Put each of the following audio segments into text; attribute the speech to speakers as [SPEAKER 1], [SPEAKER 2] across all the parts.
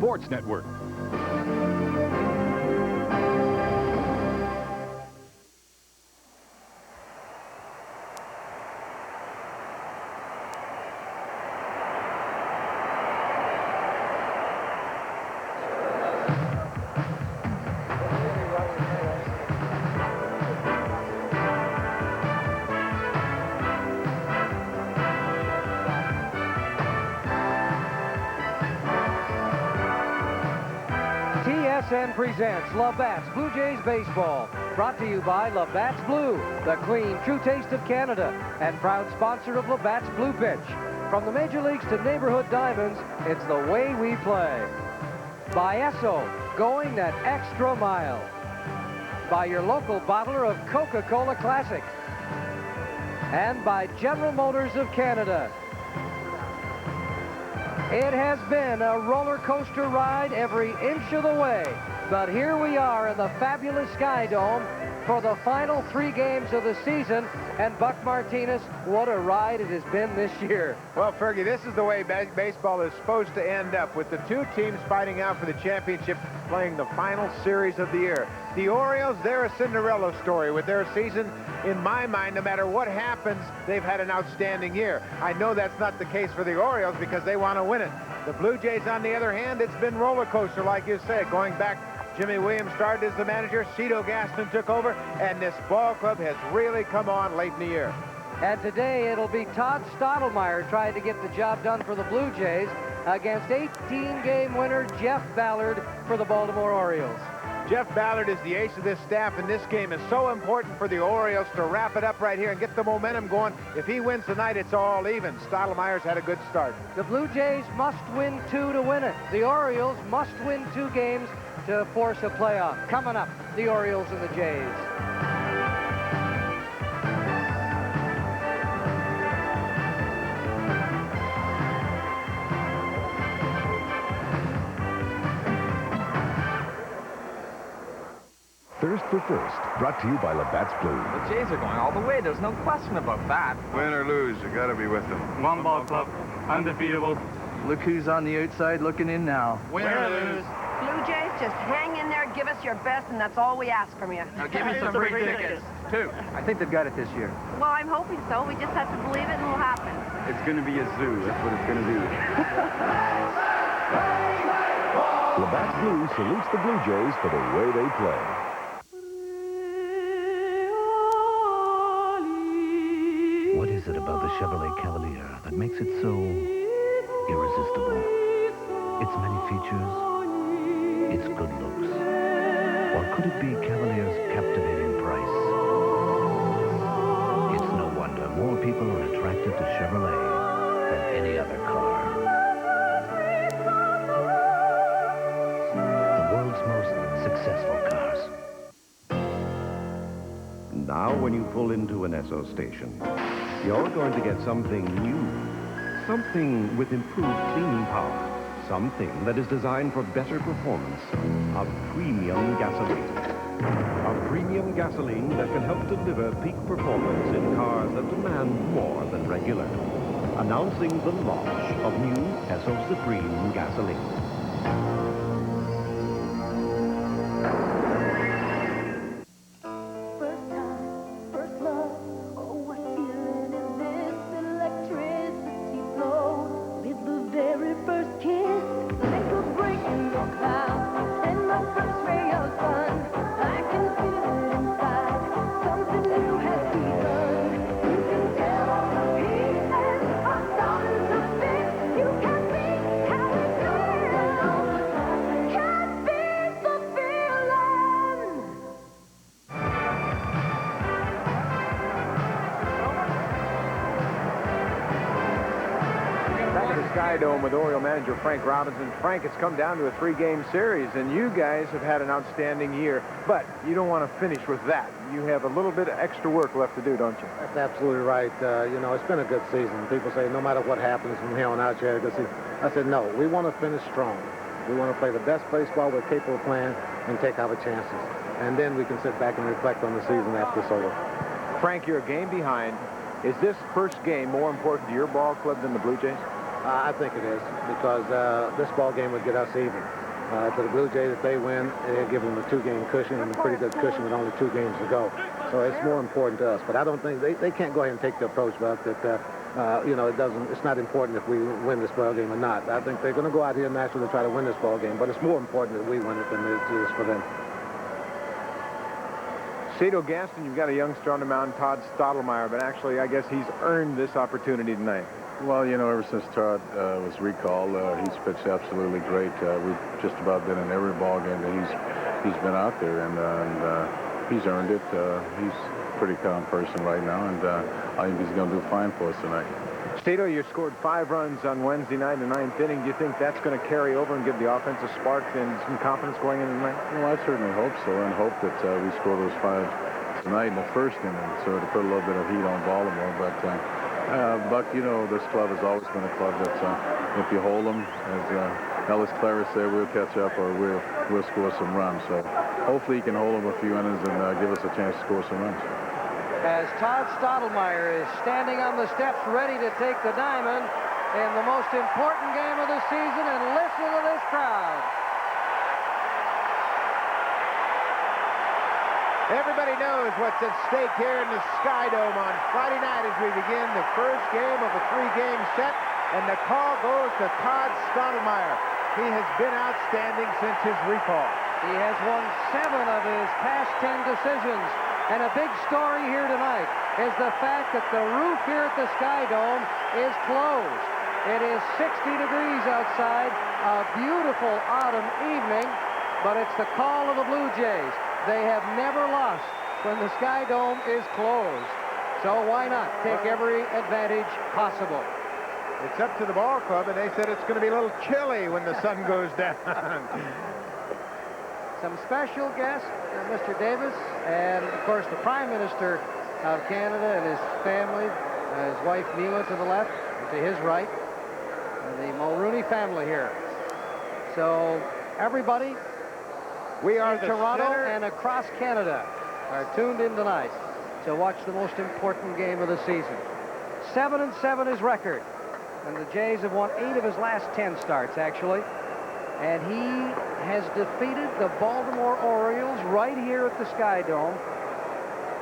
[SPEAKER 1] Sports Network.
[SPEAKER 2] TSN presents Labatt's Blue Jays Baseball. Brought to you by Labatt's Blue, the clean, true taste of Canada, and proud sponsor of Labatt's Blue Pitch. From the major leagues to neighborhood diamonds, it's the way we play. By Esso, going that extra mile. By your local bottler of Coca-Cola Classic. And by General Motors of Canada. It has been a roller coaster ride every inch of the way, but here we are in the fabulous Sky Dome for the final 3 games of the season, and Buck Martinez, what a ride it has been this year.
[SPEAKER 3] Well, Fergie, this is the way baseball is supposed to end up, with the 2 teams fighting out for the championship, playing the final series of the year. The Orioles, they're a Cinderella story with their season. In my mind, no matter what happens, they've had an outstanding year. I know that's not the case for the Orioles because they want to win it. The Blue Jays, on the other hand, it's been roller coaster, like you said. Going back, Jimmy Williams started as the manager, Cito Gaston took over, and this ball club has really come on late in the year.
[SPEAKER 2] And today it'll be Todd Stottlemyre trying to get the job done for the Blue Jays against 18-game winner Jeff Ballard for the Baltimore Orioles.
[SPEAKER 3] Jeff Ballard is the ace of this staff, and this game is so important for the Orioles to wrap it up right here and get the momentum going. If he wins tonight, it's all even. Stottlemyre's had a good start.
[SPEAKER 2] The Blue Jays must win 2 to win it. The Orioles must win 2 games to force a playoff. Coming up, the Orioles and the Jays.
[SPEAKER 1] First for First, brought to you by Labatt's Blue.
[SPEAKER 4] The Jays are going all the way. There's no question about that.
[SPEAKER 5] Win or lose, you got to be with them.
[SPEAKER 6] One ball club, undefeatable.
[SPEAKER 7] Look who's on the outside looking in now.
[SPEAKER 4] Win or lose.
[SPEAKER 8] Blue Jays, just hang in there, give us your best, and that's all we ask from you.
[SPEAKER 4] Now give me some free tickets, too.
[SPEAKER 7] I think they've got it this year.
[SPEAKER 8] Well, I'm hoping so. We just have to believe it, and it'll happen.
[SPEAKER 5] It's going to be a zoo. That's what it's going to do.
[SPEAKER 1] Labatt's Blue salutes the Blue Jays for the way they play.
[SPEAKER 9] What is it about the Chevrolet Cavalier that makes it so irresistible? Its many features, its good looks, or could it be Cavalier's captivating price? It's no wonder more people are attracted to Chevrolet than any other car. The world's most successful cars.
[SPEAKER 10] Now when you pull into an Esso station, you're going to get something new, something with improved cleaning power, something that is designed for better performance of premium gasoline. A premium gasoline that can help deliver peak performance in cars that demand more than regular. Announcing the launch of new Esso Supreme gasoline.
[SPEAKER 3] Sky Dome with Oriole manager Frank Robinson. Frank, it's come down to a 3-game series, and you guys have had an outstanding year, but you don't want to finish with that. You have a little bit of extra work left to do, don't you?
[SPEAKER 11] That's absolutely right. You know, it's been a good season. People say no matter what happens from here on out, you had a good season. I said, no, we want to finish strong. We want to play the best baseball we're capable of playing and take our chances. And then we can sit back and reflect on the season after it's over.
[SPEAKER 3] Frank, you're a game behind. Is this first game more important to your ball club than the Blue Jays?
[SPEAKER 11] I think it is, because this ball game would get us even. To the Blue Jays, if they win, they'll give them a 2-game cushion, and a pretty good cushion with only 2 games to go. So it's more important to us. But I don't think they can't go ahead and take the approach, Buck, that you know, it's not important if we win this ball game or not. I think they're going to go out here naturally to try to win this ball game, but it's more important that we win it than it is for them.
[SPEAKER 3] Cito Gaston, you've got a youngster on the mound, Todd Stottlemyre, but actually, I guess he's earned this opportunity tonight.
[SPEAKER 12] Well, you know, ever since Todd was recalled, he's pitched absolutely great. We've just about been in every ball game that he's been out there, and he's earned it. He's a pretty calm person right now, and I think he's going to do fine for us tonight.
[SPEAKER 3] Cito, you scored 5 runs on Wednesday night in the 9th inning. Do you think that's going to carry over and give the offense a spark and some confidence going into tonight?
[SPEAKER 12] Well, I certainly hope so, and hope that we score those 5 tonight in the first inning, so to put a little bit of heat on Baltimore. But Buck, you know, this club has always been a club that if you hold them, as Ellis Clara said, we'll catch up or we'll score some runs. So hopefully he can hold them a few innings and give us a chance to score some runs.
[SPEAKER 2] As Todd Stottlemyre is standing on the steps ready to take the diamond in the most important game of the season, and listen to this crowd.
[SPEAKER 3] Everybody knows what's at stake here in the Sky Dome on Friday night as we begin the first game of a 3-game set, and the call goes to Todd Stottlemyre. He has been outstanding since his recall.
[SPEAKER 2] He has won 7 of his past 10 decisions, and a big story here tonight is the fact that the roof here at the Sky Dome is closed. It is 60 degrees outside, a beautiful autumn evening, but it's the call of the Blue Jays. They have never lost when the Sky Dome is closed. So why not take every advantage possible?
[SPEAKER 3] It's up to the ball club, and they said it's going to be a little chilly when the sun goes down.
[SPEAKER 2] Some special guests, Mr. Davis, and of course the Prime Minister of Canada and his family, his wife Neela to the left, and to his right, and the Mulrooney family here. So everybody,
[SPEAKER 3] we are
[SPEAKER 2] in Toronto and across Canada are tuned in tonight to watch the most important game of the season. 7-7 his record, and the Jays have won 8 of his last 10 starts, actually. And he has defeated the Baltimore Orioles right here at the Sky Dome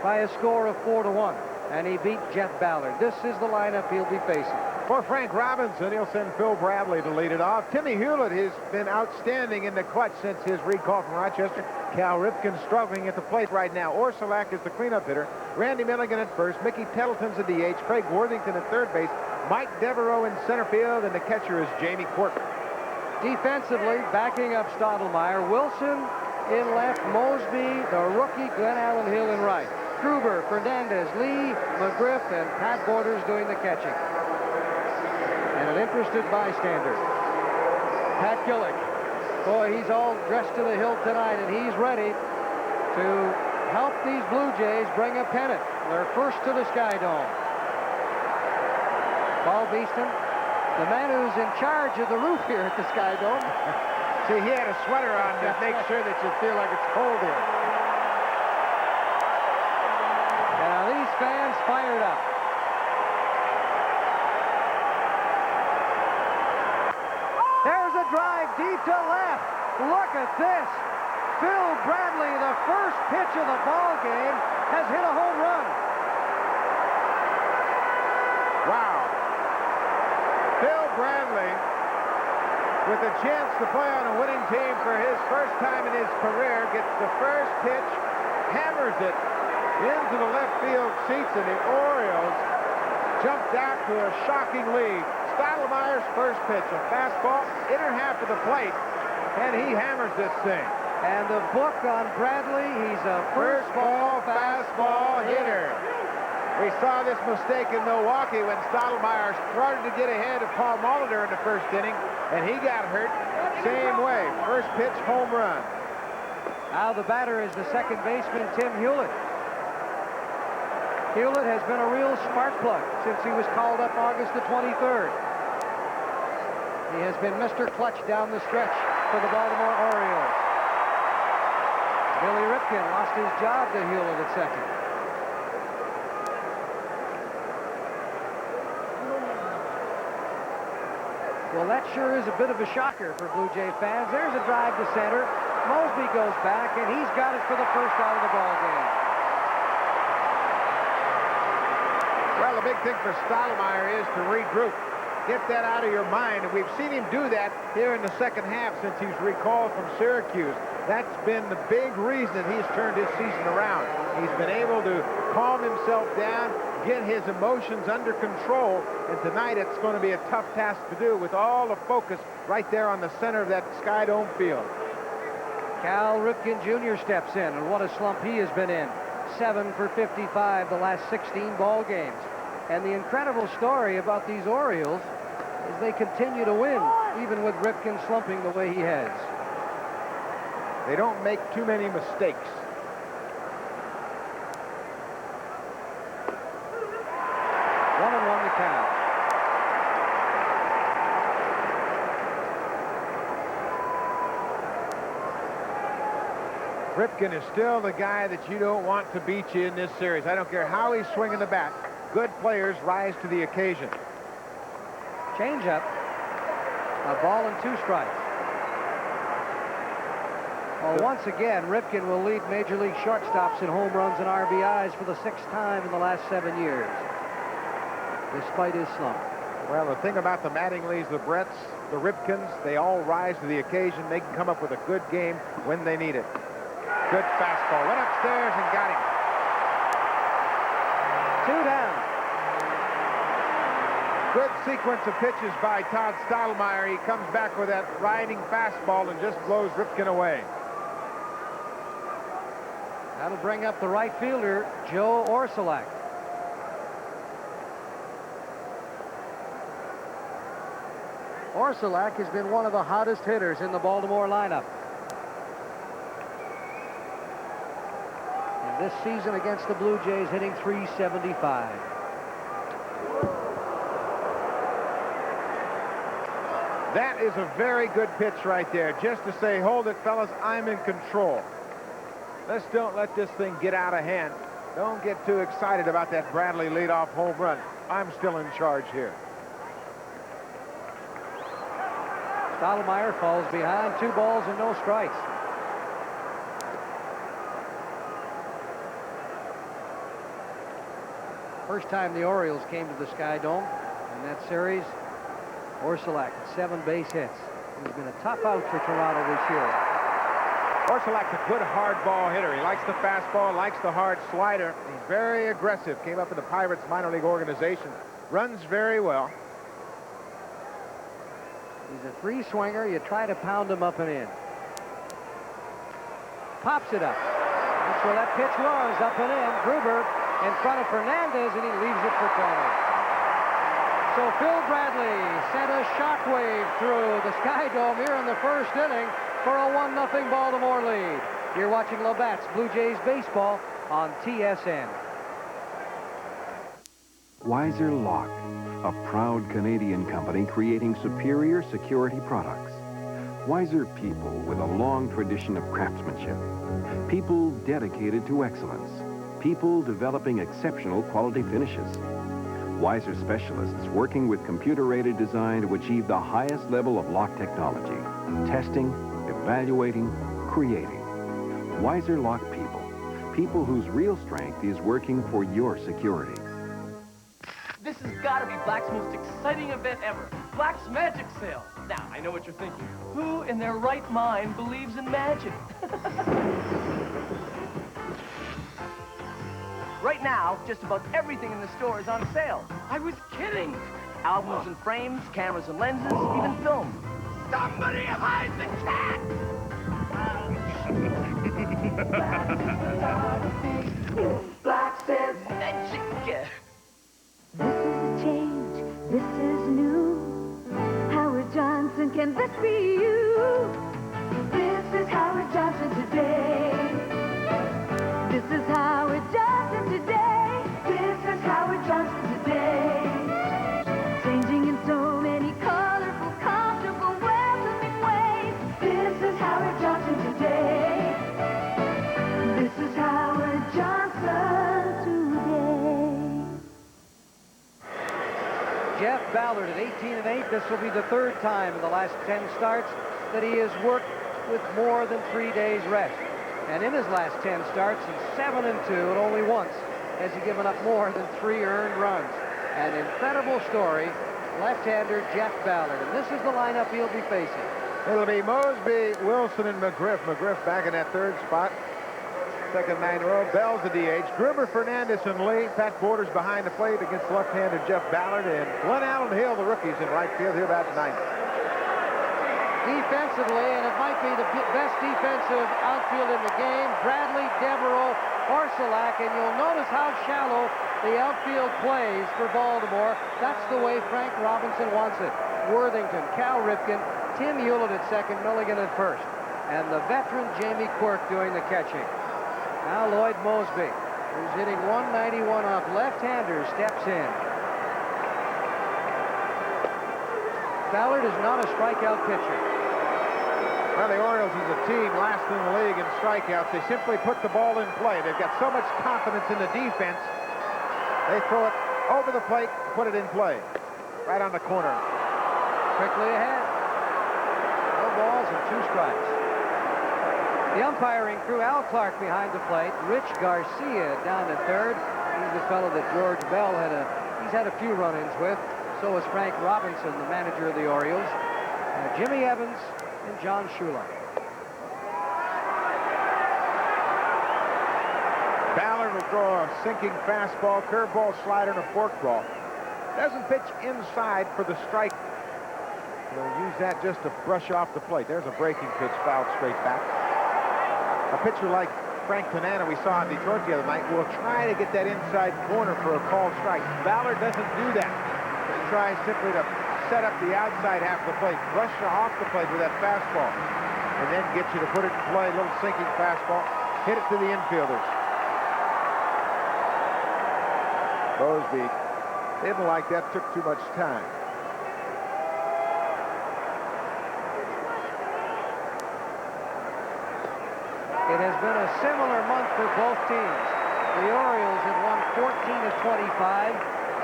[SPEAKER 2] by a score of 4-1. And he beat Jeff Ballard. This is the lineup he'll be facing.
[SPEAKER 3] For Frank Robinson, he'll send Phil Bradley to lead it off. Timmy Hewlett has been outstanding in the clutch since his recall from Rochester. Cal Ripken struggling at the plate right now. Orsulak is the cleanup hitter. Randy Milligan at first. Mickey Tettleton's the DH. Craig Worthington at third base. Mike Devereaux in center field. And the catcher is Jamie Quirk.
[SPEAKER 2] Defensively, backing up Stottlemyre, Wilson in left, Mosby, the rookie, Glenn Allen Hill in right. Gruber, Fernandez, Lee, McGriff, and Pat Borders doing the catching. And an interested bystander, Pat Gillick. Boy, he's all dressed to the hilt tonight, and he's ready to help these Blue Jays bring a pennant. They're first to the Sky Dome. Paul Beeston, the man who's in charge of the roof here at the Sky Dome.
[SPEAKER 3] See, he had a sweater on to make sure that you feel like it's cold here.
[SPEAKER 2] And now these fans fired up. There's a drive deep to left. Look at this. Phil Bradley, the first pitch of the ball game, has hit a home run.
[SPEAKER 3] Wow. Phil Bradley, with a chance to play on a winning team for his first time in his career, gets the first pitch, hammers it into the left field seats, and the Orioles jumped out to a shocking lead. Stottlemyre's first pitch, a fastball, inner half of the plate, and he hammers this thing.
[SPEAKER 2] And the book on Bradley, he's a first ball fastball hitter.
[SPEAKER 3] We saw this mistake in Milwaukee when Stottlemyre started to get ahead of Paul Molitor in the first inning, and he got hurt same way. First pitch, home run.
[SPEAKER 2] Now the batter is the second baseman, Tim Hewlett. Hewlett has been a real spark plug since he was called up August the 23rd. He has been Mr. Clutch down the stretch for the Baltimore Orioles. Billy Ripken lost his job to Hewlett at second. Well, that sure is a bit of a shocker for Blue Jay fans. There's a drive to center. Mosby goes back, and he's got it for the first out of the ball game.
[SPEAKER 3] Well, the big thing for Stottlemyre is to regroup. Get that out of your mind, and we've seen him do that here in the second half since he's recalled from Syracuse. That's been the big reason he's turned his season around. He's been able to calm himself down, get his emotions under control, and tonight it's going to be a tough task to do with all the focus right there on the center of that Sky Dome field.
[SPEAKER 2] Cal Ripken Jr. steps in, and what a slump he has been in. 7 for 55 the last 16 ball games. And the incredible story about these Orioles is they continue to win, even with Ripken slumping the way he has.
[SPEAKER 3] They don't make too many mistakes.
[SPEAKER 2] One and one to count.
[SPEAKER 3] Ripken is still the guy that you don't want to beat you in this series. I don't care how he's swinging the bat. Good players rise to the occasion.
[SPEAKER 2] Change-up. A ball and 2 strikes. Well, once again, Ripken will lead Major League shortstops in home runs and RBIs for the 6th time in the last 7 years, despite his slump.
[SPEAKER 3] Well, the thing about the Mattinglys, the Bretts, the Ripkens, they all rise to the occasion. They can come up with a good game when they need it. Good fastball. Went upstairs and got him.
[SPEAKER 2] 2 down.
[SPEAKER 3] Good sequence of pitches by Todd Stottlemyre. He comes back with that riding fastball and just blows Ripken away.
[SPEAKER 2] That'll bring up the right fielder, Joe Orsulak. Orsulak has been one of the hottest hitters in the Baltimore lineup. And this season against the Blue Jays, hitting .375.
[SPEAKER 3] That is a very good pitch right there, just to say, hold it, fellas, I'm in control. Let's don't let this thing get out of hand. Don't get too excited about that Bradley leadoff home run. I'm still in charge here.
[SPEAKER 2] Stottlemyre falls behind, 2 balls and no strikes. First time the Orioles came to the Sky Dome in that series, Orsulak, 7 base hits. He's been a tough out for Toronto this year.
[SPEAKER 3] Orsulak's a good hard ball hitter. He likes the fastball, likes the hard slider. He's very aggressive. Came up in the Pirates minor league organization. Runs very well.
[SPEAKER 2] He's a 3-swinger. You try to pound him up and in. Pops it up. That's where that pitch was, up and in. Gruber in front of Fernandez, and he leaves it for Turner. So Phil Bradley sent a shockwave through the Sky Dome here in the first inning for a 1-0 Baltimore lead. You're watching Labatt's Blue Jays baseball on TSN.
[SPEAKER 10] Weiser Lock, a proud Canadian company creating superior security products. Wiser people with a long tradition of craftsmanship. People dedicated to excellence. People developing exceptional quality finishes. Wiser specialists working with computer-aided design to achieve the highest level of lock technology. Testing, evaluating, creating. Wiser Lock people. People whose real strength is working for your security.
[SPEAKER 13] This has got to be Black's most exciting event ever. Black's Magic Sale. Now, I know what you're thinking. Who in their right mind believes in magic? Right now, just about everything in the store is on sale. I was kidding. Albums and frames, cameras and lenses, even film. Somebody hide the cat! Black says magic.
[SPEAKER 14] This is a change, this is new. Howard Johnson, can this be you? This is Howard Johnson today. This is Howard Johnson today. This is Howard Johnson today. Changing in so many colorful, comfortable, welcoming ways. This is Howard Johnson today. This is Howard Johnson.
[SPEAKER 2] 18-8. This will be the third time in the last 10 starts that he has worked with more than 3 days rest. And in his last 10 starts, he's 7-2, and only once has he given up more than 3 earned runs. An incredible story, left-hander Jeff Ballard. And this is the lineup he'll be facing.
[SPEAKER 3] It'll be Mosby, Wilson, and McGriff. McGriff back in that third spot. Second 9 row. Bell's the DH. Gruber, Fernandez, and Lee. Pat Borders behind the plate against left-hander Jeff Ballard. And Glenn Allen Hill, the rookies in right field. Here about 9th.
[SPEAKER 2] Defensively, and it might be the best defensive outfield in the game, Bradley, Devereaux, Orsulak, and you'll notice how shallow the outfield plays for Baltimore. That's the way Frank Robinson wants it. Worthington, Cal Ripken, Tim Hewlett at second, Milligan at first. And the veteran Jamie Quirk doing the catching. Now Lloyd Mosby, who's hitting 191 off left-hander, steps in. Ballard is not a strikeout pitcher.
[SPEAKER 3] Well, the Orioles is a team last in the league in strikeouts. They simply put the ball in play. They've got so much confidence in the defense. They throw it over the plate, put it in play. Right on the corner.
[SPEAKER 2] Quickly ahead. No balls and 2 strikes. The umpiring crew, Al Clark behind the plate. Rich Garcia down at third. He's the fellow that George Bell he's had a few run-ins with. So is Frank Robinson, the manager of the Orioles. Jimmy Evans and John Shula.
[SPEAKER 3] Ballard will throw a sinking fastball, curveball, slider, and a forkball. Doesn't pitch inside for the strike. He'll use that just to brush off the plate. There's a breaking pitch fouled straight back. A pitcher like Frank Tanana we saw in Detroit the other night will try to get that inside corner for a called strike. Ballard doesn't do that. He tries simply to set up the outside half of the plate, brush off the plate with that fastball, and then get you to put it in play. A little sinking fastball, hit it to the infielders. Mosby didn't like that, took too much time.
[SPEAKER 2] It has been a similar month for both teams. The Orioles have won 14 of 25,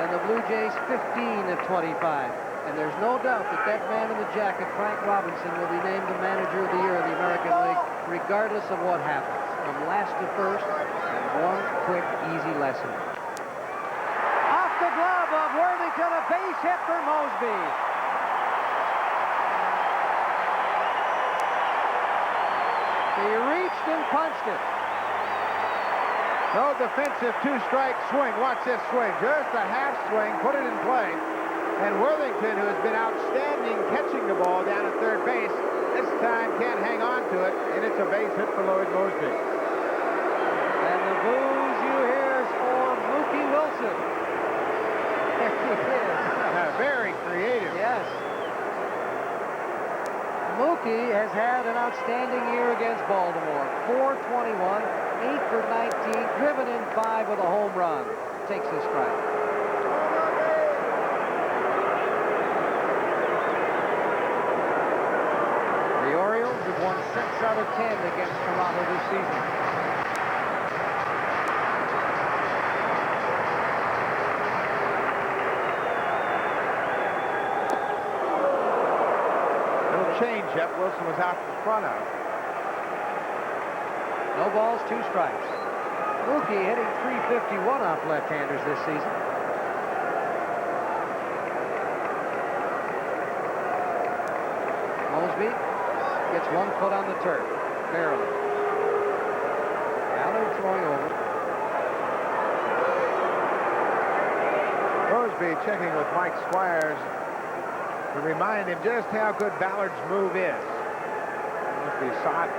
[SPEAKER 2] and the Blue Jays 15 of 25. And there's no doubt that that man in the jacket, Frank Robinson, will be named the manager of the year in the American League, regardless of what happens. From last to first, and one quick, easy lesson. Off the glove of Worthington, a base hit for Mosby. He reached and punched it.
[SPEAKER 3] No defensive 2-strike swing. Watch this swing. Just a half swing. Put it in play. And Worthington, who has been outstanding catching the ball down at third base, this time can't hang on to it. And it's a base hit for Lloyd Mosby.
[SPEAKER 2] And the boos you hear is for Mookie Wilson. There he is.
[SPEAKER 3] Very creative.
[SPEAKER 2] Yes. Mookie has had an outstanding year against Baltimore. 421, 8 for 19, driven in 5 with a home run. Takes a strike. The Orioles have won 6 out of 10 against Toronto this season.
[SPEAKER 3] Changeup Wilson was out in front of.
[SPEAKER 2] No balls, 2 strikes. Mookie hitting .351 off left-handers this season. Mosby gets 1 foot on the turf, barely. Ballard throwing over.
[SPEAKER 3] Mosby checking with Mike Squires to remind him just how good Ballard's move is. If he saw it,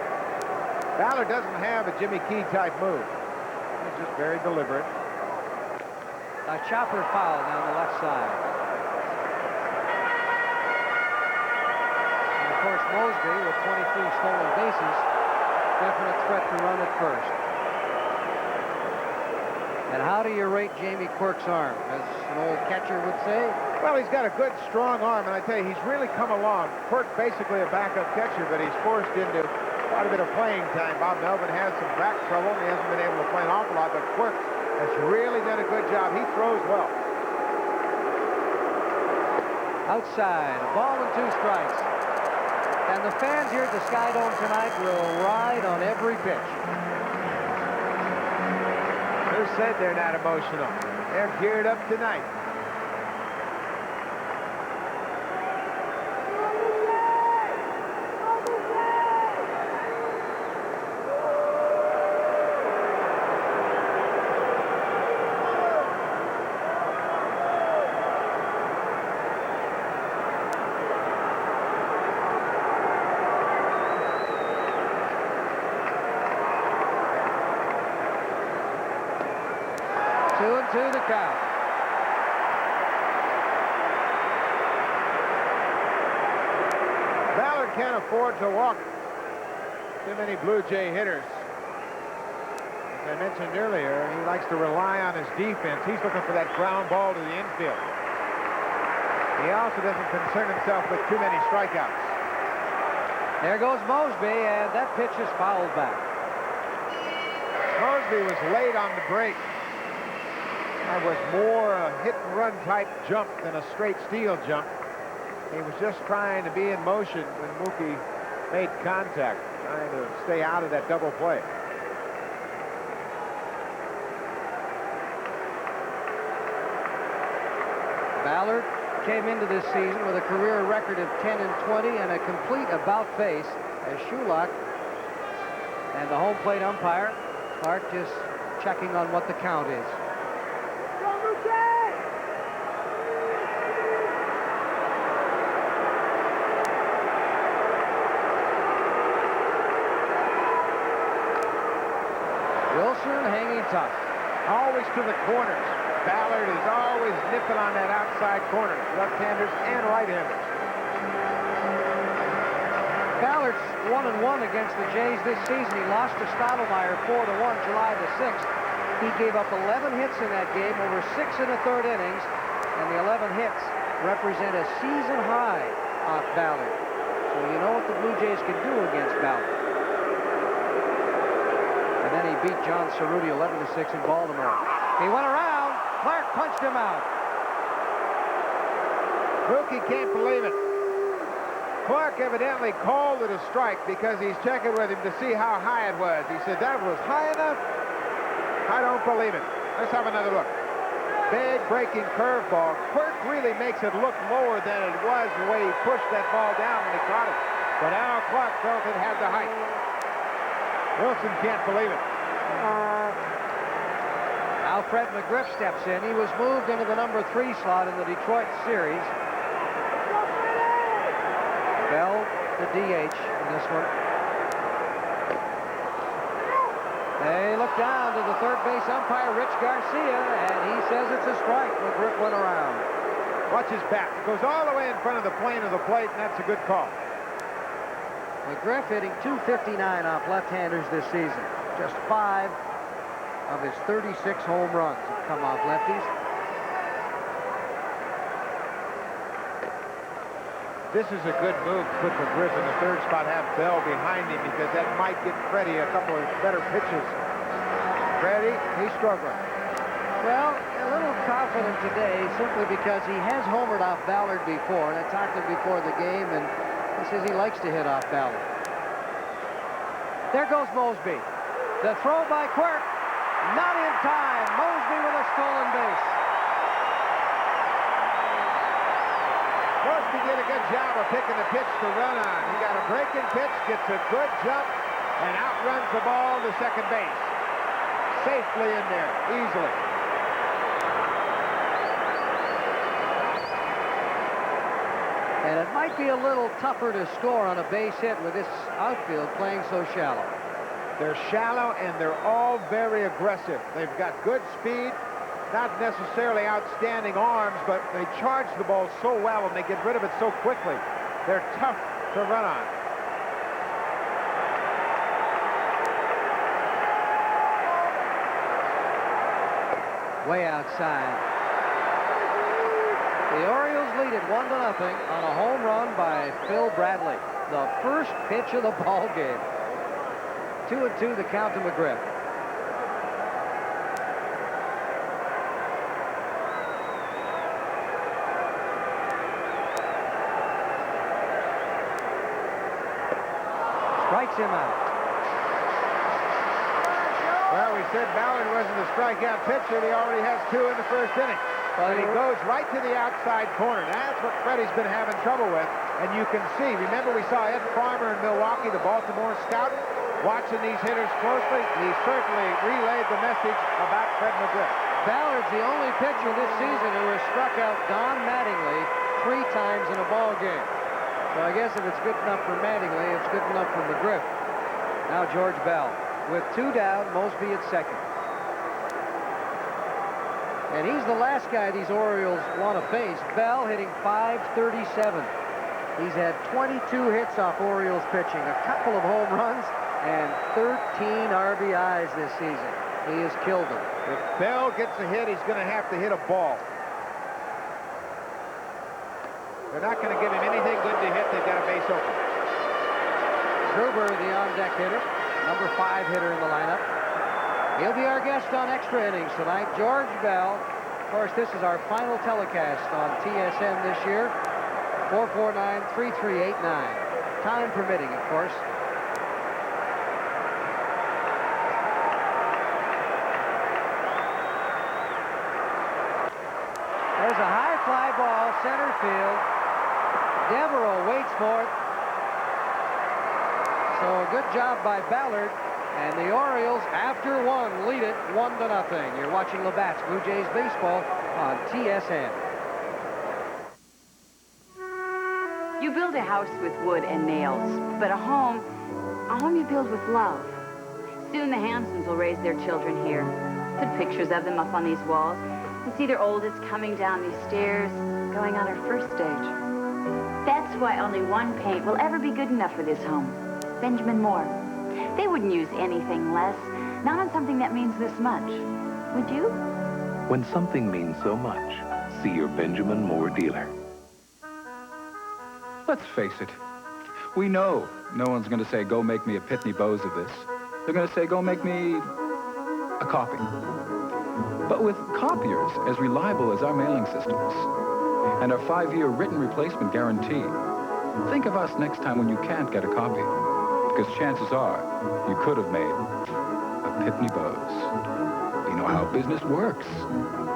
[SPEAKER 3] Ballard doesn't have a Jimmy Key type move. He's just very deliberate.
[SPEAKER 2] A chopper foul down the left side. And of course, Mosby with 23 stolen bases, definite threat to run at first. And how do you rate Jamie Quirk's arm? As an old catcher would say,
[SPEAKER 3] well, he's got a good, strong arm, and I tell you, he's really come along. Quirk basically a backup catcher, but he's forced into quite a bit of playing time. Bob Melvin has some back trouble, and he hasn't been able to play an awful lot, but Quirk has really done a good job. He throws well.
[SPEAKER 2] Outside, a ball and 2 strikes. And the fans here at the Sky Dome tonight will ride on every pitch.
[SPEAKER 3] Who said they're not emotional? They're geared up tonight.
[SPEAKER 2] To the count.
[SPEAKER 3] Ballard can't afford to walk too many Blue Jay hitters. As I mentioned earlier, he likes to rely on his defense. He's looking for that ground ball to the infield. He also doesn't concern himself with too many strikeouts.
[SPEAKER 2] There goes Mosby, and that pitch is fouled back.
[SPEAKER 3] Mosby was late on the break. That was more a hit-and-run type jump than a straight steal jump. He was just trying to be in motion when Mookie made contact, trying to stay out of that double play.
[SPEAKER 2] Ballard came into this season with a career record of 10-20 and a complete about face as Shulak and the home plate umpire, Clark, just checking on what the count is. Wilson hanging tough.
[SPEAKER 3] Always to the corners. Ballard is always nipping on that outside corner. Left-handers and right-handers.
[SPEAKER 2] Ballard's 1-1 against the Jays this season. He lost to Stottlemyre 4-1 July the 6th. He gave up 11 hits in that game, over 6 1/3 innings, and the 11 hits represent a season high off Ballard. So you know what the Blue Jays can do against Ballard. And then he beat John Cerruti 11-6 in Baltimore. He went around. Clark punched him out.
[SPEAKER 3] Mookie can't believe it. Clark evidently called it a strike because he's checking with him to see how high it was. He said, that was high enough? I don't believe it. Let's have another look. Big breaking curveball. Quirk really makes it look lower than it was the way he pushed that ball down when he caught it. But Al Clark felt it had the height. Wilson can't believe it.
[SPEAKER 2] Alfred McGriff steps in. He was moved into the number 3 slot in the Detroit series. Bell, the DH in this one. They look down to the third base umpire, Rich Garcia, and he says it's a strike. McGriff went around.
[SPEAKER 3] Watch his bat. Goes all the way in front of the plane of the plate, and that's a good call.
[SPEAKER 2] McGriff hitting .259 off left-handers this season. Just 5 of his 36 home runs have come off lefties.
[SPEAKER 3] This is a good move to put McGriff in the third spot, have Bell behind him, because that might get Freddie a couple of better pitches. Freddie, he's struggling.
[SPEAKER 2] Well, a little confident today simply because he has homered off Ballard before, and I talked to him before the game, and he says he likes to hit off Ballard. There goes Mosby. The throw by Quirk. Not in time. Mosby with a stolen base.
[SPEAKER 3] Mosby did a good job of picking the pitch to run on. He got a breaking pitch, gets a good jump, and outruns the ball to second base. Safely in there, easily.
[SPEAKER 2] And it might be a little tougher to score on a base hit with this outfield playing so shallow.
[SPEAKER 3] They're shallow, and they're all very aggressive. They've got good speed, not necessarily outstanding arms, but they charge the ball so well, and they get rid of it so quickly. They're tough to run on.
[SPEAKER 2] Way outside. The Orioles lead it 1-0 on a home run by Phil Bradley. The first pitch of the ball game. 2-2 the count to McGriff. him out.
[SPEAKER 3] Well, we said Ballard wasn't a strikeout pitcher. He already has 2 in the first inning. But he goes right to the outside corner. That's what Freddie's been having trouble with. And you can see, remember we saw Ed Farmer in Milwaukee, the Baltimore scout, watching these hitters closely. He certainly relayed the message about Fred McGriff.
[SPEAKER 2] Ballard's the only pitcher this season who has struck out Don Mattingly 3 times in a ball game. So I guess if it's good enough for Mattingly, it's good enough for McGriff. Now George Bell. With 2 down, Mosby at second. And he's the last guy these Orioles want to face. Bell hitting .537. He's had 22 hits off Orioles pitching, a couple of home runs, and 13 RBIs this season. He has killed them.
[SPEAKER 3] If Bell gets a hit, he's going to have to hit a ball. They're not going to give him anything good to hit. They've got a base open.
[SPEAKER 2] Gruber, the on-deck hitter, number 5 hitter in the lineup. He'll be our guest on Extra Innings tonight, George Bell. Of course, this is our final telecast on TSN this year. 449-3389. Time permitting, of course. There's a high fly ball, center field. Devereaux waits for it. So a good job by Ballard. And the Orioles, after 1, lead it 1-0. You're watching Labatt's Blue Jays baseball on TSN.
[SPEAKER 15] You build a house with wood and nails, but a home you build with love. Soon the Hansons will raise their children here. Put pictures of them up on these walls and see their oldest coming down these stairs, going on her first stage. That's why only one paint will ever be good enough for this home. Benjamin Moore. They wouldn't use anything less, not on something that means this much. Would you?
[SPEAKER 9] When something means so much, see your Benjamin Moore dealer.
[SPEAKER 16] Let's face it. We know no one's going to say, go make me a Pitney Bowes of this. They're going to say, go make me a copy. But with copiers as reliable as our mailing systems and our 5-year written replacement guarantee, think of us next time when you can't get a copy. Because chances are, you could have made a Pitney Bowes. You know how business works.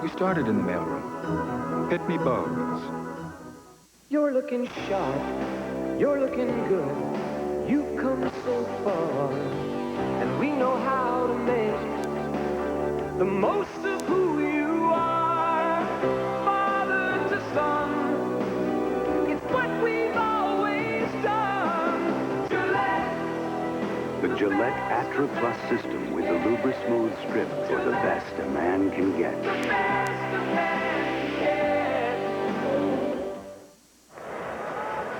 [SPEAKER 16] We started in the mailroom. Pitney Bowes.
[SPEAKER 17] You're looking sharp. You're looking good. You've come so far. And we know how to make the most of who you are. Father to son. It's what we've always done.
[SPEAKER 9] The Gillette Atra Plus system with the Lubra Smooth strip for the best a man can get.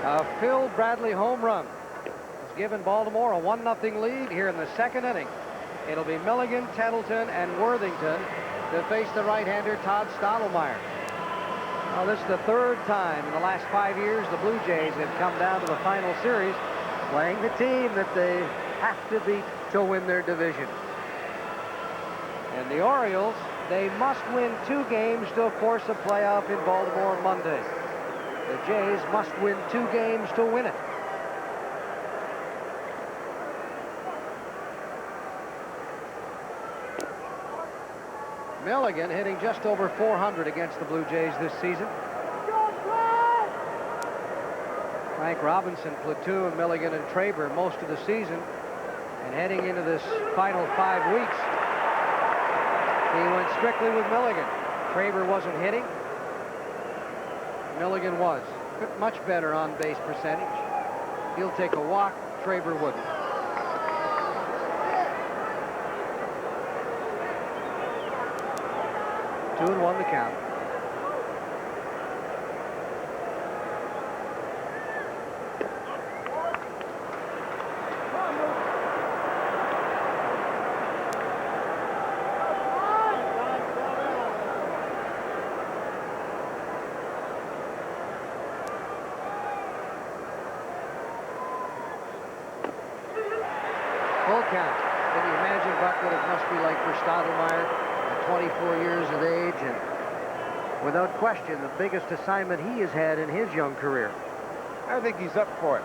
[SPEAKER 2] A Phil Bradley home run has given Baltimore a 1-0 lead here in the second inning. It'll be Milligan, Tettleton, and Worthington to face the right-hander Todd Stottlemyre. Well, this is the 3rd time in the last 5 years the Blue Jays have come down to the final series playing the team that they have to beat to win their division. And the Orioles, they must win 2 games to force a playoff in Baltimore on Monday. The Jays must win 2 games to win it. Milligan hitting just over .400 against the Blue Jays this season. Frank Robinson platooned Milligan and Traber most of the season. And heading into this final 5 weeks, he went strictly with Milligan. Traber wasn't hitting. Milligan was. Much better on base percentage. He'll take a walk. Traber wouldn't. Two and 1 the count. Full count. Can you imagine, Buck, what it must be like for Stottlemyre at 24 years of age, and without question, the biggest assignment he has had in his young career.
[SPEAKER 3] I think he's up for it.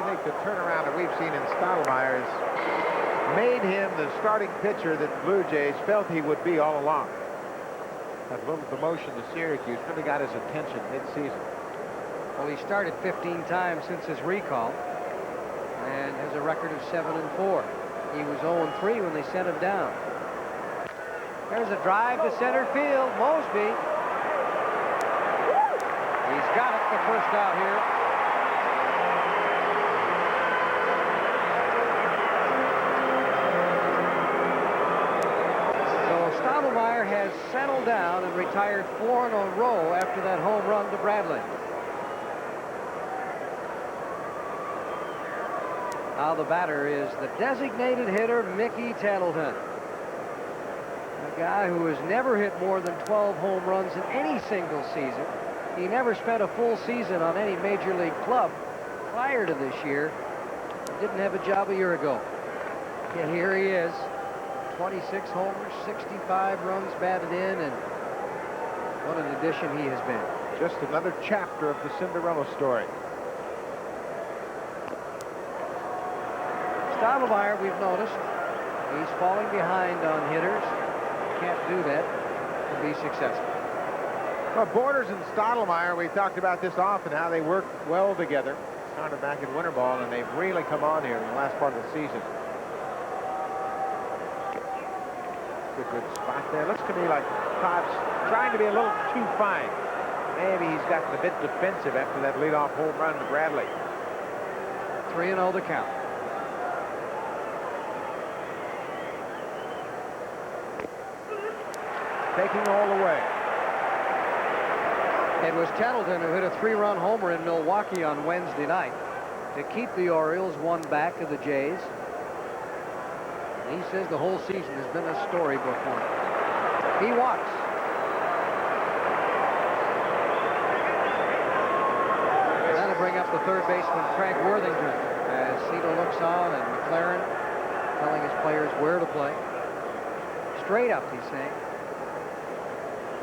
[SPEAKER 3] think the turnaround that we've seen in Stottlemyre has made him the starting pitcher that the Blue Jays felt he would be all along. That little demotion to Syracuse really got his attention mid-season.
[SPEAKER 2] Well, he started 15 times since his recall and has a record of 7-4. He was 0-3 when they sent him down. There's a drive to center field. Mosby. He's got it, the first out here. So Stottlemyre has settled down and retired 4 in a row after that home run to Bradley. Now the batter is the designated hitter, Mickey Tettleton. A guy who has never hit more than 12 home runs in any single season. He never spent a full season on any major league club prior to this year. He didn't have a job a year ago. Yet here he is. 26 homers, 65 runs batted in, and what an addition he has been.
[SPEAKER 3] Just another chapter of the Cinderella story.
[SPEAKER 2] Stottlemyre, we've noticed, he's falling behind on hitters. Can't do that to be successful.
[SPEAKER 3] Well, Borders and Stottlemyre, we've talked about this often, how they work well together. Started back in winter ball, and they've really come on here in the last part of the season. It's a good spot there. Looks to me like Todd's trying to be a little too fine. Maybe he's gotten a bit defensive after that leadoff home run to Bradley.
[SPEAKER 2] 3-0 the count.
[SPEAKER 3] Taking all the way.
[SPEAKER 2] It was Tettleton who hit a 3-run homer in Milwaukee on Wednesday night to keep the Orioles one back of the Jays. And he says the whole season has been a storybook for him. He walks. And that'll bring up the third baseman, Craig Worthington, as Cito looks on and McLaren telling his players where to play. Straight up, he's saying.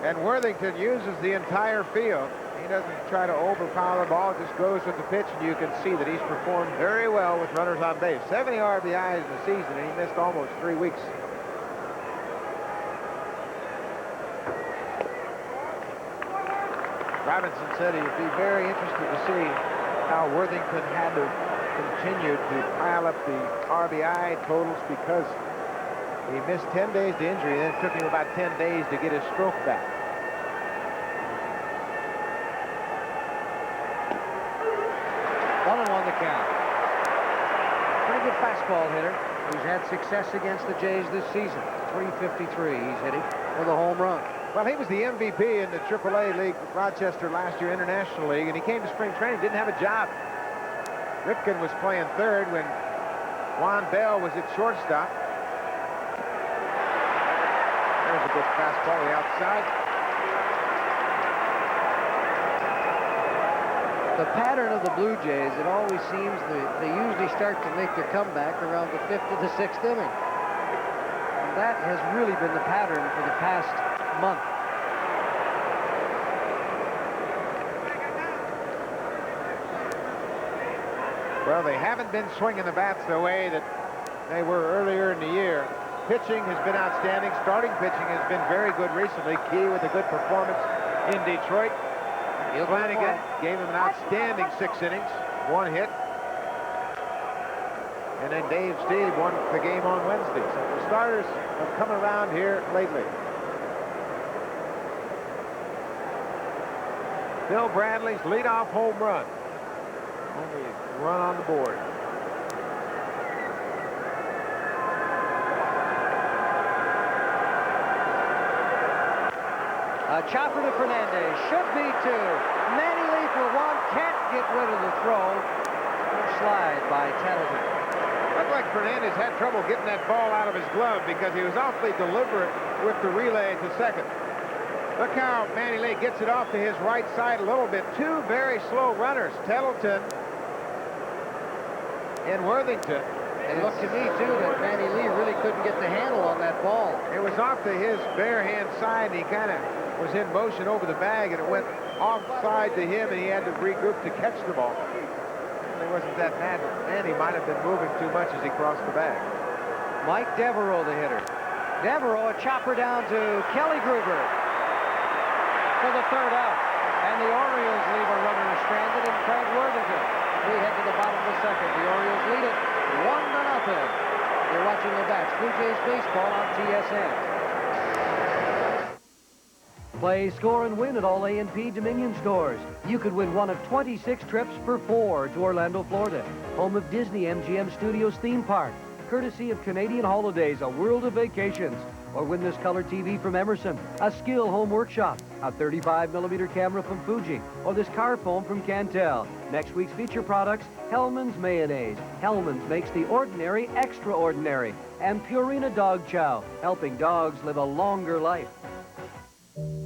[SPEAKER 3] And Worthington uses the entire field. He doesn't try to overpower the ball, just goes with the pitch, and you can see that he's performed very well with runners on base. 70 RBIs in the season, and he missed almost 3 weeks. Robinson said he'd be very interested to see how Worthington had to continue to pile up the RBI totals because he missed 10 days to injury, and then it took him about 10 days to get his stroke back.
[SPEAKER 2] The count. Pretty good fastball hitter who's had success against the Jays this season. 353 he's hitting with a home run.
[SPEAKER 3] Well, he was the MVP in the AAA League with Rochester last year, International League, and he came to spring training, didn't have a job. Ripken was playing third when Juan Bell was at shortstop. There's a good fastball on the outside.
[SPEAKER 2] The pattern of the Blue Jays, it always seems they usually start to make their comeback around the 5th to the 6th inning. And that has really been the pattern for the past month.
[SPEAKER 3] Well, they haven't been swinging the bats the way that they were earlier in the year. Pitching has been outstanding. Starting pitching has been very good recently. Key with a good performance in Detroit. Flanagan gave him an outstanding 6 innings, 1 hit. And then Dave Steve won the game on Wednesday. So the starters have come around here lately. Bill Bradley's leadoff home run. Only run on the board.
[SPEAKER 2] A chopper to Fernandez. Should be 2. Manny Lee for 1. Can't get rid of the throw. Slide by Tettleton.
[SPEAKER 3] Looked like Fernandez had trouble getting that ball out of his glove because he was awfully deliberate with the relay to second. Look how Manny Lee gets it off to his right side a little bit. 2 very slow runners, Tettleton and Worthington.
[SPEAKER 2] It looked to me, too, that Manny Lee really couldn't get the handle on that ball.
[SPEAKER 3] It was off to his bare hand side, and he kind of was in motion over the bag, and it went offside to him, and he had to regroup to catch the ball. They wasn't that bad. Man, he might have been moving too much as he crossed the bag.
[SPEAKER 2] Mike Devereaux, the hitter. Devereaux, a chopper down to Kelly Gruber for the third out. And the Orioles leave a runner stranded in Craig Worthington. We head to the bottom of the second. The Orioles lead it 1-0. You're watching Labatt's Blue Jays baseball on TSN. Play, score, and win at all A&P Dominion stores. You could win one of 26 trips for 4 to Orlando, Florida, home of Disney MGM Studios theme park, courtesy of Canadian Holidays, a world of vacations. Or win this color TV from Emerson, a Skill home workshop, a 35mm camera from Fuji, or this car foam from Cantel. Next week's feature products, Hellman's Mayonnaise. Hellman's makes the ordinary extraordinary. And Purina Dog Chow, helping dogs live a longer life.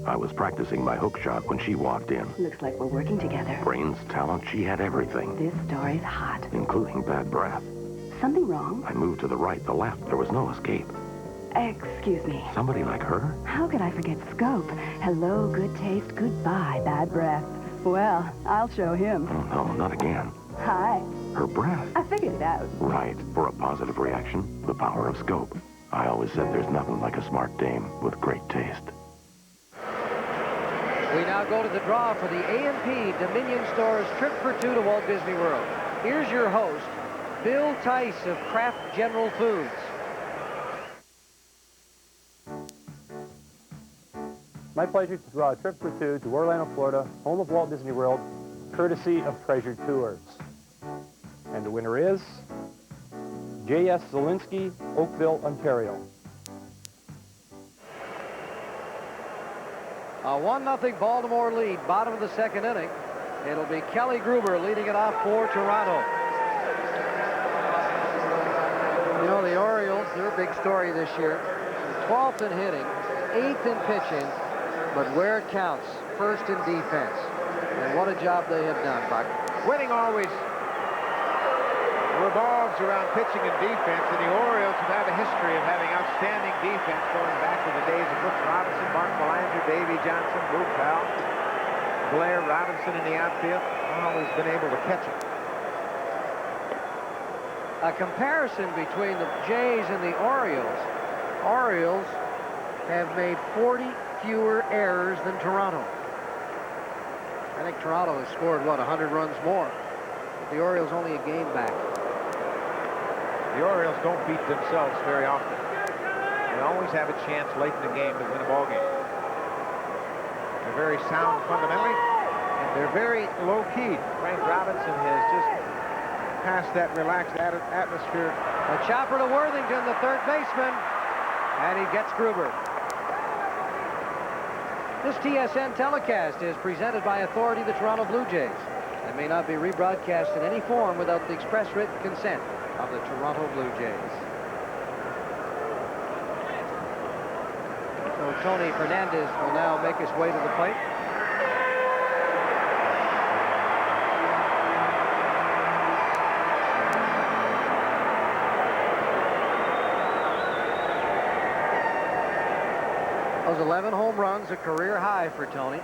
[SPEAKER 1] I was practicing my hook shot when she walked in.
[SPEAKER 8] Looks like we're working together.
[SPEAKER 1] Brains, talent, she had everything.
[SPEAKER 8] This story's hot.
[SPEAKER 1] Including bad breath.
[SPEAKER 8] Something wrong?
[SPEAKER 1] I moved to the right, the left. There was no escape.
[SPEAKER 8] Excuse me.
[SPEAKER 1] Somebody like her?
[SPEAKER 8] How could I forget Scope? Hello, good taste, goodbye, bad breath. Well, I'll show him.
[SPEAKER 1] Oh, no, not again.
[SPEAKER 8] Hi.
[SPEAKER 1] Her breath.
[SPEAKER 8] I figured it out.
[SPEAKER 1] Right. For a positive reaction, the power of Scope. I always said there's nothing like a smart dame with great taste.
[SPEAKER 2] We now go to the draw for the A&P Dominion Stores trip for 2 to Walt Disney World. Here's your host, Bill Tice of Kraft General Foods.
[SPEAKER 18] My pleasure to draw a trip for 2 to Orlando, Florida, home of Walt Disney World, courtesy of Treasure Tours. And the winner is J.S. Zielinski, Oakville, Ontario.
[SPEAKER 2] A 1-0 Baltimore lead, bottom of the second inning. It'll be Kelly Gruber leading it off for Toronto. You know, the Orioles, they're a big story this year. 12th in hitting, 8th in pitching, but where it counts, first in defense. And what a job they have done, Buck.
[SPEAKER 3] Winning always revolves around pitching and defense, and the Orioles have had a history of having outstanding defense going back to the days of Brooks Robinson, Mark Belanger, Davey Johnson, Luke Powell, Blair Robinson in the outfield. Always been able to catch it.
[SPEAKER 2] A comparison between the Jays and the Orioles. Orioles have made 40 fewer errors than Toronto. I think Toronto has scored, what, 100 runs more. The Orioles only a game back.
[SPEAKER 3] The Orioles don't beat themselves very often. They always have a chance late in the game to win a ball game. They're very sound fundamentally, and they're very low-key. Frank Robinson has just passed that relaxed atmosphere.
[SPEAKER 2] A chopper to Worthington, the third baseman, and he gets Gruber. This TSN telecast is presented by authority of the Toronto Blue Jays and may not be rebroadcast in any form without the express written consent of the Toronto Blue Jays. So Tony Fernandez will now make his way to the plate. Those 11 home runs, a career high for Tony.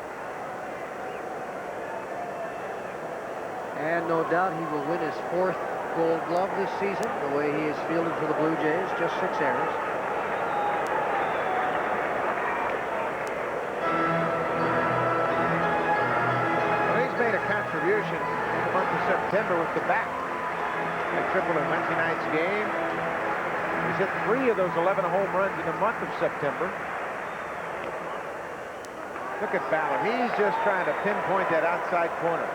[SPEAKER 2] And no doubt he will win his 4th Gold Glove this season, the way he is fielded for the Blue Jays, just 6 errors.
[SPEAKER 3] Well, he's made a contribution in the month of September with the bat. A triple in Wednesday night's game. He's hit 3 of those 11 home runs in the month of September. Look at Ballard. He's just trying to pinpoint that outside corner.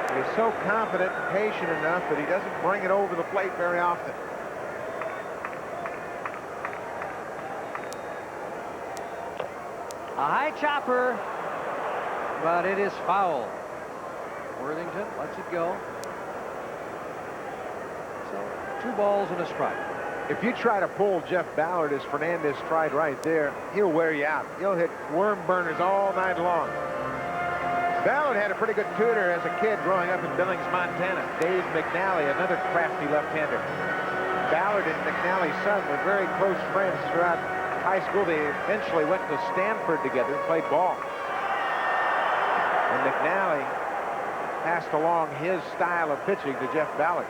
[SPEAKER 3] He's so confident and patient enough that he doesn't bring it over the plate very often.
[SPEAKER 2] A high chopper, but it is foul. Worthington lets it go. So 2 balls and a strike.
[SPEAKER 3] If you try to pull Jeff Ballard as Fernandez tried right there, he'll wear you out. He'll hit worm burners all night long. Ballard had a pretty good tutor as a kid growing up in Billings, Montana. Dave McNally, another crafty left-hander. Ballard and McNally's son were very close friends throughout high school. They eventually went to Stanford together and played ball. And McNally passed along his style of pitching to Jeff Ballard.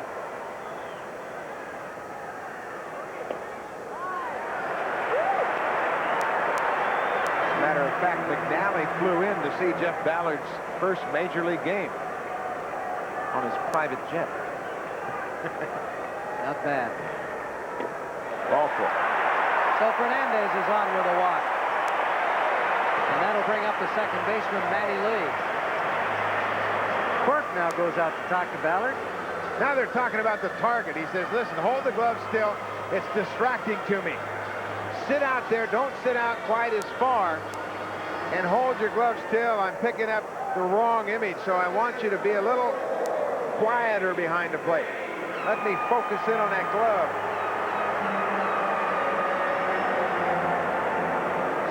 [SPEAKER 3] Matter of fact, McNally flew in to see Jeff Ballard's first major league game on his private jet.
[SPEAKER 2] Not bad.
[SPEAKER 3] Ball four.
[SPEAKER 2] So Fernandez is on with a walk. And that'll bring up the second baseman, Manny Lee. Quirk now goes out to talk to Ballard.
[SPEAKER 3] Now they're talking about the target. He says, listen, hold the glove still. It's distracting to me. Sit out there. Don't sit out quite as far. And hold your glove still. I'm picking up the wrong image, so I want you to be a little quieter behind the plate. Let me focus in on that glove.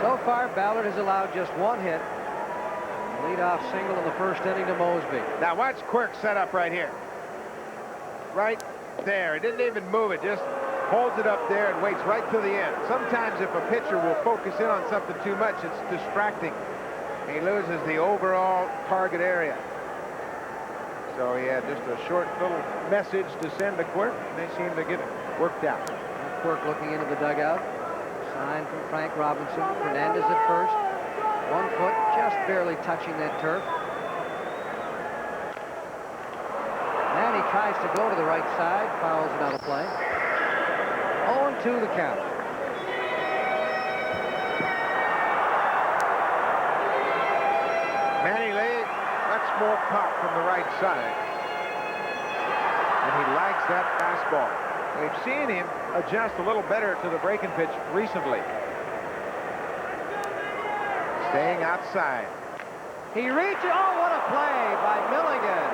[SPEAKER 2] So far, Ballard has allowed just one hit. Leadoff single in the first inning to Mosby.
[SPEAKER 3] Now watch Quirk set up right here. Right there. He didn't even move it. Just holds it up there and waits right till the end. Sometimes if a pitcher will focus in on something too much, it's distracting. He loses the overall target area. So he had just a short little message to send to Quirk, and they seem to get it worked out.
[SPEAKER 2] Quirk looking into the dugout. Sign from Frank Robinson. Fernandez at first. 1 foot just barely touching that turf. And he tries to go to the right side. Fouls it out of play. 0-2 the count.
[SPEAKER 3] Manny Lee, much more pop from the right side. And he likes that fastball. We've seen him adjust a little better to the breaking pitch recently. Staying outside.
[SPEAKER 2] He reaches. Oh, what a play by Milligan.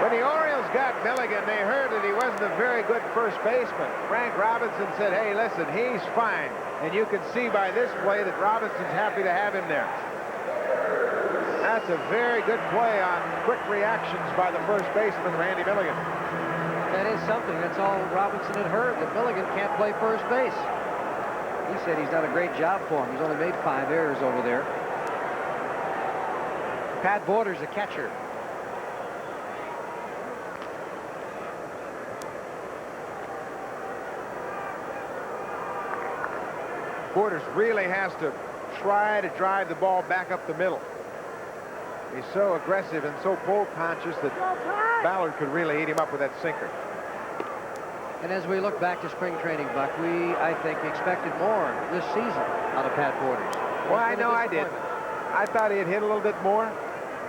[SPEAKER 3] When the Orioles got Milligan, they heard that he wasn't a very good first baseman. Frank Robinson said, hey, listen, he's fine. And you can see by this play that Robinson's happy to have him there. That's a very good play on quick reactions by the first baseman, Randy Milligan.
[SPEAKER 2] That is something. That's all Robinson had heard, that Milligan can't play first base. He said he's done a great job for him. He's only made 5 errors over there. Pat Borders, a catcher.
[SPEAKER 3] Borders really has to try to drive the ball back up the middle. He's so aggressive and so pole conscious that Ballard could really eat him up with that sinker.
[SPEAKER 2] And as we look back to spring training, Buck, we, I think, expected more this season out of Pat Borders.
[SPEAKER 3] Well, I know I did. I thought he'd hit a little bit more.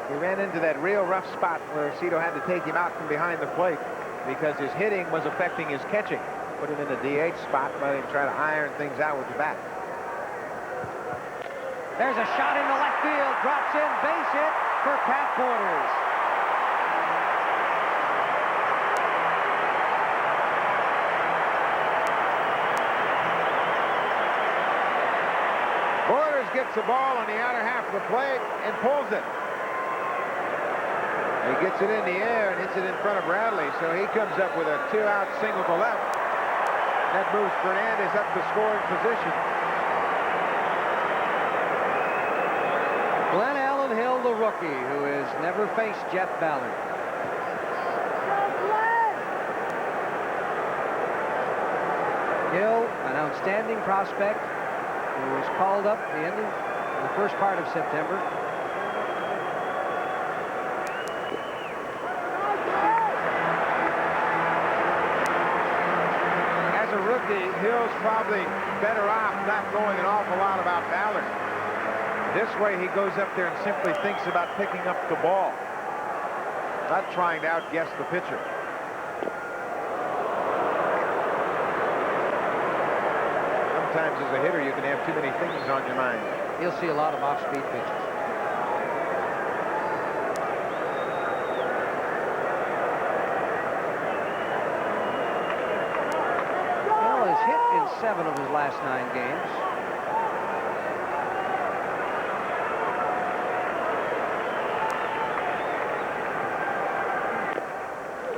[SPEAKER 3] He ran into that real rough spot where Cito had to take him out from behind the plate because his hitting was affecting his catching. Put him in the DH spot, let him try to iron things out with the bat.
[SPEAKER 2] There's a shot in the left field. Drops in. Base hit for Pat Borders.
[SPEAKER 3] Borders gets the ball on the outer half of the plate and pulls it. He gets it in the air and hits it in front of Bradley, so he comes up with a 2-out single to left. That moves Fernandez up to scoring position.
[SPEAKER 2] Glenn Allen Hill, the rookie, who has never faced Jeff Ballard. Hill, an outstanding prospect, who was called up at the end of the first part of September.
[SPEAKER 3] As a rookie, Hill's probably better off not knowing an awful lot about Ballard. This way, he goes up there and simply thinks about picking up the ball, not trying to outguess the pitcher. Sometimes as a hitter, you can have too many things on your mind.
[SPEAKER 2] You'll see a lot of off-speed pitches. Hill has hit in 7 of his last 9 games.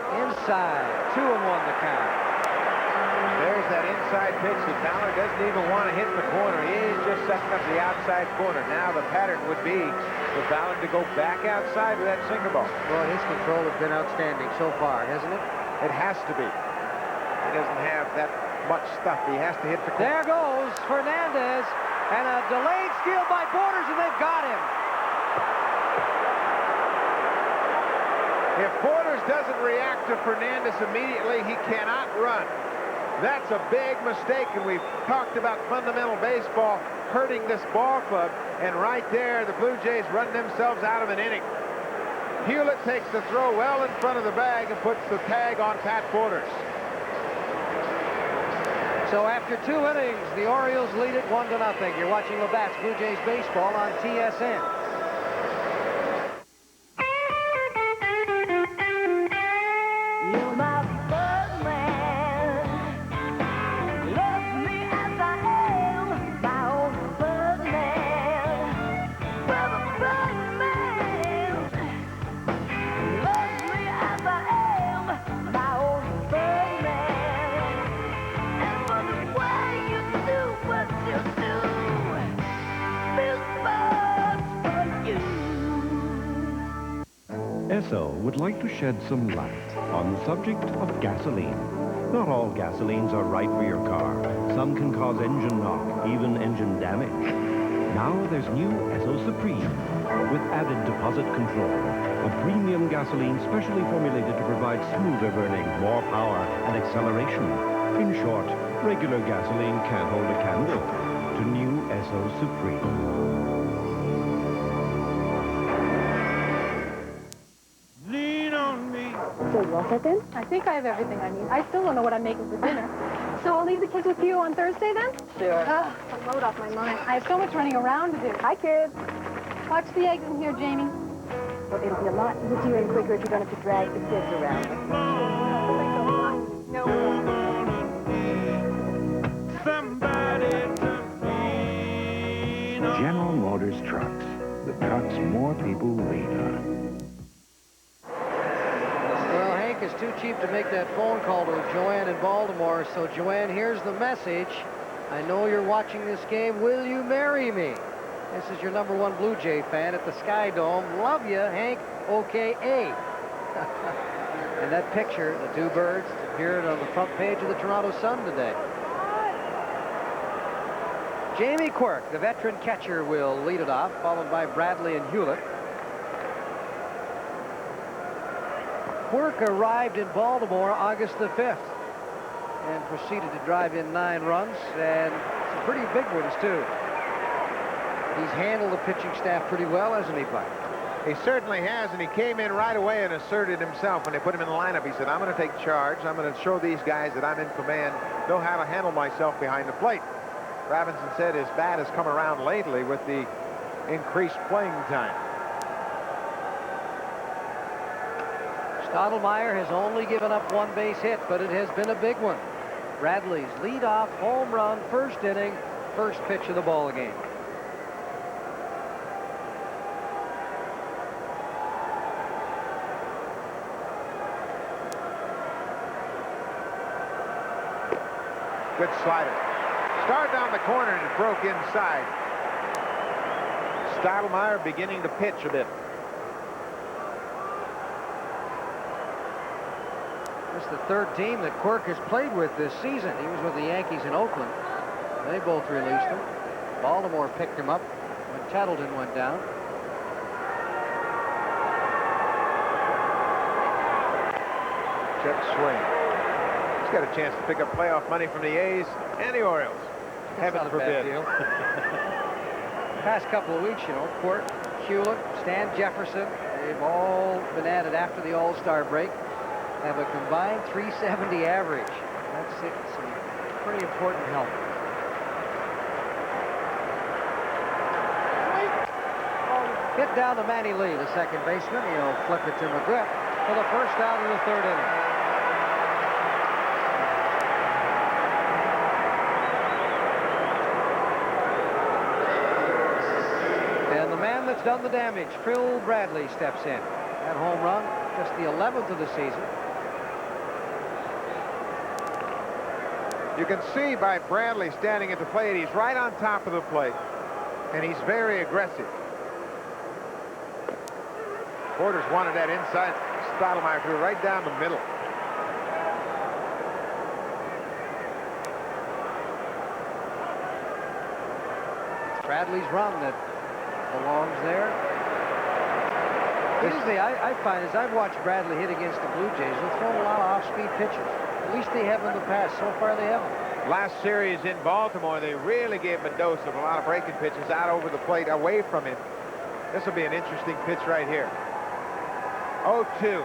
[SPEAKER 2] Inside, 2-1 the count.
[SPEAKER 3] There's that inside outside pitch that Ballard doesn't even want to hit the corner. He's just setting up the outside corner. Now the pattern would be for Ballard to go back outside with that sinker ball.
[SPEAKER 2] Well, his control has been outstanding so far, hasn't it?
[SPEAKER 3] It has to be. He doesn't have that much stuff. He has to hit the corner.
[SPEAKER 2] There goes Fernandez, and a delayed steal by Borders, and they've got him.
[SPEAKER 3] If Borders doesn't react to Fernandez immediately, he cannot run. That's a big mistake, and we've talked about fundamental baseball hurting this ball club, and right there, the Blue Jays run themselves out of an inning. Hewlett takes the throw well in front of the bag and puts the tag on Pat Borders.
[SPEAKER 2] So after 2 innings, the Orioles lead it 1-0. You're watching Labatt's Blue Jays baseball on TSN.
[SPEAKER 14] You're my Birdman. Love me as I am, my own Birdman. Brother Birdman. Love me as I am, my own Birdman. And for the way you do what you do, this bird's for you.
[SPEAKER 10] Esso would like to shed some light on the subject of gasoline. Not all gasolines are right for your car. Some can cause engine knock, even engine damage. Now there's new Esso Supreme with added deposit control. A premium gasoline specially formulated to provide smoother burning, more power, and acceleration. In short, regular gasoline can't hold a candle to new Esso Supreme.
[SPEAKER 19] So you all set then? I think I have everything I need. I still don't know what I'm making for dinner. So I'll leave the kids with you on Thursday then? Sure. A load off my mind. I have so much running around to do. Hi, kids. Watch the eggs in here, Jamie.
[SPEAKER 8] Well, it'll be a lot easier and quicker if you don't have to drag the kids around.
[SPEAKER 1] General Motors trucks. The trucks more people lean on.
[SPEAKER 2] Well, Hank is too cheap to make that phone call to Joanne in Baltimore. So, Joanne, here's the message. I know you're watching this game. Will you marry me? This is your #1 Blue Jay fan at the Sky Dome. Love you, Hank. Okay. And that picture, the 2 birds, appeared on the front page of the Toronto Sun today. Jamie Quirk, the veteran catcher, will lead it off, followed by Bradley and Hewlett. Quirk arrived in Baltimore August the 5th and proceeded to drive in 9 runs, and some pretty big ones, too. He's handled the pitching staff pretty well, hasn't he, Buck?
[SPEAKER 3] He certainly has, and he came in right away and asserted himself. When they put him in the lineup, he said, I'm going to take charge. I'm going to show these guys that I'm in command, know how to handle myself behind the plate. Robinson said his bat has come around lately with the increased playing time.
[SPEAKER 2] Stottlemyre has only given up 1 base hit, but it has been a big one. Bradley's leadoff home run, first inning, first pitch of the ball game.
[SPEAKER 3] Good slider. Started down the corner and it broke inside. Stottlemyre beginning to pitch a bit.
[SPEAKER 2] This is the 3rd team that Quirk has played with this season. He was with the Yankees in Oakland. They both released him. Baltimore picked him up when Tattleton went down.
[SPEAKER 3] Check swing. He's got a chance to pick up playoff money from the A's and the Orioles. Heaven forbid.
[SPEAKER 2] Past couple of weeks, you know, Quirk, Hewlett, Stan Jefferson, they've all been added after the All-Star break. Have a combined .370 average. That's it. Some pretty important help. Hit down to Manny Lee, the second baseman. He'll flip it to McGriff for the first out of the 3rd inning. And the man that's done the damage, Phil Bradley, steps in. That home run, just the 11th of the season.
[SPEAKER 3] You can see by Bradley standing at the plate, he's right on top of the plate, and he's very aggressive. Porter's wanted that inside. Stottlemyre threw right down the middle.
[SPEAKER 2] Bradley's run that belongs there. Usually, I find as I've watched Bradley hit against the Blue Jays, they'll throw a lot of off-speed pitches. At least they have in the past. So far, they haven't.
[SPEAKER 3] Last series in Baltimore, they really gave him a dose of a lot of breaking pitches out over the plate, away from him. This will be an interesting pitch right here. 0-2.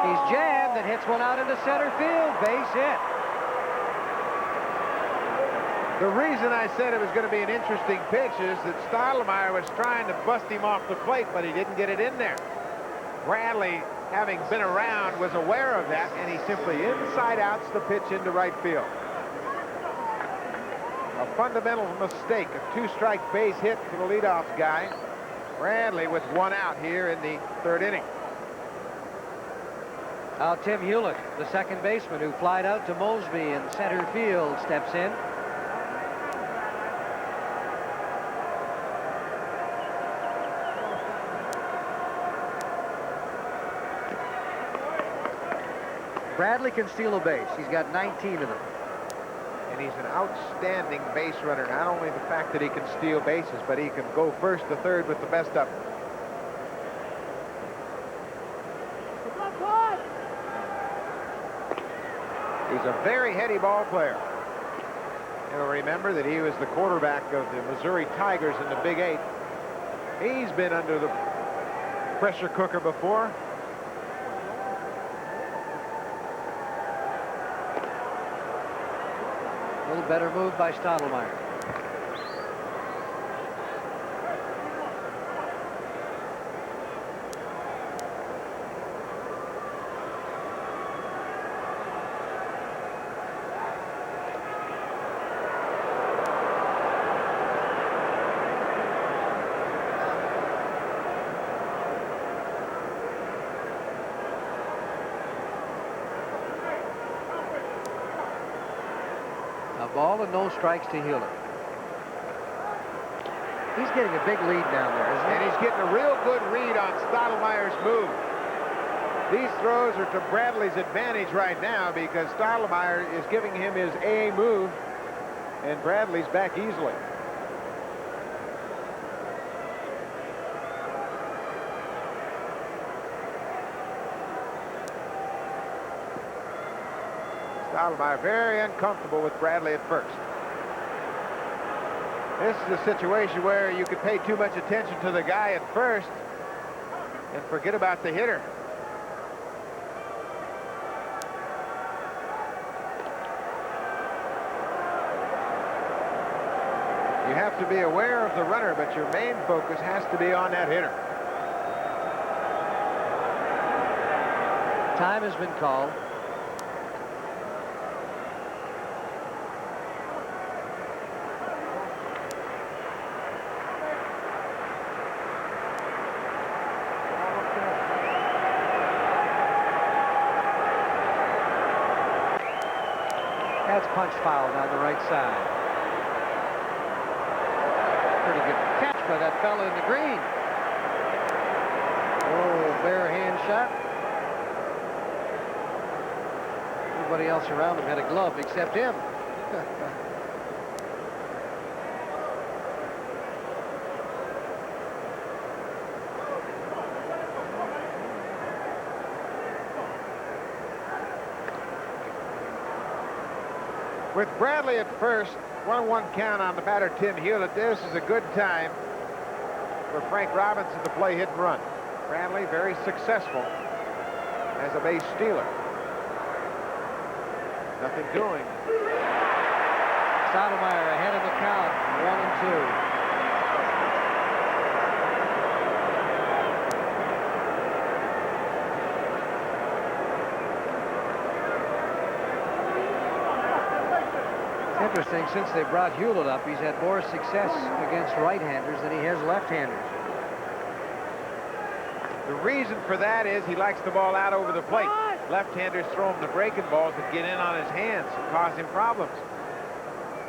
[SPEAKER 2] He's jammed and hits one out into center field. Base hit.
[SPEAKER 3] The reason I said it was going to be an interesting pitch is that Stottlemyre was trying to bust him off the plate, but he didn't get it in there. Bradley, having been around, was aware of that, and he simply inside-outs the pitch into right field. A fundamental mistake, a two-strike base hit for the leadoff guy. Bradley with one out here in the third inning.
[SPEAKER 2] Now Tim Hewlett, the second baseman who flied out to Mosby in center field, steps in. Bradley can steal a base. He's got 19 of them.
[SPEAKER 3] And he's an outstanding base runner. Not only the fact that he can steal bases, but he can go first to third with the best of them. He's a very heady ball player. You'll remember that he was the quarterback of the Missouri Tigers in the Big 8. He's been under the pressure cooker before.
[SPEAKER 2] A little better move by Stottlemyre. Ball and no strikes to Hewlett. He's getting a big lead down there, isn't he?
[SPEAKER 3] And he's getting a real good read on Stottlemyre's move. These throws are to Bradley's advantage right now because Stottlemyre is giving him his A move, and Bradley's back easily. Stottlemyre very uncomfortable with Bradley at first. This is a situation where you could pay too much attention to the guy at first and forget about the hitter. You have to be aware of the runner, but your main focus has to be on that hitter.
[SPEAKER 2] Time has been called. That's punch foul down the right side. Pretty good catch by that fella in the green. Oh, bare hand shot. Everybody else around him had a glove except him.
[SPEAKER 3] With Bradley at first, 1-1 count on the batter Tim Hewlett. This is a good time for Frank Robinson to play hit and run. Bradley very successful as a base stealer. Nothing doing.
[SPEAKER 2] Stottlemyre ahead of the count, 1-2. Interesting, since they brought Hewlett up, he's had more success against right-handers than he has left-handers.
[SPEAKER 3] The reason for that is he likes the ball out over the plate. left-handers throw him the breaking balls that get in on his hands and cause him problems.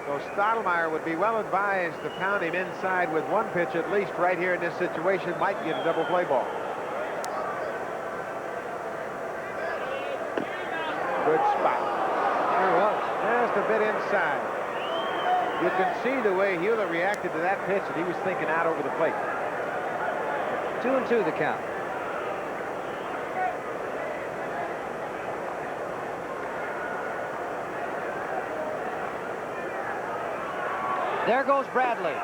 [SPEAKER 3] So Stottlemyre would be well advised to pound him inside with one pitch at least right here in this situation. Might get a double play ball. Good spot. Sure was. Just a bit inside. You can see the way Hewlett reacted to that pitch, that he was thinking out over the plate.
[SPEAKER 2] 2-2 the count. There goes Bradley.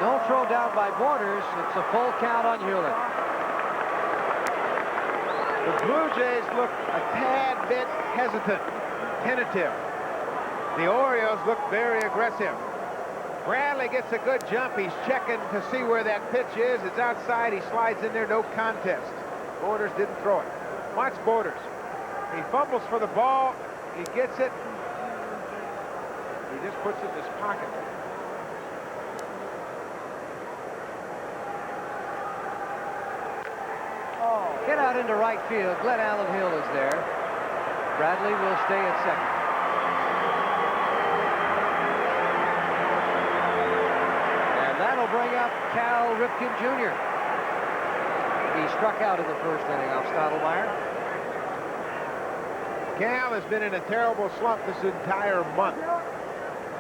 [SPEAKER 2] No throw down by Borders. It's a full count on Hewlett.
[SPEAKER 3] The Blue Jays look a tad bit hesitant, tentative. The Orioles look very aggressive. Bradley gets a good jump. He's checking to see where that pitch is. It's outside. He slides in there. No contest. Borders didn't throw it. Watch Borders. He fumbles for the ball. He gets it. He just puts it in his pocket.
[SPEAKER 2] Get out into right field. Glenn Allen Hill is there. Bradley will stay at second. And that'll bring up Cal Ripken Jr. He struck out in the first inning off Stottlemyre.
[SPEAKER 3] Cal has been in a terrible slump this entire month,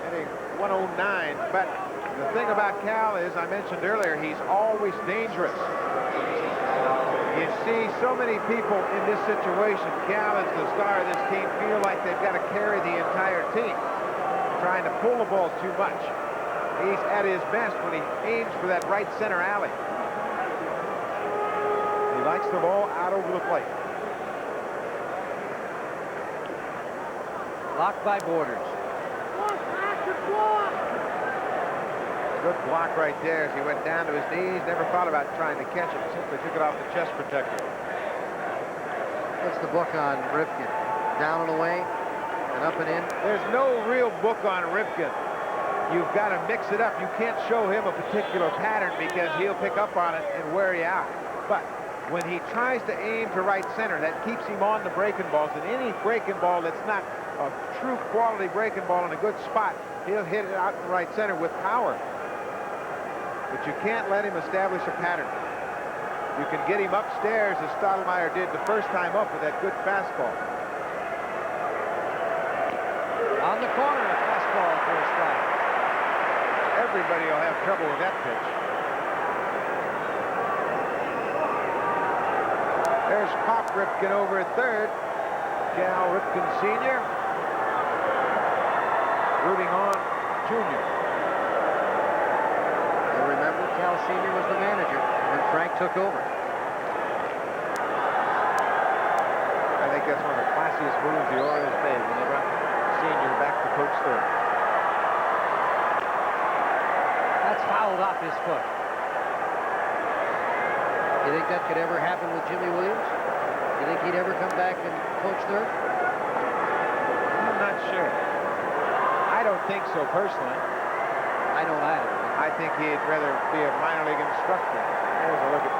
[SPEAKER 3] hitting 109. But the thing about Cal is, I mentioned earlier, he's always dangerous. You see so many people in this situation, Cal is the star of this team, feel like they've got to carry the entire team, trying to pull the ball too much. He's at his best when he aims for that right center alley. He likes the ball out over the plate.
[SPEAKER 2] Blocked by Borders.
[SPEAKER 3] Good block right there as he went down to his knees. Never thought about trying to catch it. Simply took it off the chest protector.
[SPEAKER 2] What's the book on Ripken? Down and away and up and in?
[SPEAKER 3] There's no real book on Ripken. You've got to mix it up. You can't show him a particular pattern because he'll pick up on it and wear you out. But when he tries to aim to right center, that keeps him on the breaking balls. And any breaking ball that's not a true quality breaking ball in a good spot, he'll hit it out in right center with power. But you can't let him establish a pattern. You can get him upstairs as Stottlemyre did the first time up with that good fastball.
[SPEAKER 2] On the corner, a fastball for a strike.
[SPEAKER 3] Everybody will have trouble with that pitch. There's Pop Ripken over at third. Cal Ripken Sr. rooting on Jr.
[SPEAKER 2] Remember, Cal Sr. was the manager when Frank took over.
[SPEAKER 3] I think that's one of the classiest moves the Orioles made when they brought Sr. back to coach third.
[SPEAKER 2] That's fouled off his foot. You think that could ever happen with Jimmy Williams? You think he'd ever come back and coach third?
[SPEAKER 3] I'm not sure. I don't think so personally.
[SPEAKER 2] I don't either.
[SPEAKER 3] I think he'd rather be a minor league instructor. There's a look at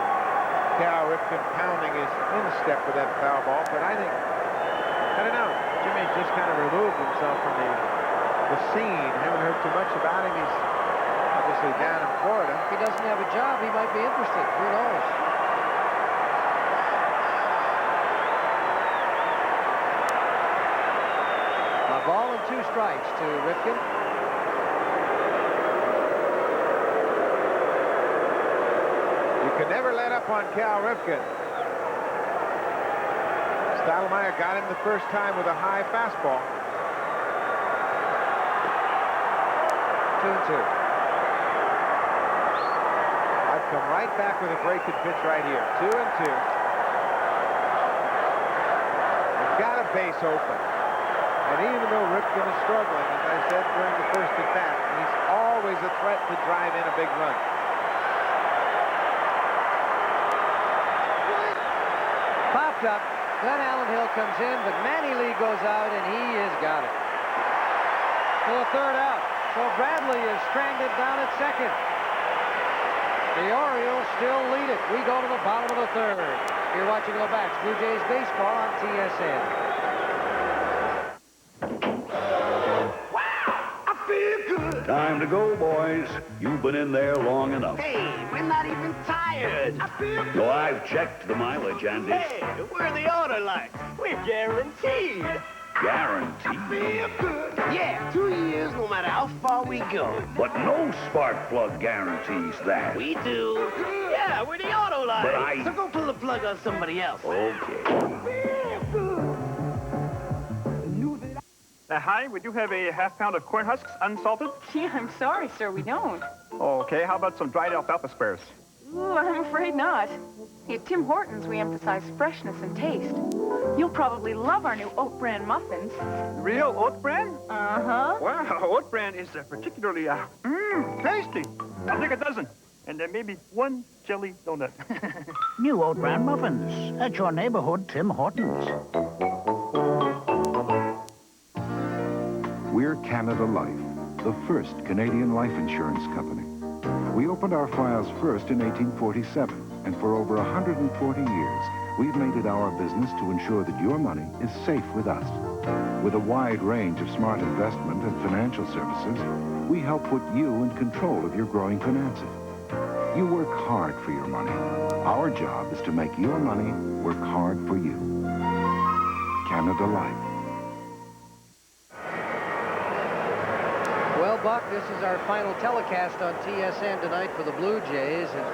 [SPEAKER 3] Cal Ripken pounding his instep with that foul ball. But I don't know. Jimmy's just kind of removed himself from the scene. Haven't heard too much about him. He's obviously down in Florida.
[SPEAKER 2] If he doesn't have a job, he might be interested. Who knows? A ball and 2 strikes to Ripken.
[SPEAKER 3] You can never let up on Cal Ripken. Stottlemyre got him the first time with a high fastball. 2-2. I'd come right back with a breaking pitch right here. 2-2. They've got a base open. And even though Ripken is struggling, as I said during the first at bat, he's always a threat to drive in a big run.
[SPEAKER 2] Popped up. Glenn Allen Hill comes in, but Manny Lee goes out, and he has got it. To the third out. So Bradley is stranded down at second. The Orioles still lead it. We go to the bottom of the third. You're watching Labatt's Blue Jays baseball on TSN.
[SPEAKER 9] Time to go, boys. You've been in there long enough.
[SPEAKER 20] Hey, we're not even tired. I feel good.
[SPEAKER 9] No, I've checked the mileage, and it's...
[SPEAKER 20] Hey, we're the auto lights. We're guaranteed.
[SPEAKER 9] guaranteed.
[SPEAKER 20] I feel good. Yeah, 2 years no matter how far we go.
[SPEAKER 9] But no spark plug guarantees that.
[SPEAKER 20] We do. Yeah, we're the auto lights.
[SPEAKER 9] But
[SPEAKER 20] So go pull the plug on somebody else.
[SPEAKER 9] Okay.
[SPEAKER 6] Hi, we do have a half-pound of corn husks, unsalted.
[SPEAKER 21] Gee, I'm sorry, sir, we don't.
[SPEAKER 6] Okay, how about some dried alfalfa spares?
[SPEAKER 21] Ooh, I'm afraid not. At Tim Hortons, we emphasize freshness and taste. You'll probably love our new oat bran muffins.
[SPEAKER 6] Real oat bran?
[SPEAKER 21] Uh-huh.
[SPEAKER 6] Wow, oat bran is particularly, tasty. I'll take a dozen. And then maybe one jelly donut.
[SPEAKER 22] New oat bran muffins at your neighborhood Tim Hortons.
[SPEAKER 10] We're Canada Life, the first Canadian life insurance company. We opened our files first in 1847, and for over 140 years, we've made it our business to ensure that your money is safe with us. With a wide range of smart investment and financial services, we help put you in control of your growing finances. You work hard for your money. Our job is to make your money work hard for you. Canada Life.
[SPEAKER 2] Well, Buck, this is our final telecast on TSN tonight for the Blue Jays. And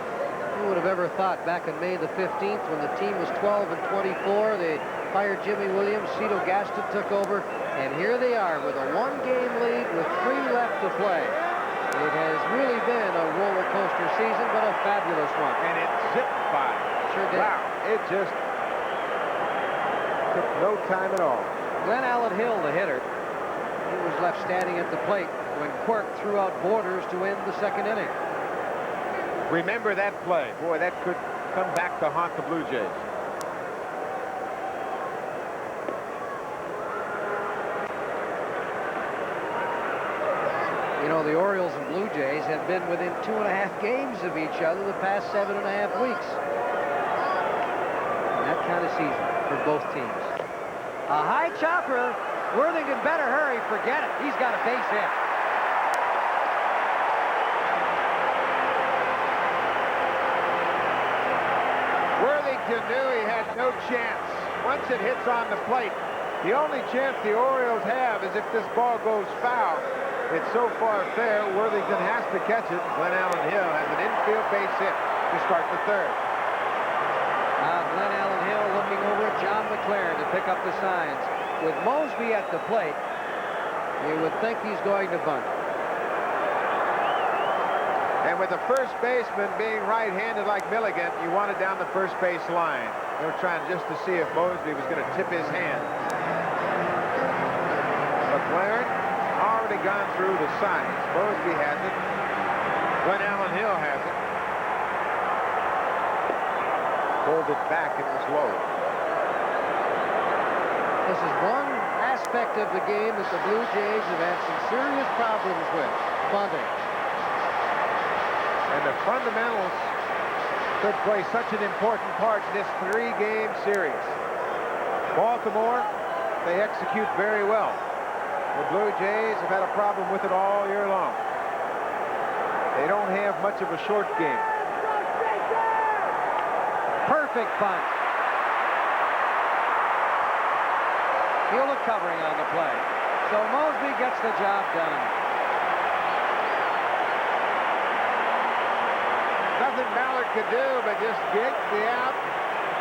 [SPEAKER 2] who would have ever thought back on May the 15th when the team was 12-24, they fired Jimmy Williams, Cito Gaston took over, and here they are with a one-game lead with 3 left to play. It has really been a roller coaster season, but a fabulous one.
[SPEAKER 3] And it zipped by.
[SPEAKER 2] Sure did.
[SPEAKER 3] Wow, it just took no time at all.
[SPEAKER 2] Glenn Allen Hill, the hitter, he was left standing at the plate when Quirk threw out Borders to end the second inning.
[SPEAKER 3] Remember that play. Boy, that could come back to haunt the Blue Jays.
[SPEAKER 2] You know, the Orioles and Blue Jays have been within 2.5 games of each other the past 7.5 weeks. And that kind of season for both teams. A high chopper. Worthington better hurry. Forget it. He's got a base hit.
[SPEAKER 3] Worthington knew he had no chance. Once it hits on the plate, the only chance the Orioles have is if this ball goes foul. It's so far fair, Worthington has to catch it. Glenn Allen Hill has an infield base hit to start the third.
[SPEAKER 2] Glenn Allen Hill looking over at John McLaren to pick up the signs. With Mosby at the plate, you would think he's going to bunt.
[SPEAKER 3] And with the first baseman being right-handed like Milligan, you wanted down the first base line. They were trying just to see if Mosby was going to tip his hand. McLaren already gone through the signs. Mosby has it. Glenn Allen Hill has it. Pulled it back. It was low.
[SPEAKER 2] This is one aspect of the game that the Blue Jays have had some serious problems with, bunting.
[SPEAKER 3] And the fundamentals could play such an important part in this 3-game series. Baltimore, they execute very well. The Blue Jays have had a problem with it all year long. They don't have much of a short game.
[SPEAKER 2] Perfect bunt. Fielder covering on the play. So Mosby gets the job done.
[SPEAKER 3] Nothing Ballard could do but just get the out.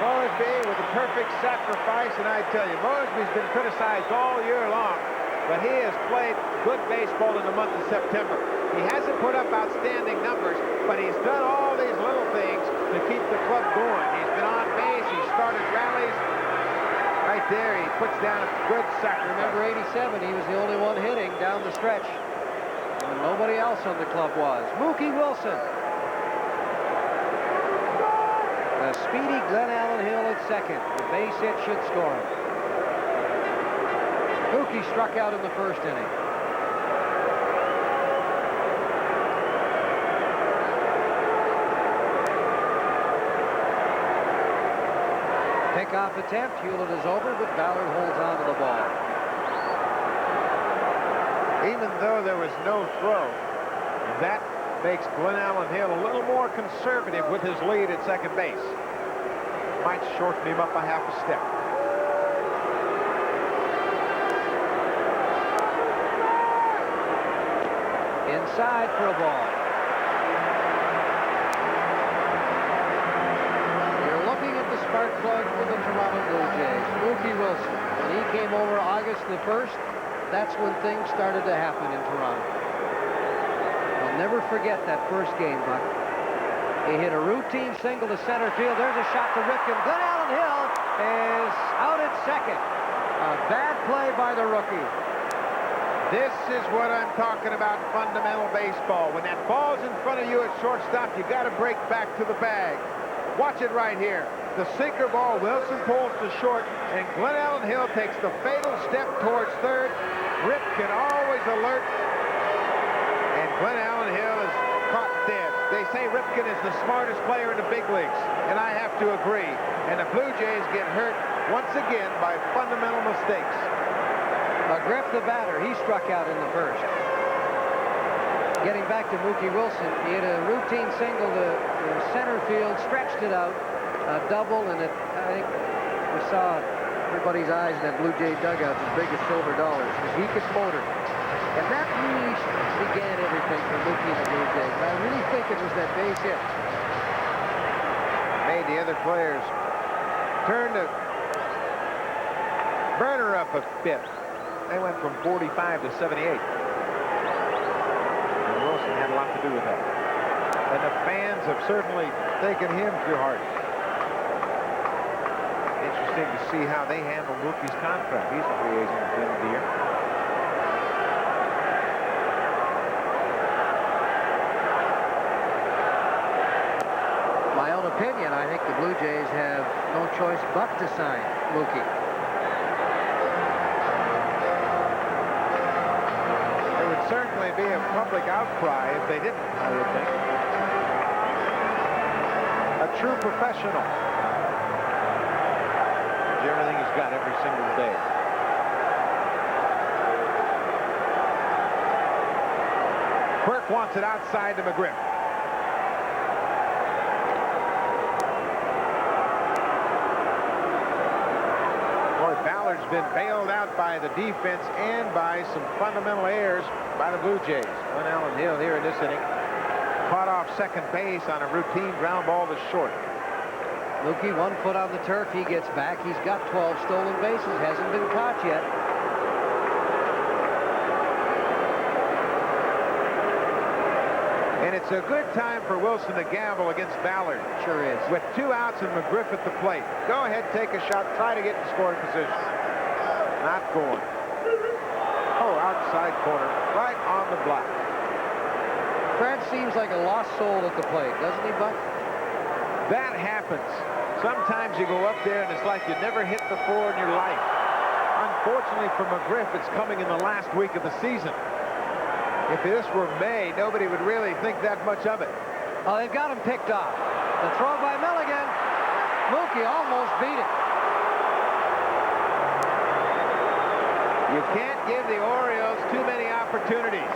[SPEAKER 3] Mosby with a perfect sacrifice, and I tell you, Mosby's been criticized all year long, but he has played good baseball in the month of September. He hasn't put up outstanding numbers, but he's done all these little things to keep the club going. He's been on base, he started rallies. Right there, he puts down a good sacrifice.
[SPEAKER 2] Remember 87, he was the only one hitting down the stretch. And nobody else on the club was. Mookie Wilson. The speedy Glenn Allen Hill at second. The base hit should score him. Mookie struck out in the first inning. Pickoff attempt. Hewlett is over, but Ballard holds on to the ball.
[SPEAKER 3] Even though there was no throw, that makes Glenn Allen Hill a little more conservative with his lead at second base. Might shorten him up a half a step.
[SPEAKER 2] Inside for a ball. You're looking at the spark plug for the Toronto Blue Jays. Mookie Wilson. When he came over August the 1st, that's when things started to happen in Toronto. I'll never forget that first game, Buck. He hit a routine single to center field. There's a shot to Ripken. Glenn Allen Hill is out at second. A bad play by the rookie.
[SPEAKER 3] This is what I'm talking about, fundamental baseball. When that ball's in front of you at shortstop, you got to break back to the bag. Watch it right here. The sinker ball, Wilson pulls to short, and Glenn Allen Hill takes the fatal step towards third. Ripken always alert, and Glenn Allen Hill is caught dead. They say Ripken is the smartest player in the big leagues, and I have to agree. And the Blue Jays get hurt once again by fundamental mistakes.
[SPEAKER 2] McGriff, the batter, he struck out in the first. Getting back to Mookie Wilson, he hit a routine single to center field, stretched it out, a double, and I think we saw everybody's eyes in that Blue Jay dugout as big as silver dollars, because he could motor. And that really began everything for Mookie and the Blue Jays. I really think it was that base hit.
[SPEAKER 3] Made the other players turn the burner up a bit. They went from 45 to 78. And Wilson had a lot to do with that. And the fans have certainly taken him to heart. Interesting to see how they handle Mookie's contract. He's a free agent at the end of the year.
[SPEAKER 2] My own opinion, I think the Blue Jays have no choice but to sign Mookie.
[SPEAKER 3] Certainly be a public outcry if they didn't, I would think. A true professional. Everything he's got every single day. Quirk wants it outside to McGriff. Ballard's been bailed out by the defense and by some fundamental errors by the Blue Jays. Glenn Allen Hill here in this inning caught off second base on a routine ground ball to short.
[SPEAKER 2] Mookie, 1 foot on the turf. He gets back. He's got 12 stolen bases. Hasn't been caught yet.
[SPEAKER 3] And it's a good time for Wilson to gamble against Ballard.
[SPEAKER 2] Sure is.
[SPEAKER 3] With 2 outs and McGriff at the plate. Go ahead, take a shot, try to get in scoring position. Not going. Oh, outside corner, right on the block.
[SPEAKER 2] Fred seems like a lost soul at the plate, doesn't he, Buck?
[SPEAKER 3] That happens. Sometimes you go up there and it's like you never hit before in your life. Unfortunately for McGriff, it's coming in the last week of the season. If this were May, nobody would really think that much of it.
[SPEAKER 2] Oh, they've got him picked off. The throw by Milligan. Mookie almost beat it.
[SPEAKER 3] You can't give the Orioles too many opportunities.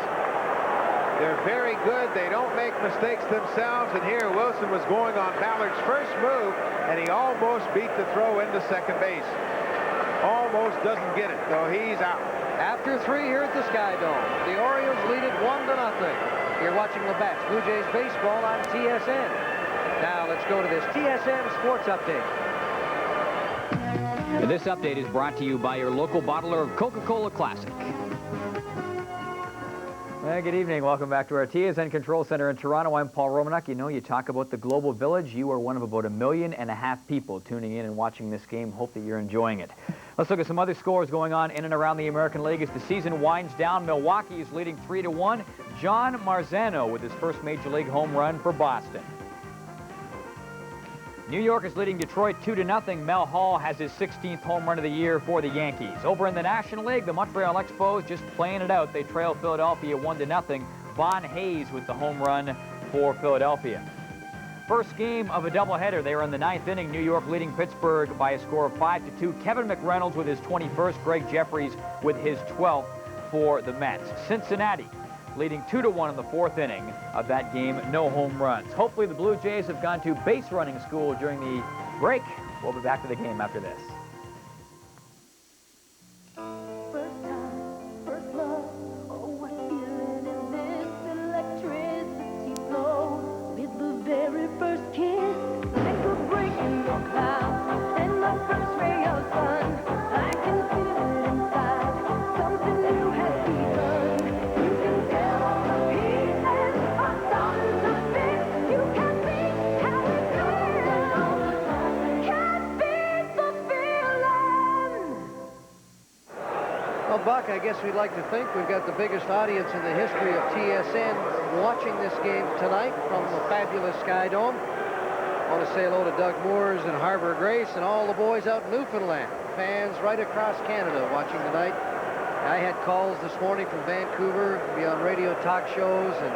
[SPEAKER 3] They're very good. They don't make mistakes themselves. And here Wilson was going on Ballard's first move, and he almost beat the throw into second base. Almost doesn't get it, though he's out.
[SPEAKER 2] After 3 here at the Sky Dome, the Orioles lead it 1-0. You're watching Labatt's Blue Jays baseball on TSN. Now let's go to this TSN Sports Update.
[SPEAKER 4] This update is brought to you by your local bottler of Coca-Cola Classic.
[SPEAKER 7] Good evening. Welcome back to our TSN Control Center in Toronto. I'm Paul Romanek. You know, you talk about the global village. You are one of about 1.5 million people tuning in and watching this game. Hope that you're enjoying it. Let's look at some other scores going on in and around the American League as the season winds down. Milwaukee is leading 3-1. John Marzano with his first Major League home run for Boston. New York is leading Detroit 2-0. Mel Hall has his 16th home run of the year for the Yankees. Over in the National League, the Montreal Expos just playing it out. They trail Philadelphia 1-0. Von Hayes with the home run for Philadelphia. First game of a doubleheader. They were in the 9th inning. New York leading Pittsburgh by a score of 5-2. Kevin McReynolds with his 21st. Greg Jeffries with his 12th for the Mets. Cincinnati leading 2-1 in the 4th inning of that game. No home runs. Hopefully the Blue Jays have gone to base running school during the break. We'll be back to the game after this.
[SPEAKER 2] Buck, I guess we'd like to think we've got the biggest audience in the history of TSN watching this game tonight from the fabulous Sky Dome. I want to say hello to Doug Moores and Harbor Grace and all the boys out in Newfoundland. Fans right across Canada watching tonight. I had calls this morning from Vancouver, be on radio talk shows, and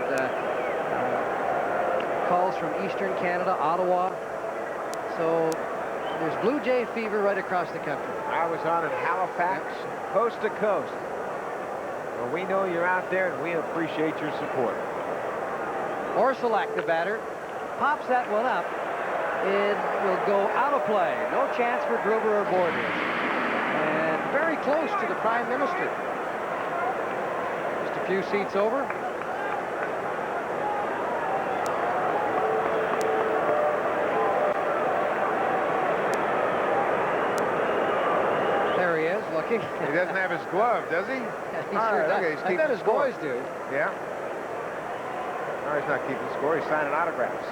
[SPEAKER 2] calls from Eastern Canada, Ottawa. So there's Blue Jay fever right across the country.
[SPEAKER 3] I was on in Halifax, coast to coast. Well, we know you're out there, and we appreciate your support.
[SPEAKER 2] Orsulak, the batter, pops that one up. It will go out of play. No chance for Gruber or Borders. And very close to the Prime Minister. Just a few seats over. Looking.
[SPEAKER 3] He doesn't have his glove, does he?
[SPEAKER 2] He sure does.
[SPEAKER 3] Okay,
[SPEAKER 2] I bet his boys do.
[SPEAKER 3] Yeah. No, he's not keeping score. He's signing autographs.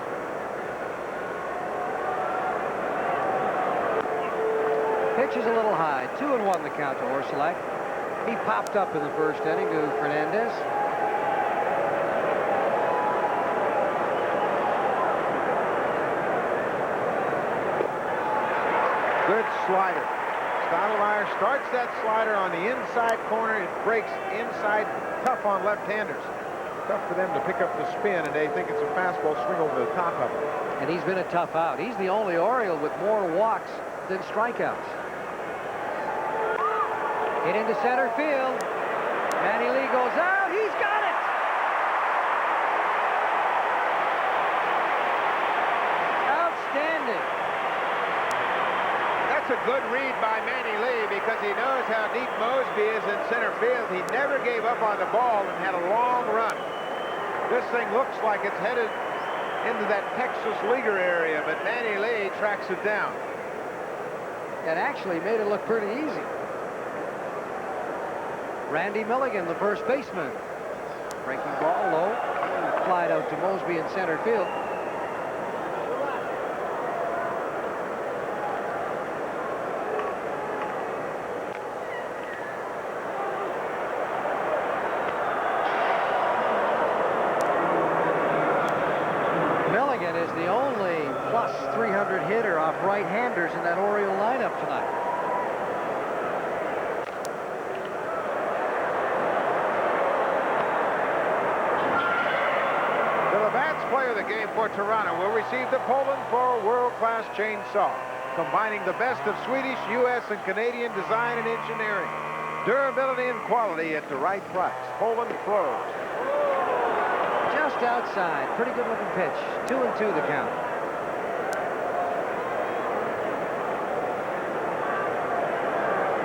[SPEAKER 2] Pitch is a little high. 2-1 the count to Orsulak. He popped up in the first inning to Fernandez.
[SPEAKER 3] Good slider. Stottlemyre starts that slider on the inside corner. It breaks inside, tough on left-handers. Tough for them to pick up the spin, and they think it's a fastball swing over the top of it.
[SPEAKER 2] And he's been a tough out. He's the only Oriole with more walks than strikeouts. Hit into center field. Manny Lee goes out. He's got it! Outstanding.
[SPEAKER 3] That's a good read by Manny Lee because he knows how deep Mosby is in center field. He never gave up on the ball and had a long run. This thing looks like it's headed into that Texas leaguer area, but Manny Lee tracks it down.
[SPEAKER 2] It actually made it look pretty easy. Randy Milligan, the first baseman. Breaking ball low. Flied out to Mosby in center field. Milligan is the only plus 300 hitter off right-handers in that Oriole lineup tonight.
[SPEAKER 3] The Labatt's player of the game for Toronto will receive the Poland for world-class chainsaw, combining the best of Swedish, U.S., and Canadian design and engineering. Durability and quality at the right price. Poland Pros.
[SPEAKER 2] Just outside. Pretty good looking pitch. 2-2 the count.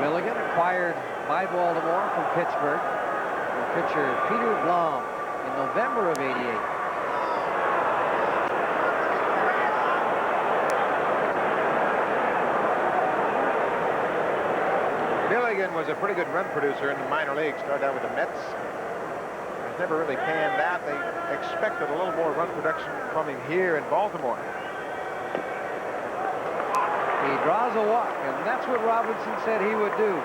[SPEAKER 2] Milligan acquired by Baltimore from Pittsburgh. The pitcher Peter Blom in November of '88.
[SPEAKER 3] Milligan was a pretty good run producer in the minor leagues. Started out with the Mets. Never really panned out. They expected a little more run production from him here in Baltimore.
[SPEAKER 2] He draws a walk, and that's what Robinson said he would do.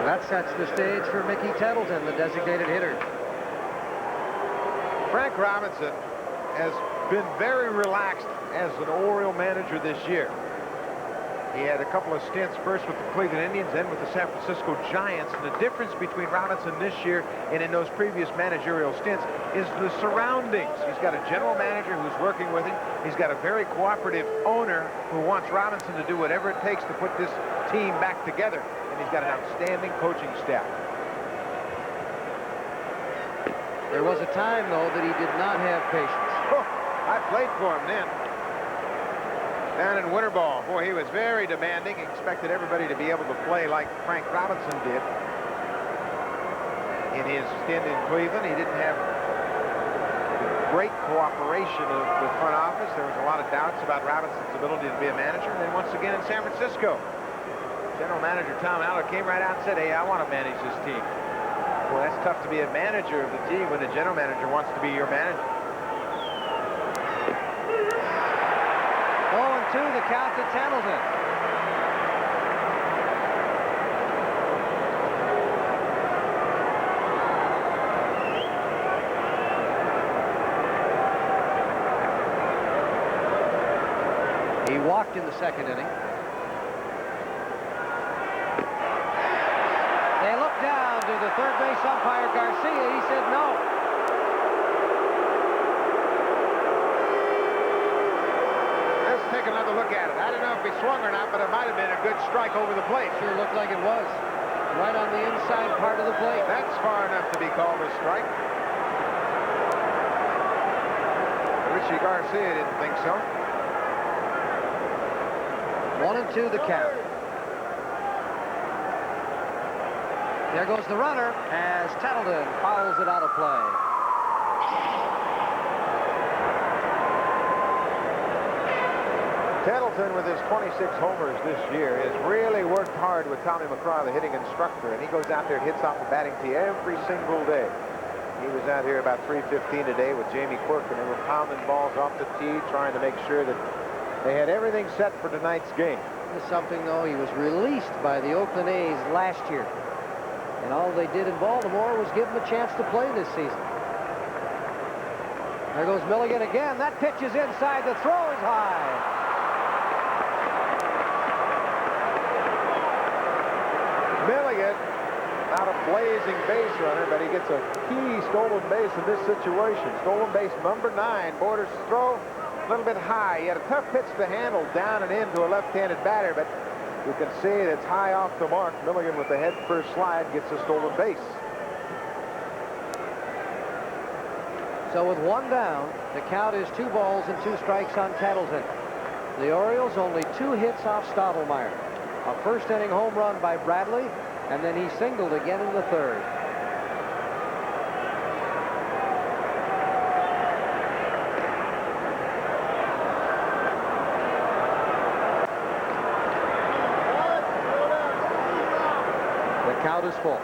[SPEAKER 2] That sets the stage for Mickey Tettleton, the designated hitter.
[SPEAKER 3] Frank Robinson has been very relaxed as an Oriole manager this year. He had a couple of stints, first with the Cleveland Indians, then with the San Francisco Giants. And the difference between Robinson this year and in those previous managerial stints is the surroundings. He's got a general manager who's working with him. He's got a very cooperative owner who wants Robinson to do whatever it takes to put this team back together. And he's got an outstanding coaching staff.
[SPEAKER 2] There was a time, though, that he did not have patience.
[SPEAKER 3] Oh, I played for him then. Down in winter ball. Boy, he was very demanding. He expected everybody to be able to play like Frank Robinson did. In his stint in Cleveland, he didn't have great cooperation of the front office. There was a lot of doubts about Robinson's ability to be a manager. And then once again in San Francisco, general manager Tom Aller came right out and said, hey, I want to manage this team. Well, that's tough to be a manager of the team when the general manager wants to be your manager.
[SPEAKER 2] 0-2, the count to Templeton. He walked in the second inning. They looked down to the third base umpire, Garcia. He said no.
[SPEAKER 3] Let's take another look at it. I don't know if he swung or not, but it might have been a good strike over the plate.
[SPEAKER 2] Sure looked like it was. Right on the inside part of the plate.
[SPEAKER 3] That's far enough to be called a strike. Richie Garcia didn't think so.
[SPEAKER 2] 1-2 the count. There goes the runner as Tettleton fouls it out of play.
[SPEAKER 3] Tettleton, with his 26 homers this year, has really worked hard with Tommy McCraw, the hitting instructor, and he goes out there and hits off the batting tee every single day. He was out here about 3:15 today with Jamie Quirk, and they were pounding balls off the tee, trying to make sure that they had everything set for tonight's game.
[SPEAKER 2] This is something, though, he was released by the Oakland A's last year. And all they did in Baltimore was give him a chance to play this season. There goes Milligan again. That pitch is inside. The throw is high.
[SPEAKER 3] Milligan, not a blazing base runner, but he gets a key stolen base in this situation. Stolen base number 9. Borders' throw a little bit high. He had a tough pitch to handle down and into a left-handed batter, but you can see that's high off the mark. Milligan with the head first slide gets a stolen base.
[SPEAKER 2] So with one down, the count is 2 balls and 2 strikes on Tettleton. The Orioles only 2 hits off Stottlemyre. A first-inning home run by Bradley, and then he singled again in the third. Count is full.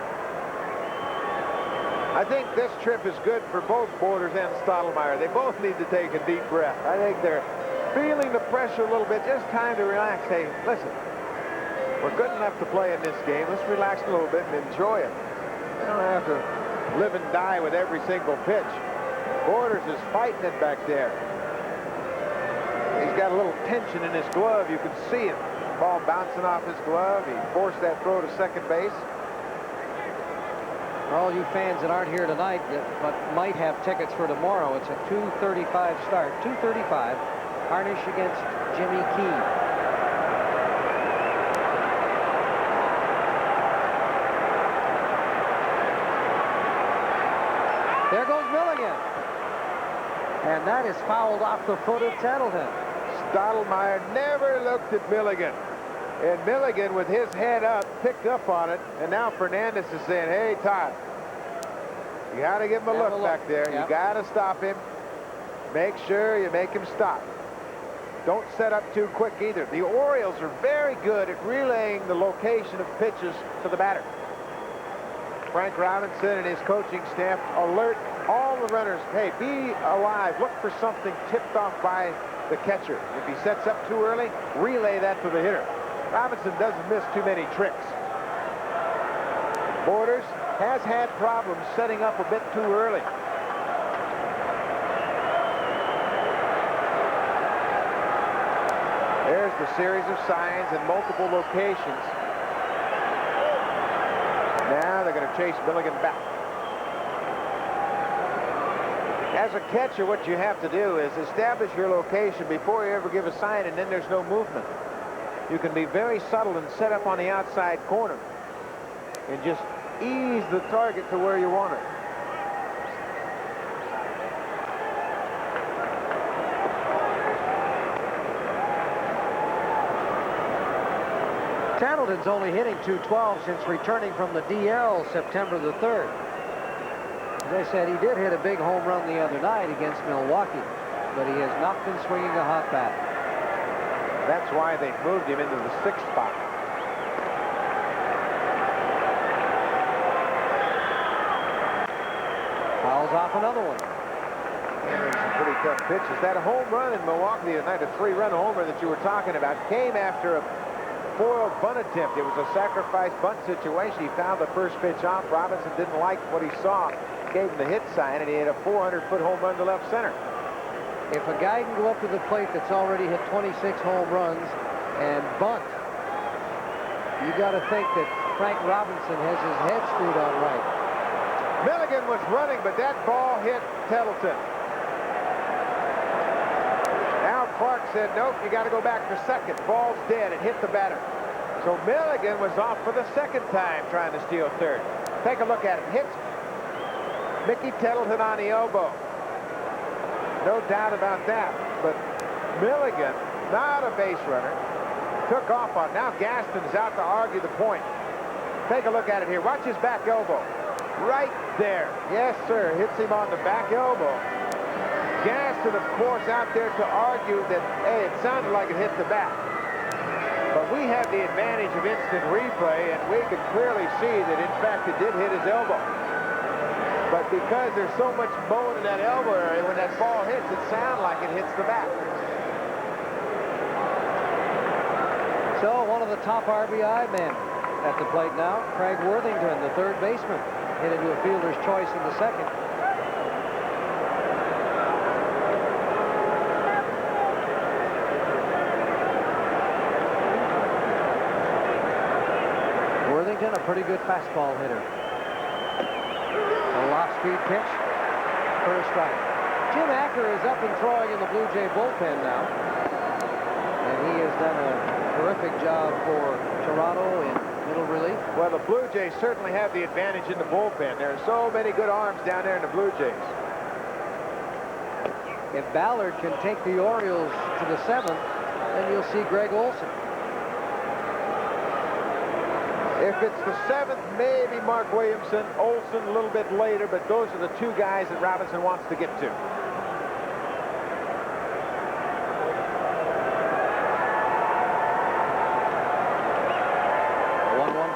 [SPEAKER 3] I think this trip is good for both Borders and Stottlemyre. They both need to take a deep breath. I think they're feeling the pressure a little bit. Just time to relax. Hey, listen, we're good enough to play in this game. Let's relax a little bit and enjoy it. We don't have to live and die with every single pitch. Borders is fighting it back there. He's got a little tension in his glove. You can see it. Ball bouncing off his glove. He forced that throw to second base.
[SPEAKER 2] For all you fans that aren't here tonight but might have tickets for tomorrow, it's a 2:35 start. 2:35, Harnish against Jimmy Key. There goes Milligan. And that is fouled off the foot of Tettleton.
[SPEAKER 3] Stottlemyre never looked at Milligan. And Milligan, with his head up, picked up on it. And now Fernandez is saying, hey, Todd, you got to give him a look back there.
[SPEAKER 2] Yep.
[SPEAKER 3] You got to stop him. Make sure you make him stop. Don't set up too quick either. The Orioles are very good at relaying the location of pitches to the batter. Frank Robinson and his coaching staff alert all the runners. Hey, be alive. Look for something tipped off by the catcher. If he sets up too early, relay that to the hitter. Robinson doesn't miss too many tricks. Borders has had problems setting up a bit too early. There's the series of signs in multiple locations. Now they're going to chase Milligan back. As a catcher, what you have to do is establish your location before you ever give a sign, and then there's no movement. You can be very subtle and set up on the outside corner and just ease the target to where you want it.
[SPEAKER 2] Tattleton's only hitting .212 since returning from the DL September the 3rd. As I said, he did hit a big home run the other night against Milwaukee, but he has not been swinging a hot bat.
[SPEAKER 3] That's why they moved him into the 6th spot.
[SPEAKER 2] Fouls off another one.
[SPEAKER 3] There's some pretty tough pitches. That home run in Milwaukee the other night, a 3-run homer that you were talking about, came after a foiled bunt attempt. It was a sacrifice bunt situation. He fouled the first pitch off. Robinson didn't like what he saw. Gave him the hit sign, and he hit a 400-foot home run to left center.
[SPEAKER 2] If a guy can go up to the plate that's already hit 26 home runs and bunt, you got to think that Frank Robinson has his head screwed on right.
[SPEAKER 3] Milligan was running, but that ball hit Tettleton. Al Clark said, nope, you got to go back for second. Ball's dead. It hit the batter. So Milligan was off for the second time trying to steal third. Take a look at it. Hits Mickey Tettleton on the elbow. No doubt about that. But Milligan, not a base runner, took off on. Now Gaston's out to argue the point. Take a look at it here. Watch his back elbow. Right there. Yes, sir. Hits him on the back elbow. Gaston, of course, out there to argue that, hey, it sounded like it hit the bat. But we have the advantage of instant replay, and we could clearly see that, in fact, it did hit his elbow. But because there's so much bone in that elbow area, when that ball hits, it sounds like it hits the bat.
[SPEAKER 2] So one of the top RBI men at the plate now, Craig Worthington, the third baseman, hit into a fielder's choice in the second. Worthington, a pretty good fastball hitter. A off-speed pitch for a strike. Jim Acker is up and throwing in the Blue Jay bullpen now. And he has done a terrific job for Toronto in middle relief.
[SPEAKER 3] Well, the Blue Jays certainly have the advantage in the bullpen. There are so many good arms down there in the Blue Jays.
[SPEAKER 2] If Ballard can take the Orioles to the 7th, then you'll see Greg Olson.
[SPEAKER 3] If it's the 7th, maybe Mark Williamson, Olson a little bit later, but those are the two guys that Robinson wants to get to.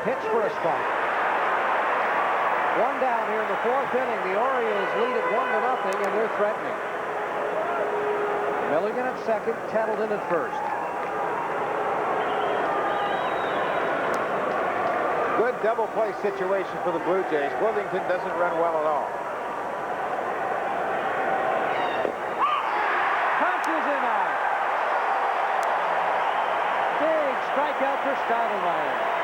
[SPEAKER 2] Pitch for a strike. One down here in the 4th inning. The Orioles lead it 1-0, and they're threatening. Milligan at second, Tettleton at first.
[SPEAKER 3] Good double play situation for the Blue Jays. Worthington doesn't run well at all.
[SPEAKER 2] Punches him out. Big strikeout for Stottlemyre.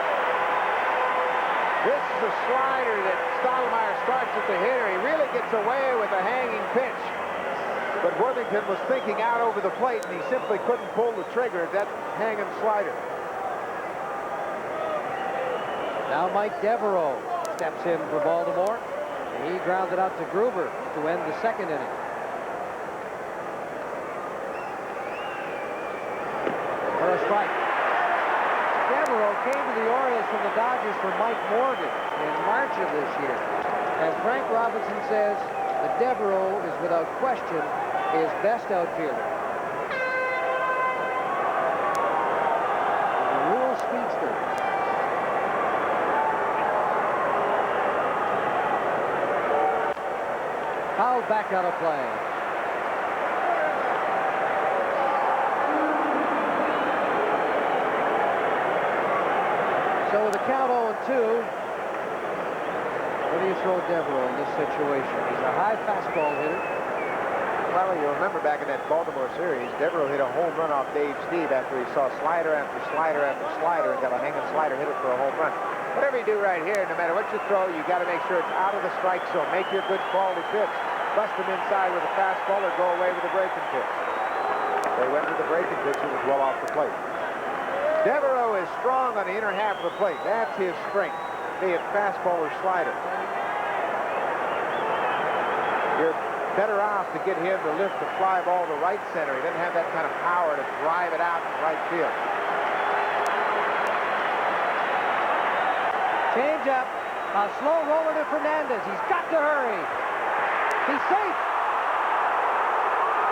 [SPEAKER 3] This is a slider that Stottlemyre starts at the hitter. He really gets away with a hanging pitch. But Worthington was thinking out over the plate, and he simply couldn't pull the trigger at that hanging slider.
[SPEAKER 2] Now Mike Devereaux steps in for Baltimore. And he grounded out to Gruber to end the 2nd inning. For a strike. Devereaux came to the Orioles from the Dodgers for Mike Morgan in March of this year. And Frank Robinson says that Devereaux is without question his best outfielder. A real speedster. Fouled back out of play. So with a count 0-2, what do you throw Devereaux in this situation? He's a high fastball hitter.
[SPEAKER 3] Well, you remember back in that Baltimore series, Devereaux hit a home run off Dave Steve after he saw slider after slider after slider and got a hanging slider, hit it for a home run. Whatever you do right here, no matter what you throw, you got to make sure it's out of the strike zone. Make your good quality pitch. Bust them inside with a fastball or go away with a breaking pitch. They went with the breaking pitch. It was well off the plate. Devereaux is strong on the inner half of the plate. That's his strength, be it fastball or slider. You're better off to get him to lift the fly ball to right center. He doesn't have that kind of power to drive it out in right field.
[SPEAKER 2] Change up. A slow roller to Fernandez. He's got to hurry. He's safe.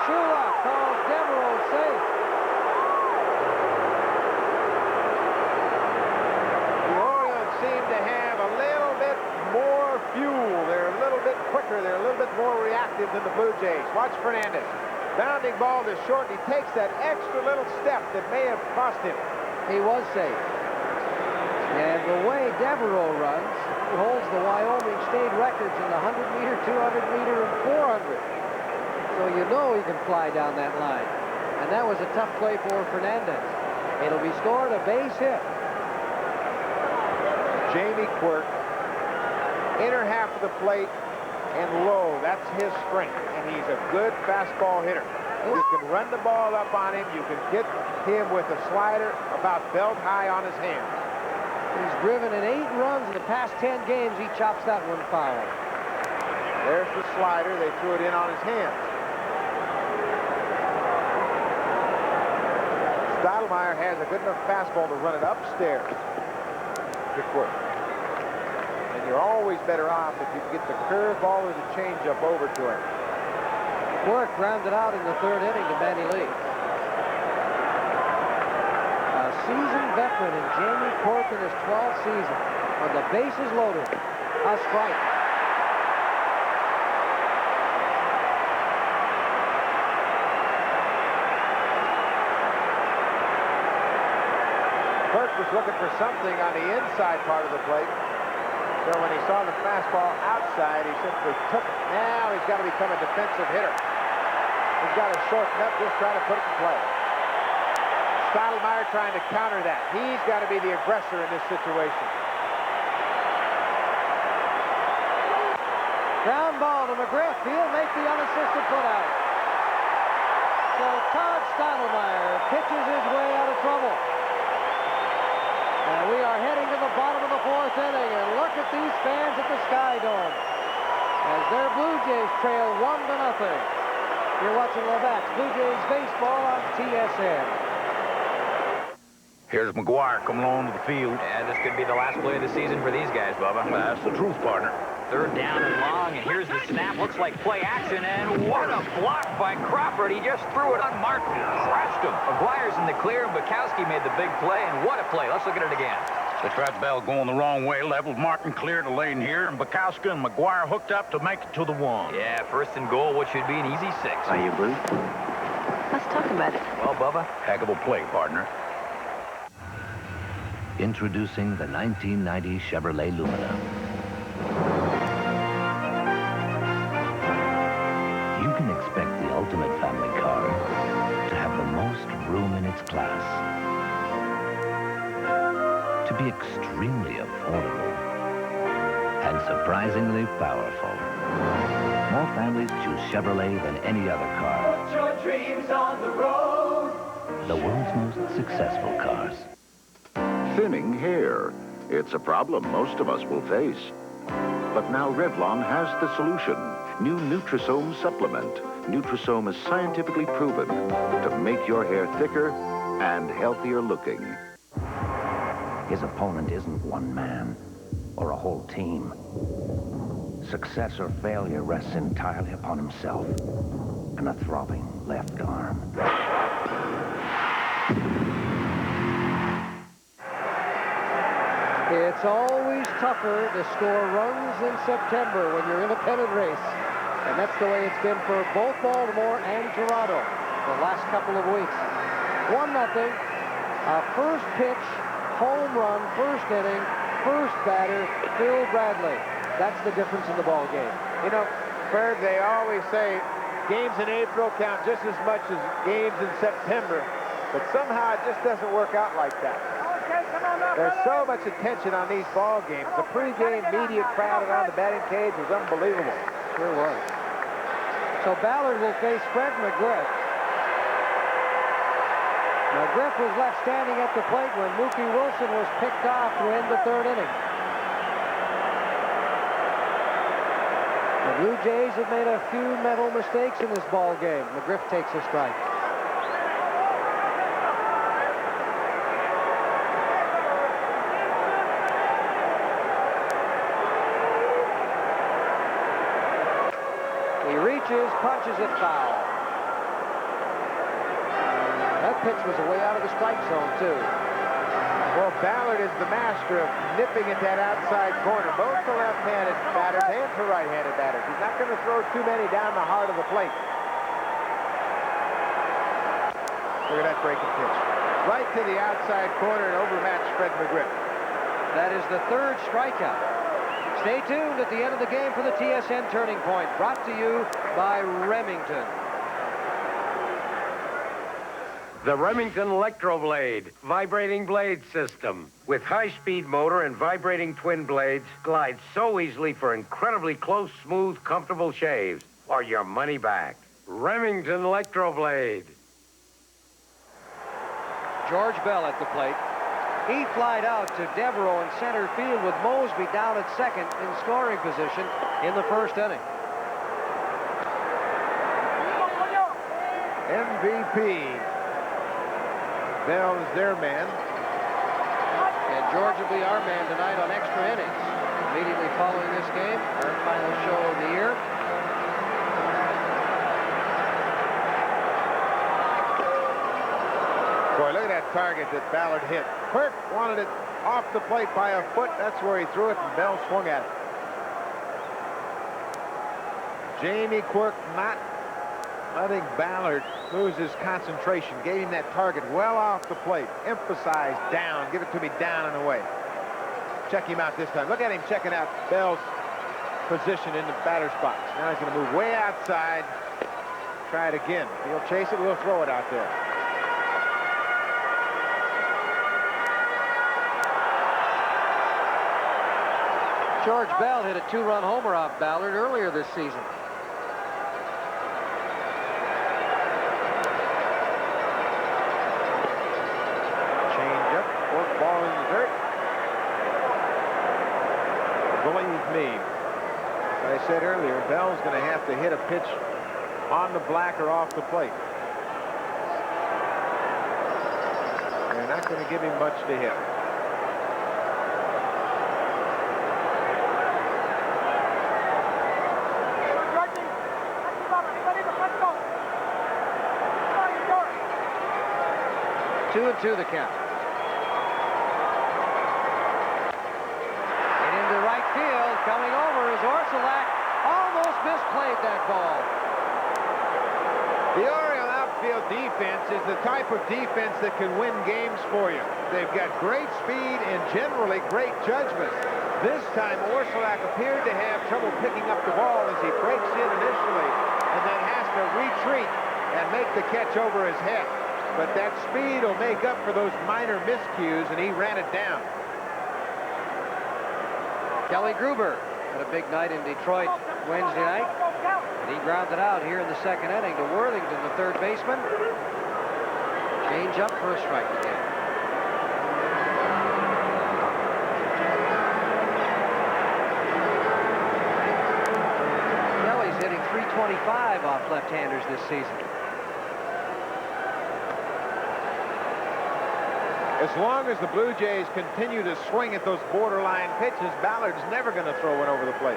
[SPEAKER 2] Shula calls Devereaux safe.
[SPEAKER 3] The Orioles seem to have a little bit more fuel. They're a little bit quicker. They're a little bit more reactive than the Blue Jays. Watch Fernandez. Bounding ball to short. He takes that extra little step that may have cost him.
[SPEAKER 2] He was safe. And the way Devereaux runs, he holds the Wyoming state records in the 100-meter, 200-meter, and 400. So you know he can fly down that line. And that was a tough play for Fernandez. It'll be scored a base hit.
[SPEAKER 3] Jamie Quirk, inner half of the plate and low. That's his strength, and he's a good fastball hitter. You can run the ball up on him. You can get him with a slider about belt high on his hand.
[SPEAKER 2] He's driven in 8 runs in the past 10 games. He chops that one foul.
[SPEAKER 3] There's the slider. They threw it in on his hands. Stottlemyre has a good enough fastball to run it upstairs. Good work. And you're always better off if you get the curveball or the changeup over to him.
[SPEAKER 2] Work grounded out in the 3rd inning to Manny Lee. A seasoned veteran in Jamie Quirk in his 12th season. When the base is loaded, a strike.
[SPEAKER 3] Quirk was looking for something on the inside part of the plate. So when he saw the fastball outside, he simply took it. Now he's got to become a defensive hitter. He's got to shorten up, just try to put it in play. Stottlemyre trying to counter that. He's got to be the aggressor in this situation.
[SPEAKER 2] Ground ball to McGriff. He'll make the unassisted putout. So Todd Stottlemyre pitches his way out of trouble. And we are heading to the bottom of the 4th inning. And look at these fans at the Sky Dome as their Blue Jays trail 1-0. You're watching Labatt's Blue Jays baseball on TSN.
[SPEAKER 5] Here's McGuire coming along to the field.
[SPEAKER 4] Yeah, this could be the last play of the season for these guys, Bubba.
[SPEAKER 5] That's the truth, partner.
[SPEAKER 4] 3rd down and long, and here's the snap. Looks like play action, and what a block by Crawford. He just threw it on Martin. Crushed him. McGuire's in the clear, and Bukowski made the big play, and what a play. Let's look at it again.
[SPEAKER 5] The trap bell going the wrong way. Leveled Martin clear the lane here, and Bukowski and McGuire hooked up to make it to the 1.
[SPEAKER 4] Yeah, 1st and goal, what should be an easy 6.
[SPEAKER 5] Are you blue?
[SPEAKER 15] Let's talk about it.
[SPEAKER 4] Well, Bubba.
[SPEAKER 5] Heck of a play, partner.
[SPEAKER 9] Introducing the 1990 Chevrolet Lumina. You can expect the ultimate family car to have the most room in its class, to be extremely affordable and surprisingly powerful. More families choose Chevrolet than any other car.
[SPEAKER 17] Put your dreams on the road.
[SPEAKER 9] The world's most successful cars.
[SPEAKER 11] Thinning hair. It's a problem most of us will face. But now Revlon has the solution. New Nutrisome supplement. Nutrisome is scientifically proven to make your hair thicker and healthier looking.
[SPEAKER 9] His opponent isn't one man or a whole team. Success or failure rests entirely upon himself and a throbbing left arm.
[SPEAKER 2] It's always tougher to score runs in September when you're in a pennant race. And that's the way it's been for both Baltimore and Toronto the last couple of weeks. 1-0. A first pitch, home run, 1st inning, first batter, Phil Bradley. That's the difference in the ball game.
[SPEAKER 3] You know, Ferg, they always say Games in April count just as much as games in September, but somehow it just doesn't work out like that. There's so much attention on these ball games. The pregame media crowd around the batting cage was unbelievable.
[SPEAKER 2] Sure was. So Ballard will face Fred McGriff. McGriff was left standing at the plate when Mookie Wilson was picked off to end the third inning. The Blue Jays have made a few mental mistakes in this ball game. McGriff takes a strike. He reaches, punches it foul. That pitch was way out of the strike zone, too.
[SPEAKER 3] Well, Ballard is the master of nipping at that outside corner, both to left-handed batters and to right-handed batters. He's not going to throw too many down the heart of the plate. Look at that breaking pitch. Right to the outside corner and overmatched Fred McGriff.
[SPEAKER 2] That is the third strikeout. Stay tuned at the end of the game for the TSN Turning Point, brought to you by Remington.
[SPEAKER 12] The Remington Electroblade vibrating blade system. With high-speed motor and vibrating twin blades, glides so easily for incredibly close, smooth, comfortable shaves. Or your money back. Remington Electroblade.
[SPEAKER 2] George Bell at the plate. He flied out to Devereaux in center field with Mosby down at second in scoring position in the first inning.
[SPEAKER 3] MVP. Bell is their man.
[SPEAKER 2] And George will be our man tonight on extra innings. Immediately following this game, our final show of the year.
[SPEAKER 3] Boy, look at that target that Ballard hit. Quirk wanted it off the plate by a foot. That's where he threw it, and Bell swung at it. Jamie Quirk not letting Ballard lose his concentration. Gave him that target well off the plate. Emphasize down. Give it to me down and away. Check him out this time. Look at him checking out Bell's position in the batter's box. Now he's going to move way outside. Try it again. If he'll chase it, we'll throw it out there.
[SPEAKER 2] George Bell hit a two-run homer off Ballard earlier this season.
[SPEAKER 3] Change-up, fork ball in the dirt. Believe me, as I said earlier, Bell's going to have to hit a pitch on the black or off the plate. They're not going to give him much to hit.
[SPEAKER 2] Two and two the count. And into right field, coming over is Orsulak. Almost misplayed that ball.
[SPEAKER 3] The Oriole outfield defense is the type of defense that can win games for you. They've got great speed and generally great judgment. This time, Orsulak appeared to have trouble picking up the ball as he breaks in initially and then has to retreat and make the catch over his head. But that speed will make up for those minor miscues, and he ran it down.
[SPEAKER 2] Kelly Gruber had a big night in Detroit Wednesday night. And he grounded out here in the second inning to Worthington, the third baseman. Change up for a strike again. Kelly's hitting .325 off left-handers this season.
[SPEAKER 3] As long as the Blue Jays continue to swing at those borderline pitches, Ballard's never going to throw one over the plate.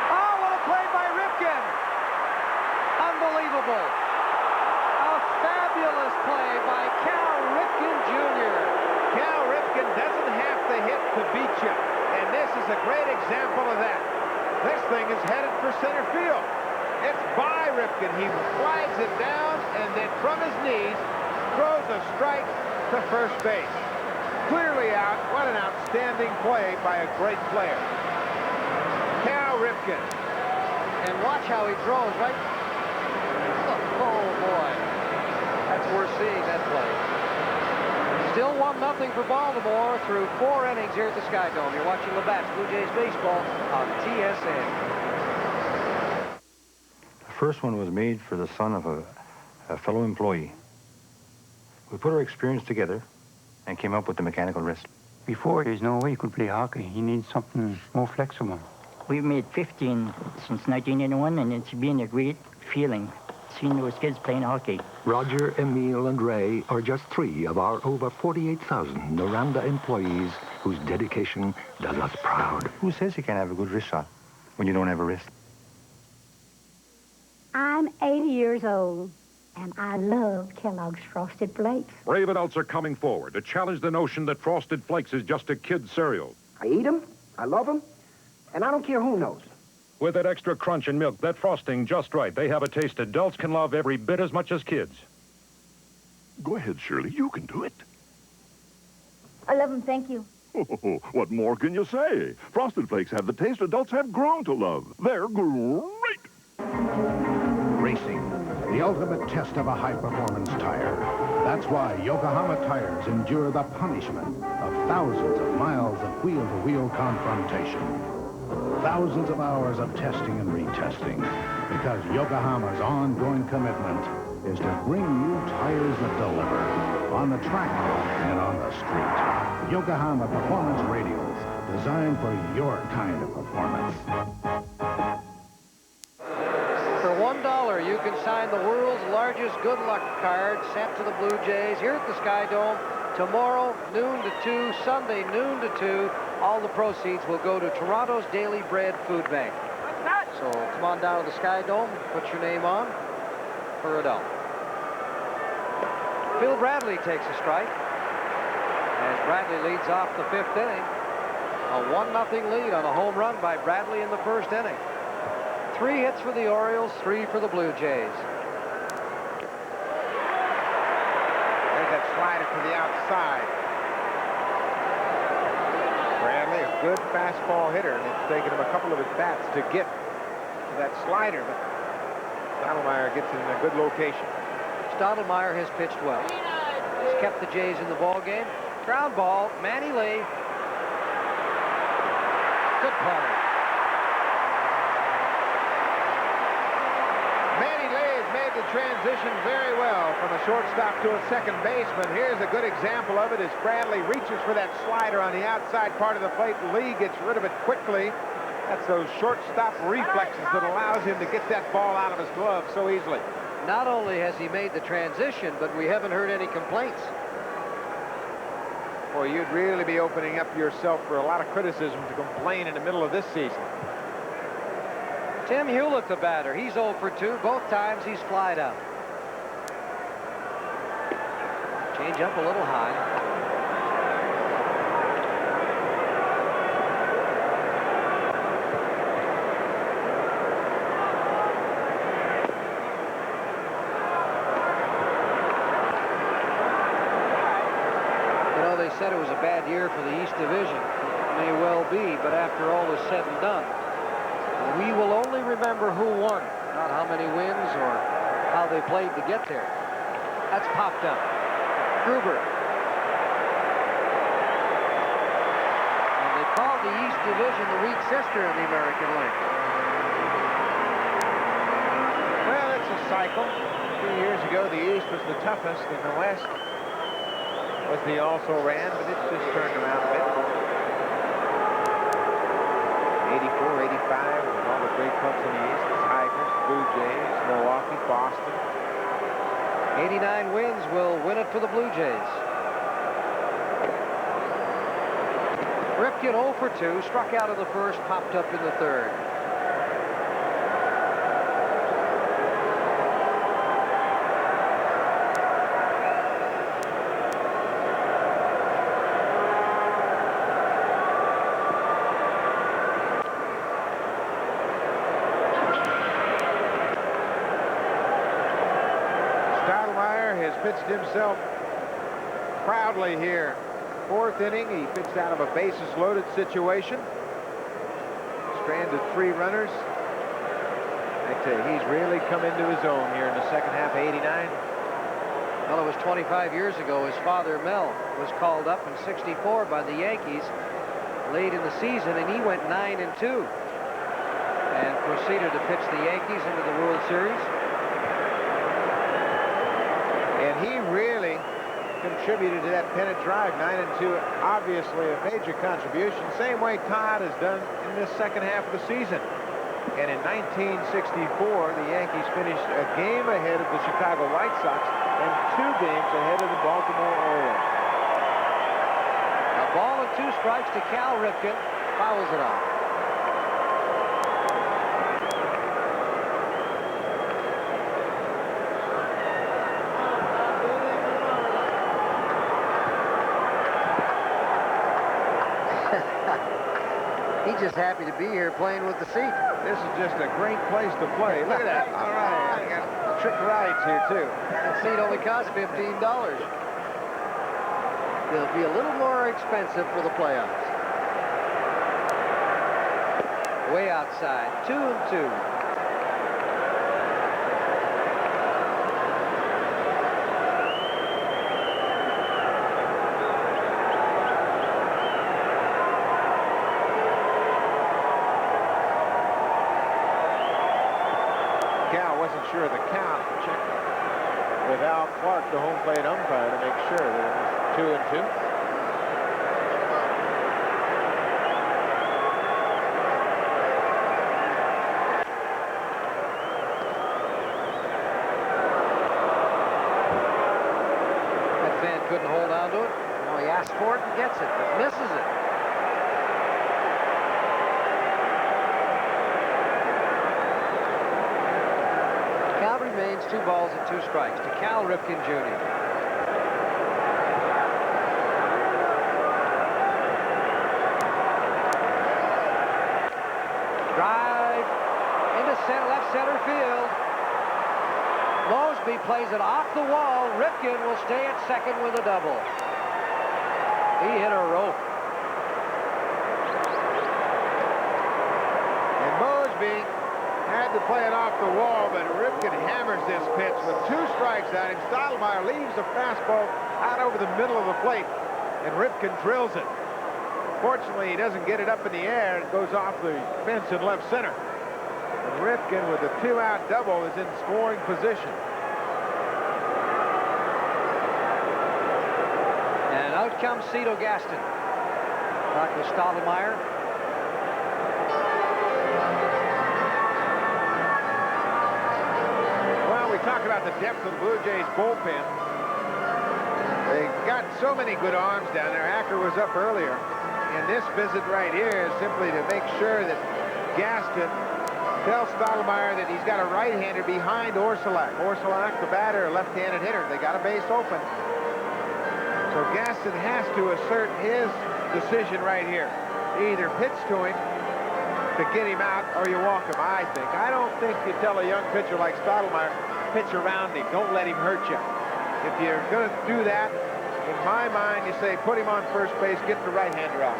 [SPEAKER 2] Oh, what a play by Ripken! Unbelievable. A fabulous play by Cal Ripken Jr.
[SPEAKER 3] Cal Ripken doesn't have to hit to beat you, and this is a great example of that. This thing is headed for center field. It's by Ripken. He flies it down and then from his knees throws a strike to first base. Clearly out. What an outstanding play by a great player. Cal Ripken
[SPEAKER 2] Ripken. And watch how he throws, right? Oh, boy. That's worth seeing, that play. Still 1-0 for Baltimore through 4 innings here at the Sky Dome. You're watching Labatt's Blue Jays baseball on TSN.
[SPEAKER 13] The first one was made for the son of a fellow employee. We put our experience together and came up with the mechanical wrist.
[SPEAKER 16] Before, there's no way you could play hockey. You need something more flexible.
[SPEAKER 22] We've made 15 since 1981, and it's been a great feeling seeing those kids playing hockey.
[SPEAKER 23] Roger, Emile, and Ray are just 3 of our over 48,000 Noranda employees whose dedication does us proud.
[SPEAKER 13] Who says you can't have a good wrist shot when you don't have a wrist?
[SPEAKER 24] I'm 80 years old, and I love Kellogg's Frosted Flakes.
[SPEAKER 25] Brave adults are coming forward to challenge the notion that Frosted Flakes is just a kid's cereal.
[SPEAKER 20] I eat them, I love them, and I don't care who knows.
[SPEAKER 25] With that extra crunch and milk, that frosting just right, they have a taste adults can love every bit as much as kids.
[SPEAKER 26] Go ahead, Shirley. You can do it.
[SPEAKER 24] I love them, thank you.
[SPEAKER 26] Oh, what more can you say? Frosted Flakes have the taste adults have grown to love. They're great.
[SPEAKER 27] Racing, the ultimate test of a high-performance tire. That's why Yokohama tires endure the punishment of thousands of miles of wheel-to-wheel confrontation. Thousands of hours of testing and retesting, because Yokohama's ongoing commitment is to bring you tires that deliver on the track and on the street. Yokohama Performance Radials, designed for your kind of performance.
[SPEAKER 2] For $1, you can sign the world's largest good luck card sent to the Blue Jays here at the Sky Dome tomorrow, noon to 2, Sunday, noon to 2. All the proceeds will go to Toronto's Daily Bread Food Bank. So come on down to the Sky Dome, put your name on for $1. Phil Bradley takes a strike as Bradley leads off the 5th inning. A 1-0 lead on a home run by Bradley in the 1st inning. 3 hits for the Orioles, 3 for the Blue Jays.
[SPEAKER 3] There's that slider to the outside. Bradley, a good fastball hitter, and it's taken him a couple of at-bats to get to that slider, but Stottlemyre gets it in a good location.
[SPEAKER 2] Stottlemyre has pitched well. He's kept the Jays in the ball game. Ground ball, Manny Lee. Good play.
[SPEAKER 3] Manny Lee has made the transition very well from a shortstop to a second baseman. Here's a good example of it as Bradley reaches for that slider on the outside part of the plate. Lee gets rid of it quickly. That's those shortstop reflexes that allows him to get that ball out of his glove so easily.
[SPEAKER 2] Not only has he made the transition, but we haven't heard any complaints.
[SPEAKER 3] Boy, you'd really be opening up yourself for a lot of criticism to complain in the middle of this season.
[SPEAKER 2] Tim Hewlett, the batter. He's 0 for 2. Both times he's flied out. Change up a little high. They said it was a bad year for the East Division. It may well be, but after all is said and done, we will only remember who won, not how many wins or how they played to get there. That's popped up. Gruber. And they called the East Division the weak sister in the American League.
[SPEAKER 3] Well, it's a cycle. 2 years ago, the East was the toughest, and the West was the also ran, but it's just turned around a bit. 84, 85, with all the great clubs in the East, the Tigers, Blue Jays, Milwaukee, Boston.
[SPEAKER 2] 89 wins will win it for the Blue Jays. Ripken 0 for 2, struck out in the 1st, popped up in the 3rd.
[SPEAKER 3] Pitched himself proudly here. 4th inning, he pitched out of a bases-loaded situation. stranded 3 runners. I tell you, he's really come into his own here in the second half of '89.
[SPEAKER 2] Well, it was 25 years ago. His father, Mel, was called up in '64 by the Yankees late in the season, and he went 9-2 and proceeded to pitch the Yankees into the World Series.
[SPEAKER 3] And he really contributed to that pennant drive. 9-2, obviously a major contribution. Same way Todd has done in this second half of the season. And in 1964, the Yankees finished a game ahead of the Chicago White Sox and 2 games ahead of the Baltimore Orioles.
[SPEAKER 2] A ball and 2 strikes to Cal Ripken. Fouls it off. He's just happy to be here playing with the seat.
[SPEAKER 3] This is just a great place to play. Look at that. All right. I got trick rides here, too.
[SPEAKER 2] That seat only costs $15. It'll be a little more expensive for the playoffs. Way outside. 2-2.
[SPEAKER 3] Sure of the count. Check with Al Clark, the home plate umpire, to make sure that it was 2-2.
[SPEAKER 2] That fan couldn't hold on to it. Well, he asked for it and gets it, but misses it. Remains 2 balls and 2 strikes to Cal Ripken Jr. Drive into left center field. Mosby plays it off the wall. Ripken will stay at second with a double. He hit a rope.
[SPEAKER 3] And Mosby had to play it off the wall, but Ripken hammers this pitch with 2 strikes at him. Stottlemyre leaves the fastball out over the middle of the plate, and Ripken drills it. Fortunately, he doesn't get it up in the air. It goes off the fence in left center. And Ripken, with a 2-out double, is in scoring position.
[SPEAKER 2] And out comes Cito Gaston. Talk with Stottlemyre.
[SPEAKER 3] Talk about the depth of the Blue Jays bullpen. They got so many good arms down there. Acker was up earlier. And this visit right here is simply to make sure that Gaston tells Stottlemyre that he's got a right-hander behind Orsulak. Orsulak, the batter, a left-handed hitter. They got a base open. So Gaston has to assert his decision right here. Either pitch to him to get him out or you walk him, I think. I don't think you tell a young pitcher like Stottlemyre, pitch around him. Don't let him hurt you. If you're going to do that, in my mind, you say, put him on first base, get the right-hander out.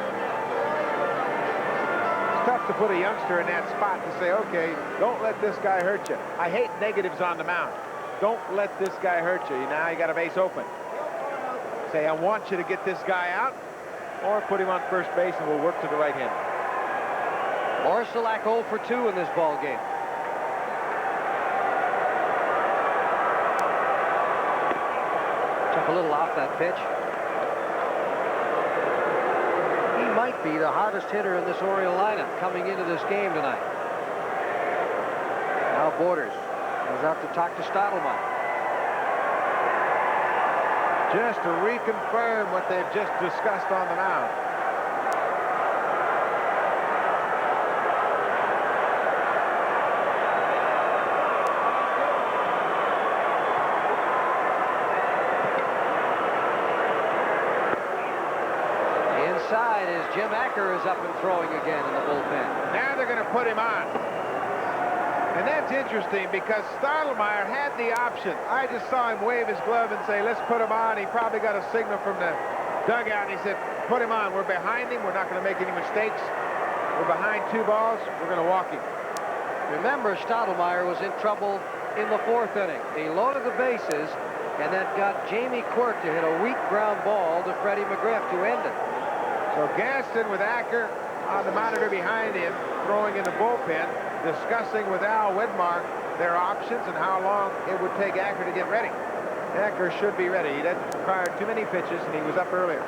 [SPEAKER 3] It's tough to put a youngster in that spot to say, okay, don't let this guy hurt you. I hate negatives on the mound. Don't let this guy hurt you. Now you got a base open. Say, I want you to get this guy out, or put him on first base and we'll work to the right-hander.
[SPEAKER 2] Orsulak 0 for 2 in this ball game. A little off that pitch. He might be the hardest hitter in this Oriole lineup coming into this game tonight. Now Borders goes out to talk to Stottlemyre.
[SPEAKER 3] Just to reconfirm what they've just discussed on the mound.
[SPEAKER 2] Inside is Jim Acker is up and throwing again in the bullpen.
[SPEAKER 3] Now they're going to put him on. And that's interesting because Stottlemyre had the option. I just saw him wave his glove and say, let's put him on. He probably got a signal from the dugout. And he said, put him on. We're behind him. We're not going to make any mistakes. We're behind 2 balls. We're going to walk him.
[SPEAKER 2] Remember, Stottlemyre was in trouble in the 4th inning. He loaded the bases, and then got Jamie Quirk to hit a weak ground ball to Freddie McGriff to end it.
[SPEAKER 3] So Gaston with Acker on the monitor behind him, throwing in the bullpen, discussing with Al Widmark their options and how long it would take Acker to get ready. Acker should be ready. He doesn't require too many pitches, and he was up earlier.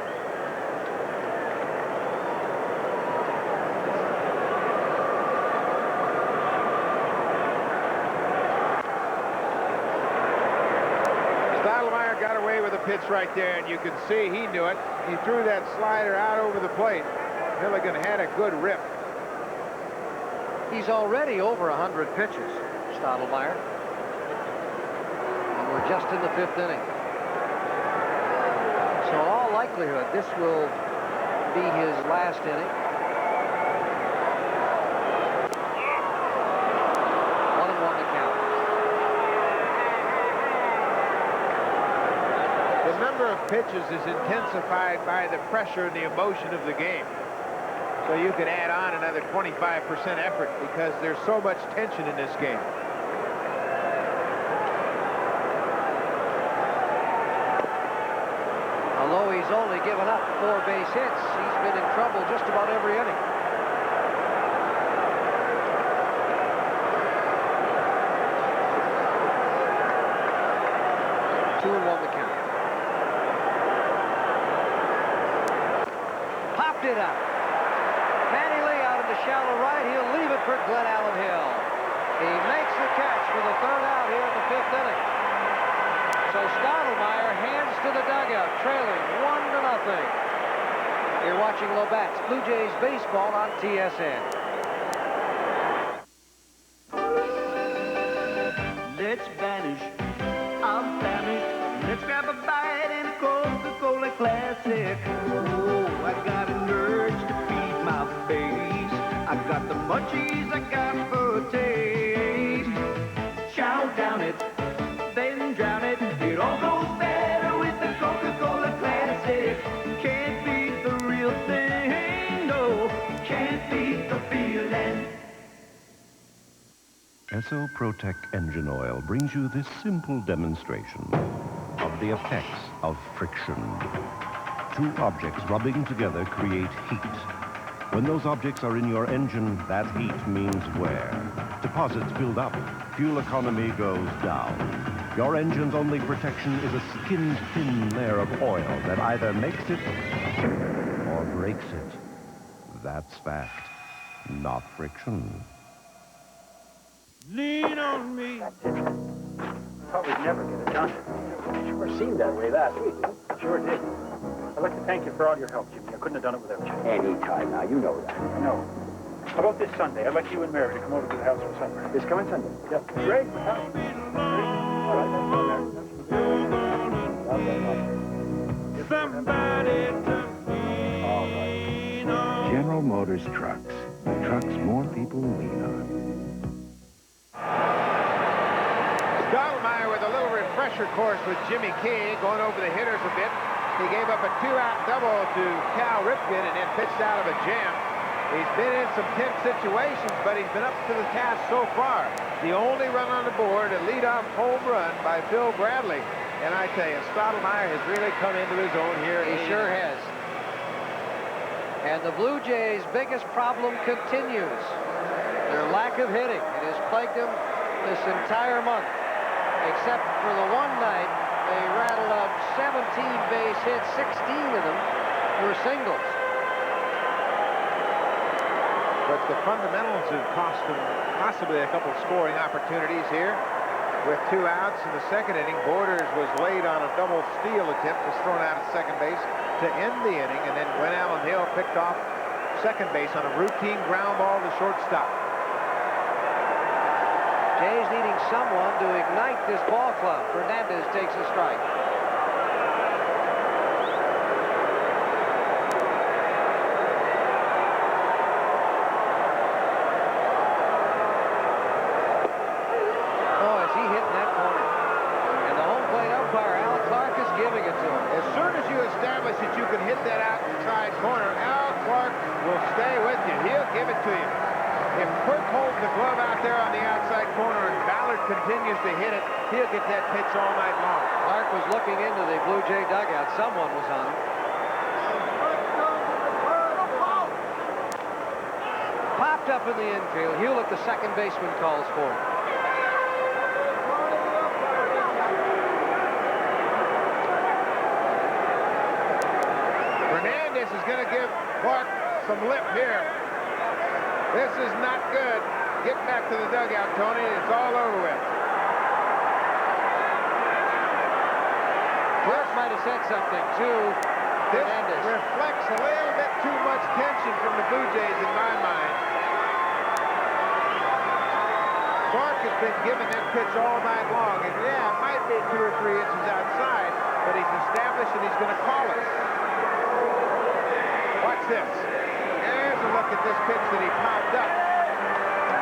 [SPEAKER 3] Stottlemyre got away with a pitch right there, and you can see he knew it. He threw that slider out over the plate. Milligan had a good rip.
[SPEAKER 2] He's already over 100 pitches, Stottlemyre. And we're just in the 5th inning. So in all likelihood, this will be his last inning. 1-1 the count.
[SPEAKER 3] The number of pitches is intensified by the pressure and the emotion of the game. So you can add on another 25% effort because there's so much tension in this game.
[SPEAKER 2] Although he's only given up 4 base hits, he's been in trouble just about every inning. Two and 1 the count. Popped it up. Manny Lee out in the shallow right. He'll leave it for Glenn Allen Hill. He makes the catch for the 3rd out here in the 5th inning. So Stottlemyre hands to the dugout, trailing 1-0. You're watching Labatt's Blue Jays baseball on TSN.
[SPEAKER 1] Let's vanish. I'm famished. Let's grab a bite and a Coca-Cola Classic. Oh, I got an urge to feed my face. I got the munchies, I got for a taste. Chow down it, then drown it. It all goes better with the Coca-Cola Classic. Can't beat the real thing, no. Can't beat the feeling.
[SPEAKER 10] Esso Protec engine oil brings you this simple demonstration of the effects of friction. 2 objects rubbing together create heat. When those objects are in your engine, that heat means wear. Deposits build up, fuel economy goes down. Your engine's only protection is a skin-thin layer of oil that either makes it or breaks it. That's fact, not friction.
[SPEAKER 1] Lean on me.
[SPEAKER 16] Probably never get it done. It sure seemed that way last week. Sure did. I'd like to thank you for all your help, Jimmy. I couldn't have done it without you.
[SPEAKER 6] Anytime now, you know that.
[SPEAKER 16] I know. How about this Sunday? I'd like you and Mary to come over to the house for supper.
[SPEAKER 6] This coming Sunday?
[SPEAKER 16] Yep. Great. All right.
[SPEAKER 1] Somebody to lean on.
[SPEAKER 23] General Motors trucks. Trucks more people lean on.
[SPEAKER 3] Stottlemyre with a little refresher course with Jimmy Key, going over the hitters a bit. He gave up a 2-out double to Cal Ripken and then pitched out of a jam. He's been in some tense situations, but he's been up to the task so far. The only run on the board, a leadoff home run by Phil Bradley. And I tell you, Stottlemyre has really come into his own here.
[SPEAKER 2] He sure has. And the Blue Jays' biggest problem continues. Their lack of hitting. It has plagued them this entire month. Except for the one night, they rattled up 17 base hits. 16 of them were singles.
[SPEAKER 3] But the fundamentals have cost them possibly a couple scoring opportunities here. With 2 outs in the 2nd inning, Borders was laid on a double steal attempt, was thrown out at second base to end the inning, and then Glenn Allen Hill picked off second base on a routine ground ball to shortstop.
[SPEAKER 2] Jays needing someone to ignite this ball club. Fernandez takes a strike.
[SPEAKER 3] As soon as you establish that you can hit that outside corner, Al Clark will stay with you. He'll give it to you. If Quirk holds the glove out there on the outside corner and Ballard continues to hit it, he'll get that pitch all night long.
[SPEAKER 2] Clark was looking into the Blue Jay dugout. Someone was on him. Popped up in the infield. Hewlett, the second baseman, calls for it.
[SPEAKER 3] Hernandez is going to give Clark some lip here. This is not good. Get back to the dugout, Tony. It's all over with.
[SPEAKER 2] Clark might have said something to Hernandez.
[SPEAKER 3] This reflects a little bit too much tension from the Blue Jays in my mind. Clark has been given that pitch all night long, and yeah, it might be 2 or 3 inches outside, but he's established and he's going to call it. Watch this. There's a look at this pitch that he popped up.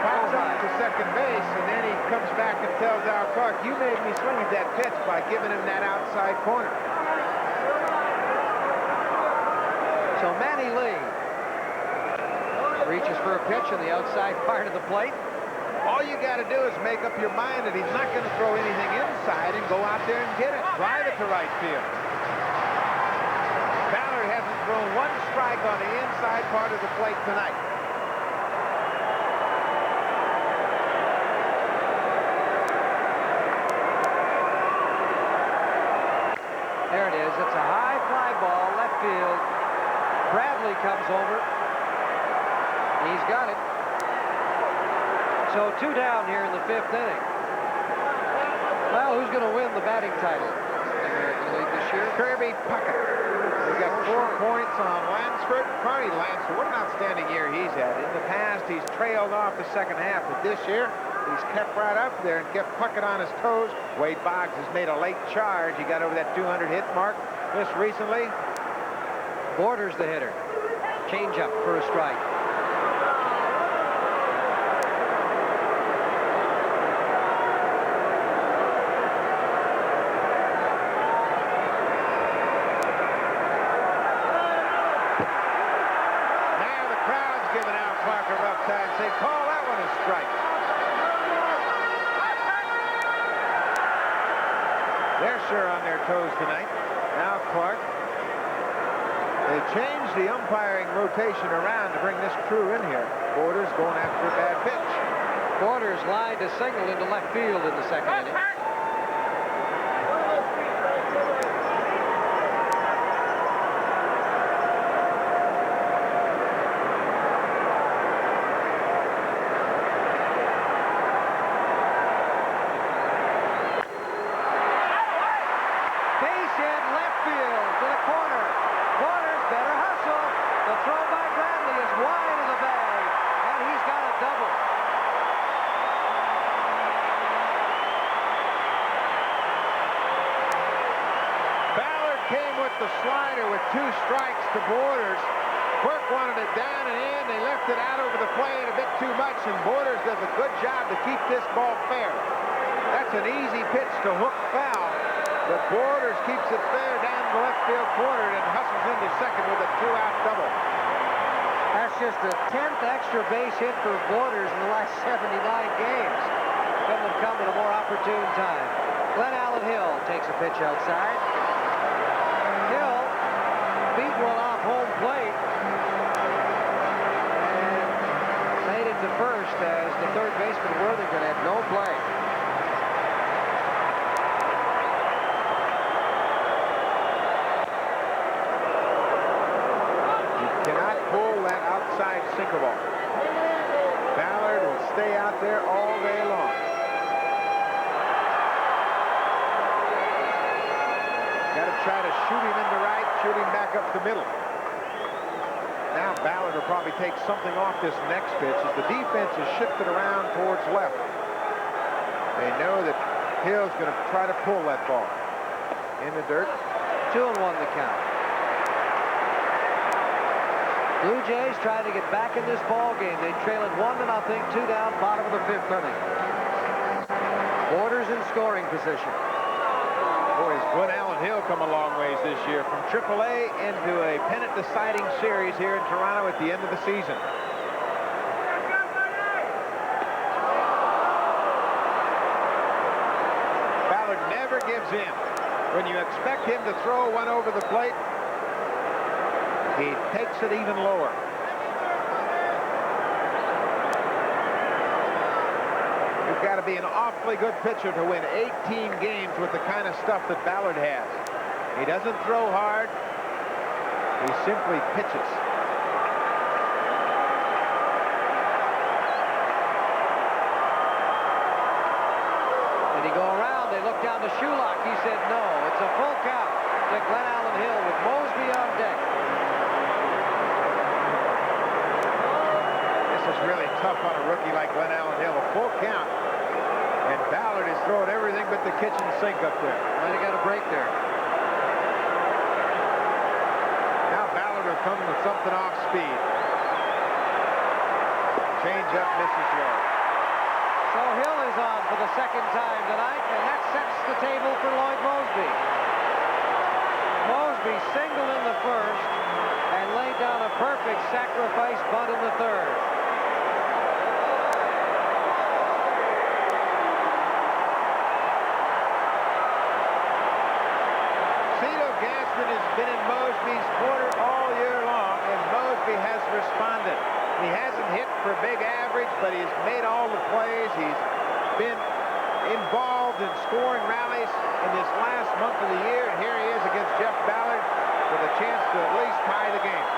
[SPEAKER 3] Pops up to second base, and then he comes back and tells Al Clark, you made me swing at that pitch by giving him that outside corner.
[SPEAKER 2] So Manny Lee reaches for a pitch on the outside part of the plate.
[SPEAKER 3] All you got to do is make up your mind that he's not going to throw anything inside and go out there and get it. Drive it to right field. Ballard hasn't thrown 1 strike on the inside part of the plate tonight.
[SPEAKER 2] There it is. It's a high fly ball, left field. Bradley comes over. He's got it. So 2 down here in the 5th inning. Well, who's going to win the batting title in the American League this year?
[SPEAKER 3] Kirby Puckett. He got 4 points on Lansford. Carney Lansford, what an outstanding year he's had. In the past, he's trailed off the second half, but this year, he's kept right up there and kept Puckett on his toes. Wade Boggs has made a late charge. He got over that 200 hit mark just recently.
[SPEAKER 2] Borders the hitter. Change up for a strike.
[SPEAKER 3] Say, call that one a strike. They're sure on their toes tonight. Now Clark. They changed the umpiring rotation around to bring this crew in here. Borders going after a bad pitch.
[SPEAKER 2] Borders lined a single into left field in the 2nd inning.
[SPEAKER 3] The slider with 2 strikes to Borders. Quirk wanted it down and in. They left it out over the plate a bit too much, and Borders does a good job to keep this ball fair. That's an easy pitch to hook foul, but Borders keeps it fair down the left field corner and hustles into second with a 2-out double.
[SPEAKER 2] That's just the 10th extra base hit for Borders in the last 79 games. Couldn't have come at a more opportune time. Glenn Allen Hill takes a pitch outside. Hill beat one off home plate and made it to first as the third baseman Worthington had no play.
[SPEAKER 3] You cannot pull that outside sinker ball. Ballard will stay out there all day long. Got to try to shoot him into right, shoot him back up the middle. Now Ballard will probably take something off this next pitch as the defense is shifted around towards left. They know that Hill's going to try to pull that ball. In the dirt.
[SPEAKER 2] 2-1 the count. Blue Jays trying to get back in this ball game. They trail it 1-0, 2 down, bottom of the 5th inning. Borders in scoring position.
[SPEAKER 3] Boy, is Glenn Allen Hill come a long ways this year, from AAA into a pennant-deciding series here in Toronto at the end of the season. Ballard never gives in. When you expect him to throw one over the plate, he takes it even lower. You've got to be an awfully good pitcher to win 18 games with the kind of stuff that Ballard has. He doesn't throw hard. He simply pitches.
[SPEAKER 2] Did he go around? They looked down to Shulock. He said no. It's a full count to Glen Allen Hill with Mosby on deck.
[SPEAKER 3] This is really tough on a rookie like Glen Allen Hill. A full count. And Ballard is throwing everything but the kitchen sink up there.
[SPEAKER 2] Might have got a break there.
[SPEAKER 3] Now Ballard will come with something off speed. Change up, misses low.
[SPEAKER 2] So Hill is on for the second time tonight, and that sets the table for Lloyd Mosby. Mosby singled in the first and laid down a perfect sacrifice bunt in the third.
[SPEAKER 3] Has been in Mosby's corner all year long, and Mosby has responded. He hasn't hit for big average, but he's made all the plays. He's been involved in scoring rallies in this last month of the year, and here he is against Jeff Ballard with a chance to at least tie the game.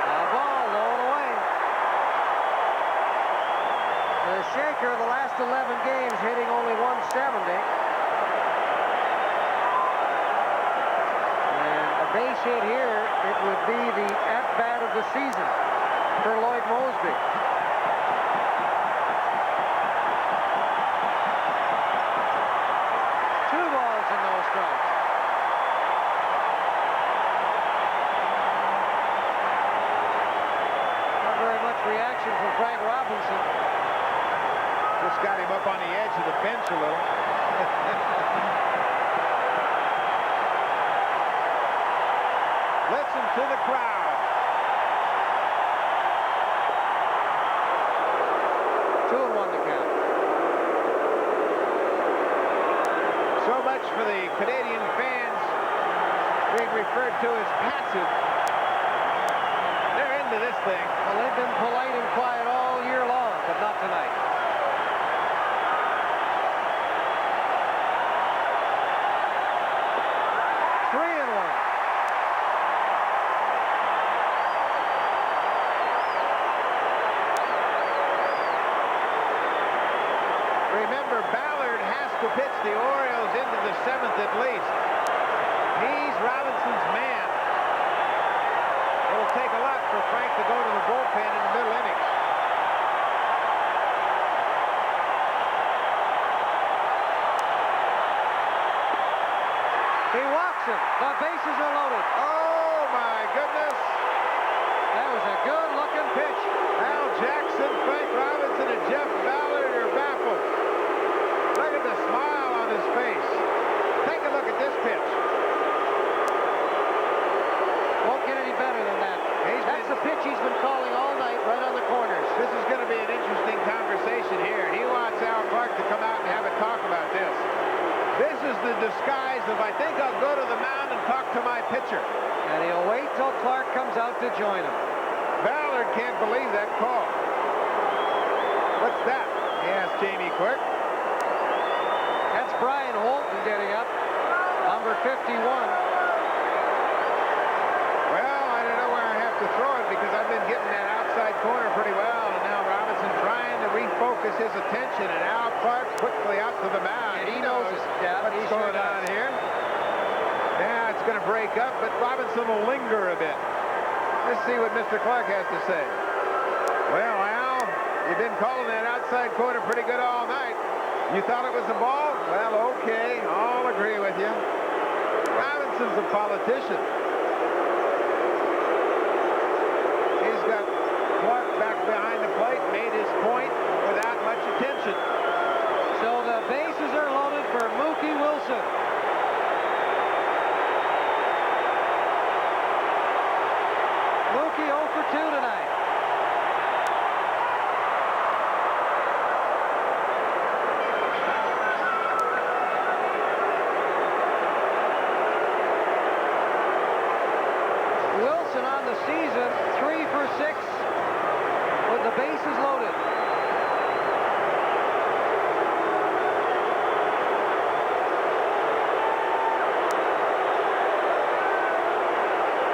[SPEAKER 2] A ball low away. The shaker of the last 11 games hitting only 170. Base hit here, it would be the at-bat of the season for Lloyd Mosby. Two balls and no strikes. Not very much reaction from Frank Robinson.
[SPEAKER 3] Just got him up on the edge of the bench a little. Listen to the crowd.
[SPEAKER 2] 2-1 to count.
[SPEAKER 3] So much for the Canadian fans being referred to as passive. They're into this thing.
[SPEAKER 2] Well, they've been polite and quiet all year long, but not tonight.
[SPEAKER 3] Remember, Ballard has to pitch the Orioles into the 7th at least. He's Robinson's man. It'll take a lot for Frank to go to the bullpen in the middle innings.
[SPEAKER 2] He walks him. The bases are loaded.
[SPEAKER 3] Oh, my goodness.
[SPEAKER 2] That was a good-looking pitch.
[SPEAKER 3] Al Jackson, Frank Robinson, and Jeff Ballard are baffled. Look at the smile on his face. Take a look at this pitch.
[SPEAKER 2] Won't get any better than that. That's the pitch he's been calling all night, right on the corners.
[SPEAKER 3] This is going to be an interesting conversation here. He wants Al Clark to come out and have a talk about this. This is the disguise of, I think I'll go to the mound and talk to my pitcher.
[SPEAKER 2] And he'll wait till Clark comes out to join him.
[SPEAKER 3] Ballard can't believe that call. What's that? He asked Jamie Quirk.
[SPEAKER 2] That's Brian Holton getting up, number 51.
[SPEAKER 3] Well, I don't know where I have to throw it because I've been getting that outside corner pretty well, and now Robinson trying to refocus his attention, and Al Clark quickly out to the mound.
[SPEAKER 2] And he knows
[SPEAKER 3] what's going on here. Now it's going to break up, but Robinson will linger a bit. Let's see what Mr. Clark has to say. Well, Al, you've been calling that outside corner pretty good all night. You thought it was a ball? Well, okay, I'll agree with you. Robinson's a politician. He's got Clark back behind the plate, made his point without much attention.
[SPEAKER 2] So the bases are rookie 0 for 2 tonight. Wilson on the season, 3 for 6 with the bases loaded.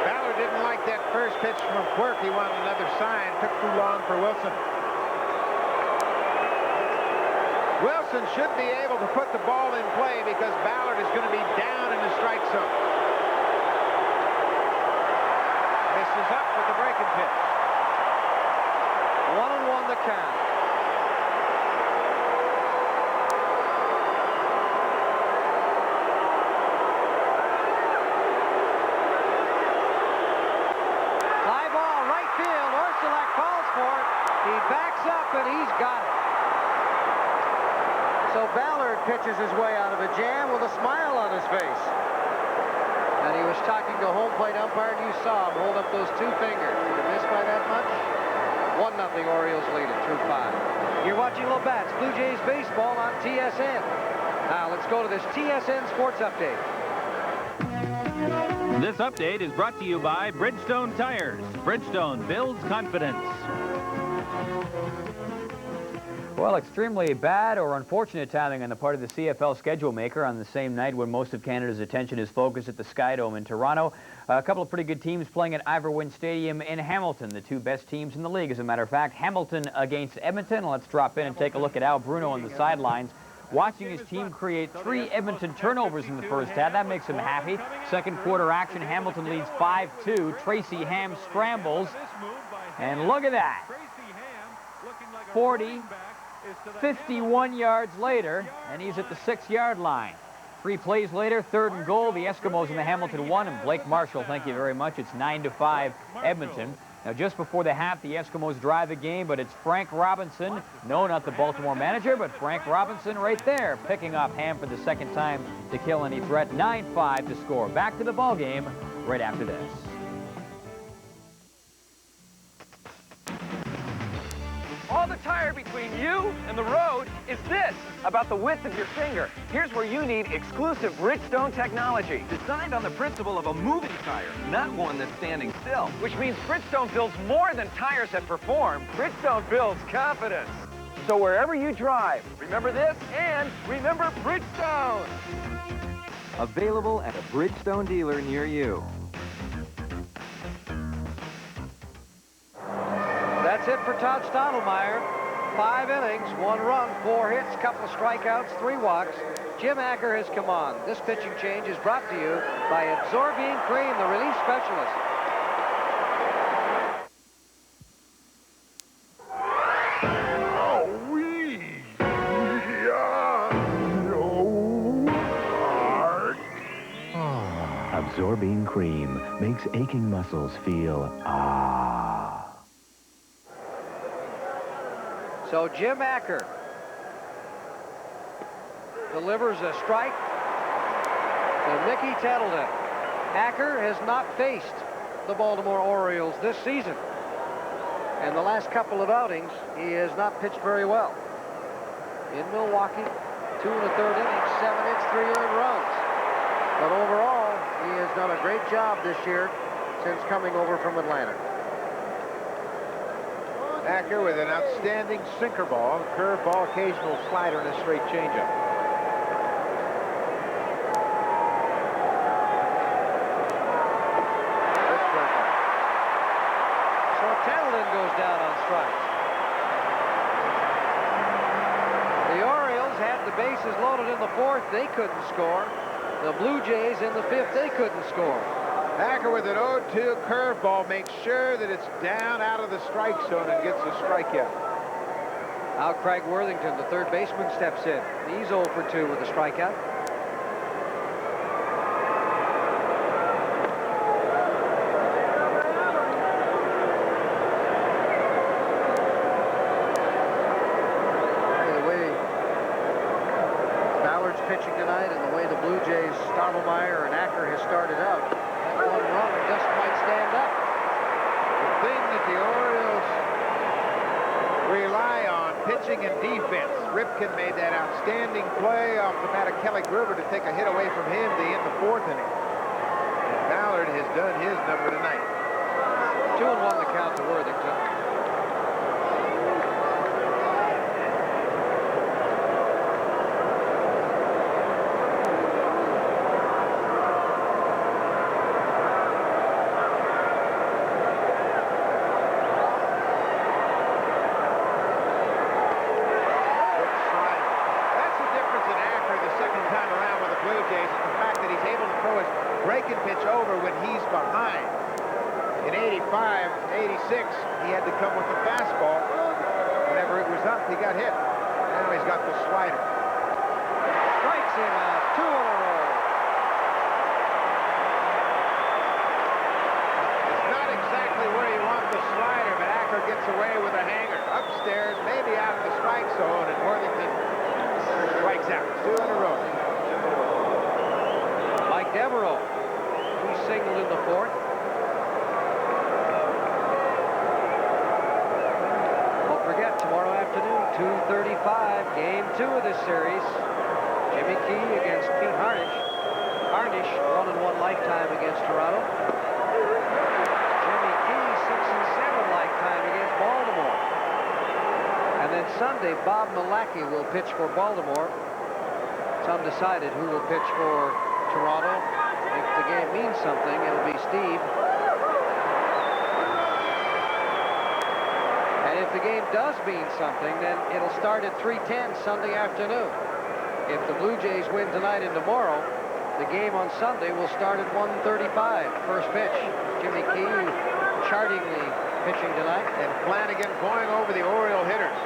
[SPEAKER 3] Ballard didn't like that first pitch from Quirk. He wanted another sign. Took too long for Wilson. Wilson should be able to put the ball in play because Ballard is going to be down in the strike zone. Misses up with the breaking pitch.
[SPEAKER 2] 1-1 the count. Fly ball, right field. Orsulak calls for it. He backs up and he's got it. So Ballard pitches his way out of a jam with a smile on his face. And he was talking to home plate umpire, and you saw him hold up those 2 fingers. Did he miss by that much? 1-0 Orioles lead it through 5. You're watching Labatt's Blue Jays baseball on TSN. Now let's go to this TSN Sports update.
[SPEAKER 7] This update is brought to you by Bridgestone Tires. Bridgestone builds confidence.
[SPEAKER 4] Well, extremely bad or unfortunate timing on the part of the CFL schedule maker on the same night when most of Canada's attention is focused at the Sky Dome in Toronto. A couple of pretty good teams playing at Ivor Stadium in Hamilton, the 2 best teams in the league. As a matter of fact, Hamilton against Edmonton. Let's drop in and take a look at Al Bruno on the sidelines, watching his team create 3 Edmonton turnovers in the first half. That makes him happy. Second quarter action, Hamilton leads 5-2. Tracy Ham scrambles, and look at that. 51 yards later, and he's at the 6-yard line. 3 plays later, 3rd and goal. The Eskimos in the Hamilton won, and Blake Marshall, thank you very much. It's 9-5 Edmonton. Now, just before the half, the Eskimos drive the game, but it's Frank Robinson. No, not the Baltimore manager, but Frank Robinson right there, picking off Ham for the 2nd time to kill any threat. 9-5 to score. Back to the ball game right after this.
[SPEAKER 8] All the tire between you and the road is this, about the width of your finger. Here's where you need exclusive Bridgestone technology. Designed on the principle of a moving tire, not one that's standing still. Which means Bridgestone builds more than tires that perform. Bridgestone builds confidence. So wherever you drive, remember this and remember Bridgestone. Available at a Bridgestone dealer near you.
[SPEAKER 2] That's it for Todd Stottlemyre. 5 innings, 1 run, 4 hits, couple of strikeouts, 3 walks. Jim Acker has come on. This pitching change is brought to you by Absorbine Cream, the relief specialist.
[SPEAKER 9] Absorbine Cream makes aching muscles feel ah.
[SPEAKER 2] So Jim Acker delivers a strike to Mickey Tettleton. Acker has not faced the Baltimore Orioles this season. And the last couple of outings, he has not pitched very well. In Milwaukee, 2 1/3 innings, 7 hits, 3 earned runs. But overall, he has done a great job this year since coming over from Atlanta.
[SPEAKER 3] Acker with an outstanding sinker ball, curveball, occasional slider, and a straight changeup.
[SPEAKER 2] So Tettleton goes down on strikes. The Orioles had the bases loaded in the 4th. They couldn't score. The Blue Jays in the 5th, they couldn't score.
[SPEAKER 3] Acker with an 0-2 curveball makes sure that it's down out of the strike zone and gets a strikeout.
[SPEAKER 2] Now Craig Worthington, the 3rd baseman, steps in. He's 0 for 2 with a strikeout. The way Ballard's pitching tonight and the way the Blue Jays, Stottlemyre and Acker has started out, that 1 run just might stand up.
[SPEAKER 3] thing that the Orioles rely on, pitching and defense. Ripken made that outstanding play off the bat of Kelly Gruber to take a hit away from him to end the 4th inning. And Ballard has done his number tonight.
[SPEAKER 2] 2-1 the count to Worthington.
[SPEAKER 3] Breaking pitch over when he's behind. In 85, 86, he had to come with the fastball. Whenever it was up, he got hit. Now he's got the slider.
[SPEAKER 2] Strikes him out, 2 in a row.
[SPEAKER 3] It's not exactly where you want the slider, but Acker gets away with a hanger. Upstairs, maybe out of the strike zone, and Worthington strikes out. 2 in a row.
[SPEAKER 2] Mike Devereaux. He singled in the 4th. Don't forget, tomorrow afternoon, 2:35, Game 2 of this series. Jimmy Key against Pete Harnisch. Harnisch, 1-1 lifetime against Toronto. Jimmy Key, 6-7 lifetime against Baltimore. And then Sunday, Bob Malacky will pitch for Baltimore. It's undecided who will pitch for Toronto. If the game means something, it'll be Steve. And if the game does mean something, then it'll start at 3:10 Sunday afternoon. If the Blue Jays win tonight and tomorrow, the game on Sunday will start at 1:35. First pitch. Jimmy Key chartingly pitching tonight.
[SPEAKER 3] And Flanagan going over the Oriole hitters.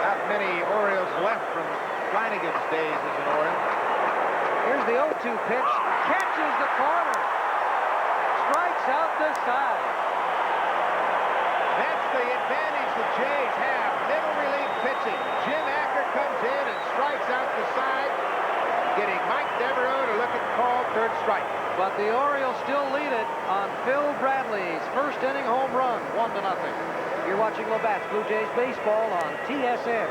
[SPEAKER 3] Not many Orioles left from Flanagan's days as an Oriole.
[SPEAKER 2] Here's the 0-2 pitch. Catches the corner. Strikes out the side.
[SPEAKER 3] That's the advantage the Jays have. Middle relief pitching. Jim Acker comes in and strikes out the side, getting Mike Devereaux to look at call, 3rd strike.
[SPEAKER 2] But the Orioles still lead it on Phil Bradley's first inning home run, 1-0. You're watching Labatt's Blue Jays baseball on TSN.